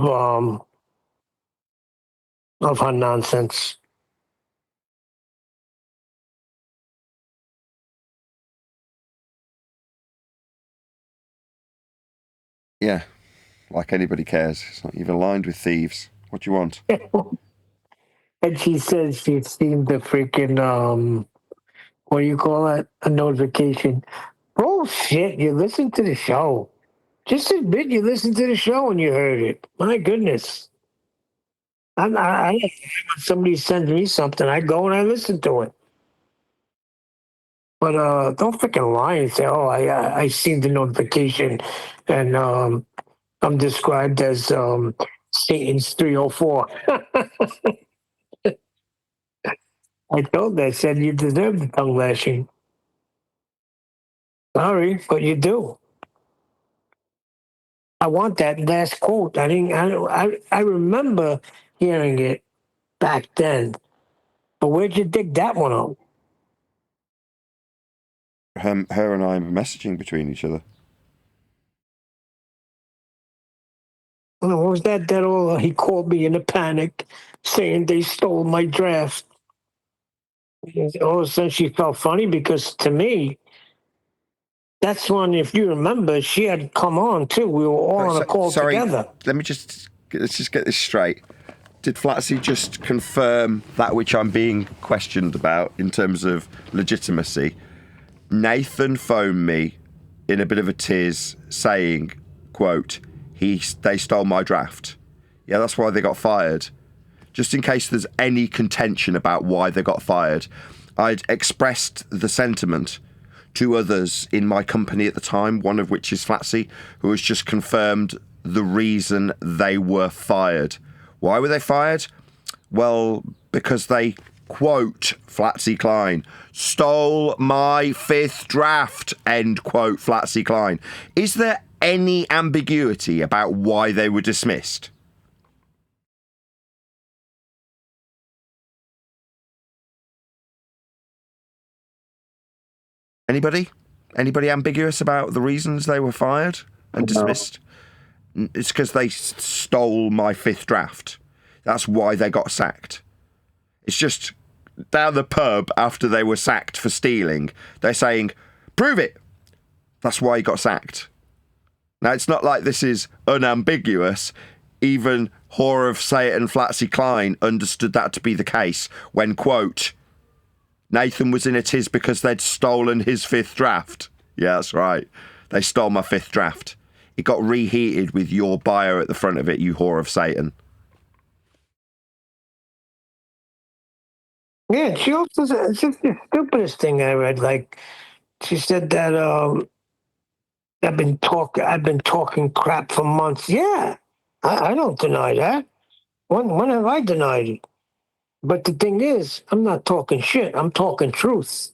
her nonsense. Yeah, like anybody cares. It's not even lined with thieves. What do you want? And she says she's seen the freaking, what do you call it? A notification. Bullshit, you listened to the show. Just admit you listened to the show and you heard it. My goodness. When somebody sends me something, I go and I listen to it. But don't freaking lie and say, "Oh, I seen the notification, and I'm described as Satan's 304." I told her, I said, "You deserve the tongue lashing." Sorry, but you do. I want that last quote. I remember hearing it back then, but where'd you dig that one up? Her and I are messaging between each other. What was that? That all he called me in a panic, saying they stole my draft. All of a sudden, she felt funny because to me, that's when, if you remember, she had come on too. We were all on a call together. Let's just get this straight. Did Flatsy just confirm that which I'm being questioned about in terms of legitimacy? Nathan phoned me in a bit of a tiz saying, quote, they stole my draft. Yeah, that's why they got fired. Just in case there's any contention about why they got fired, I'd expressed the sentiment to others in my company at the time, one of which is Flatsy, who has just confirmed the reason they were fired. Why were they fired? Well, because they, quote, Flatsy Klein, stole my 5th draft, end quote, Flatsy Klein. Is there any ambiguity about why they were dismissed? Anybody? Anybody ambiguous about the reasons they were fired and dismissed? No. It's because they stole my 5th draft. That's why they got sacked. It's just down the pub after they were sacked for stealing, they're saying, prove it. That's why he got sacked. Now, it's not like this is unambiguous. Even Whore of Satan Flatsy Klein understood that to be the case when, quote, Nathan was in a tiz because they'd stolen his 5th draft. Yeah, that's right. They stole my 5th draft. It got reheated with your bio at the front of it, you whore of Satan. Yeah, she also said, it's just the stupidest thing I read. Like, she said that I've been talking crap for months. Yeah, I don't deny that. When have I denied it? But the thing is, I'm not talking shit. I'm talking truth.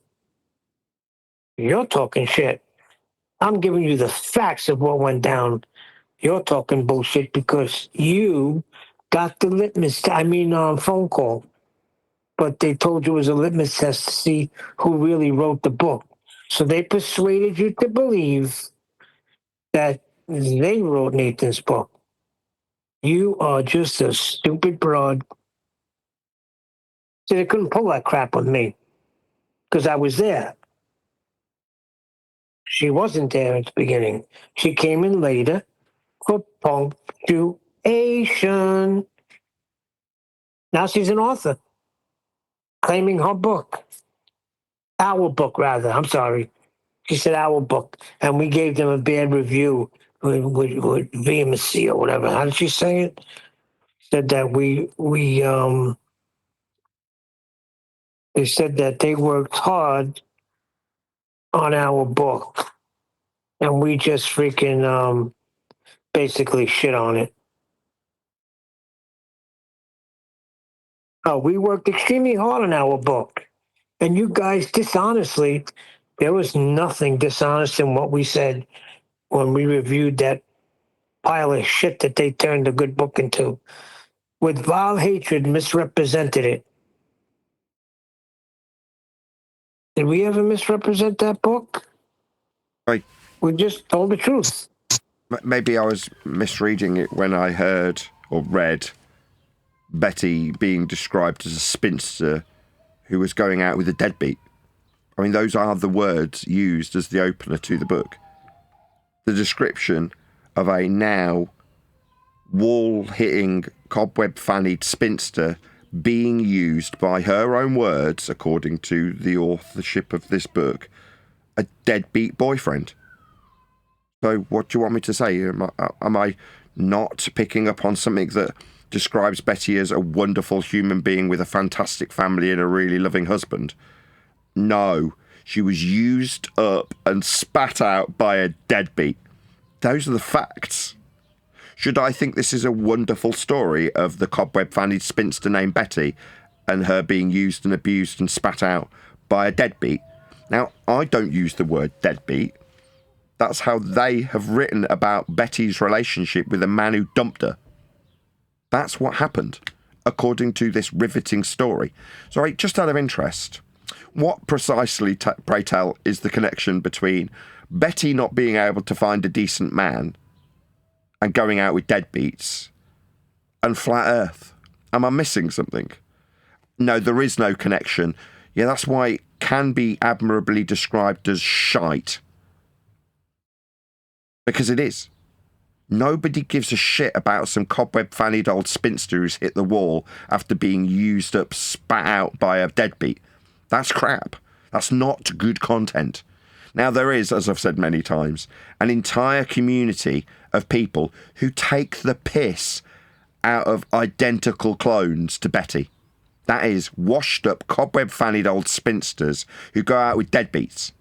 You're talking shit. I'm giving you the facts of what went down. You're talking bullshit because you got the phone call. But they told you it was a litmus test to see who really wrote the book. So they persuaded you to believe that they wrote Nathan's book. You are just a stupid broad. See, they couldn't pull that crap with me because I was there. She wasn't there at the beginning. She came in later for punctuation. Now she's an author, claiming her book. Our book, rather. I'm sorry. She said our book. And we gave them a bad review with vehemency or whatever. How did she say it? Said that they said that they worked hard on our book. And we just freaking basically shit on it. Oh, we worked extremely hard on our book. And you guys dishonestly, there was nothing dishonest in what we said when we reviewed that pile of shit that they turned a good book into. With vile hatred, misrepresented it. Did we ever misrepresent that book? Right. We just told the truth. Maybe I was misreading it when I heard or read Betty being described as a spinster who was going out with a deadbeat. I mean, those are the words used as the opener to the book. The description of a now wall-hitting, cobweb-fannied spinster being used by her own words, according to the authorship of this book, a deadbeat boyfriend. So what do you want me to say? Am I not picking up on something that describes Betty as a wonderful human being with a fantastic family and a really loving husband? No, she was used up and spat out by a deadbeat. Those are the facts. Should I think this is a wonderful story of the cobweb-fannied spinster named Betty and her being used and abused and spat out by a deadbeat? Now, I don't use the word deadbeat. That's how they have written about Betty's relationship with a man who dumped her. That's what happened, according to this riveting story. So, just out of interest, what precisely, pray tell, is the connection between Betty not being able to find a decent man and going out with deadbeats and flat earth? Am I missing something? No, there is no connection. Yeah, that's why it can be admirably described as shite. Because it is. Nobody gives a shit about some cobweb-fannied old spinster who's hit the wall after being used up, spat out by a deadbeat. That's crap. That's not good content. Now, there is, as I've said many times, an entire community of people who take the piss out of identical clones to Betty. That is, washed-up, cobweb-fannied old spinsters who go out with deadbeats.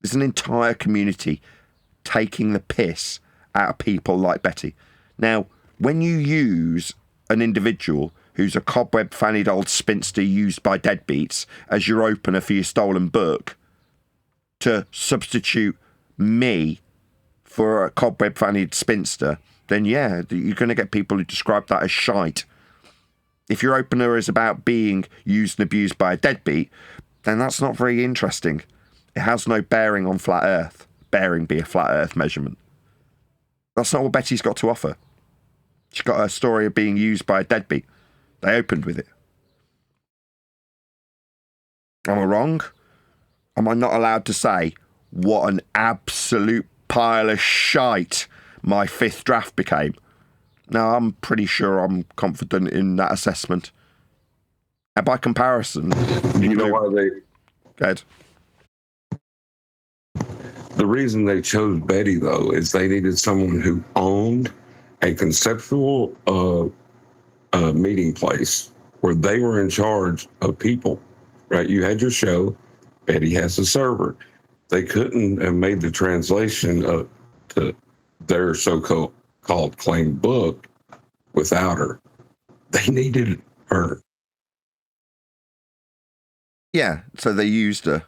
There's an entire community taking the piss out of people like Betty. Now, when you use an individual who's a cobweb-fannied old spinster used by deadbeats as your opener for your stolen book to substitute me for a cobweb-fannied spinster, then yeah, you're going to get people who describe that as shite. If your opener is about being used and abused by a deadbeat, then that's not very interesting. It has no bearing on flat earth. Bearing be a flat earth measurement. That's not what Betty's got to offer. She's got a story of being used by a deadbeat. They opened with it. Am I wrong? Am I not allowed to say what an absolute pile of shite my fifth draft became? No, I'm pretty sure I'm confident in that assessment. And by comparison, You know why they... Go ahead. The reason they chose Betty, though, is they needed someone who owned a conceptual meeting place where they were in charge of people, right? You had your show. Betty has a server. They couldn't have made the translation to their so-called claimed book without her. They needed her. Yeah, so they used her.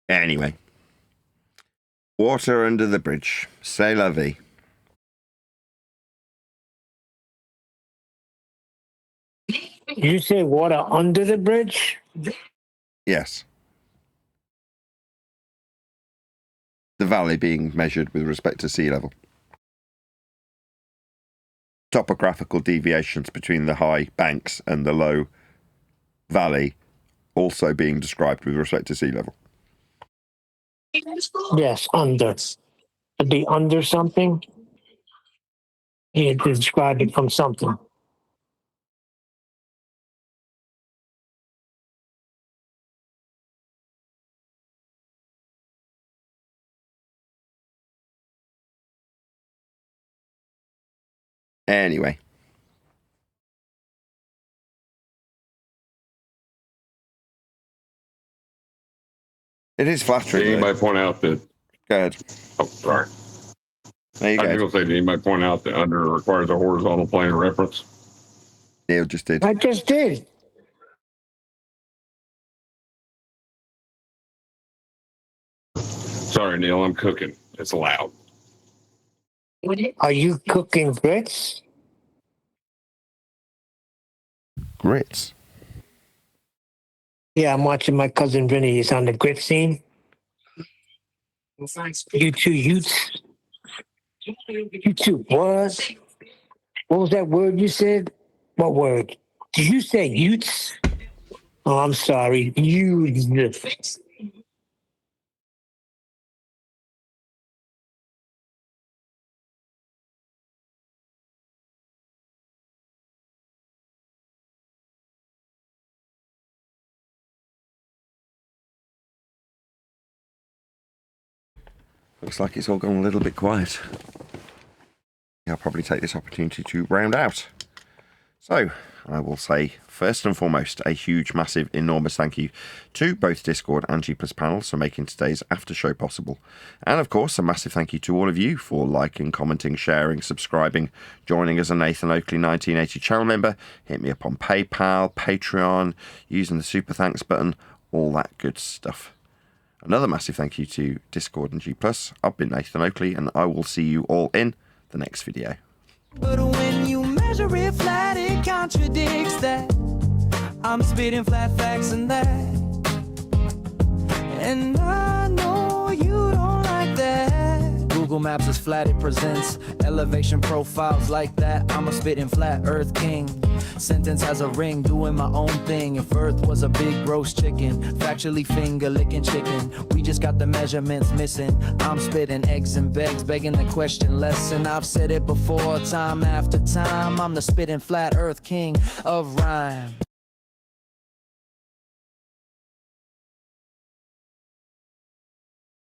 Anyway, Water under the bridge. C'est la vie. You say water under the bridge? Yes. The valley being measured with respect to sea level. Topographical deviations between the high banks and the low valley also being described with respect to sea level. Yes, under. To be under something, you describe it from something. Anyway. It is flattering. Did anybody point out that? Go ahead. Oh, sorry. There you I go. was going to say, did anybody point out that under requires a horizontal plane of reference? Neil just did. I just did. Sorry, Neil, I'm cooking. It's loud. Are you cooking grits? Grits. Yeah, I'm watching my cousin Vinny. He's on the grit scene. You two Utes. You two what? What was that word you said? What word? Did you say Utes? Oh, I'm sorry. You. Looks like it's all gone a little bit quiet. I'll probably take this opportunity to round out. So, I will say, first and foremost, a huge, massive, enormous thank you to both Discord and G Plus panels for making today's after show possible. And of course, a massive thank you to all of you for liking, commenting, sharing, subscribing, joining as a Nathan Oakley 1980 channel member. Hit me up on PayPal, Patreon, using the super thanks button, all that good stuff. Another massive thank you to Discord and G Plus. I've been Nathan Oakley, and I will see you all in the next video. But when you measure it flat, it contradicts that. I'm spitting flat facts and that. And I know you don't like that. Google Maps is flat, it presents elevation profiles like that. I'm a spitting flat earth king. Sentence has a ring, doing my own thing. If earth was a big roast chicken, factually finger licking chicken. We just got the measurements missing. I'm spitting eggs and begs, begging the question lesson. I've said it before, time after time. I'm the spitting flat earth king of rhyme.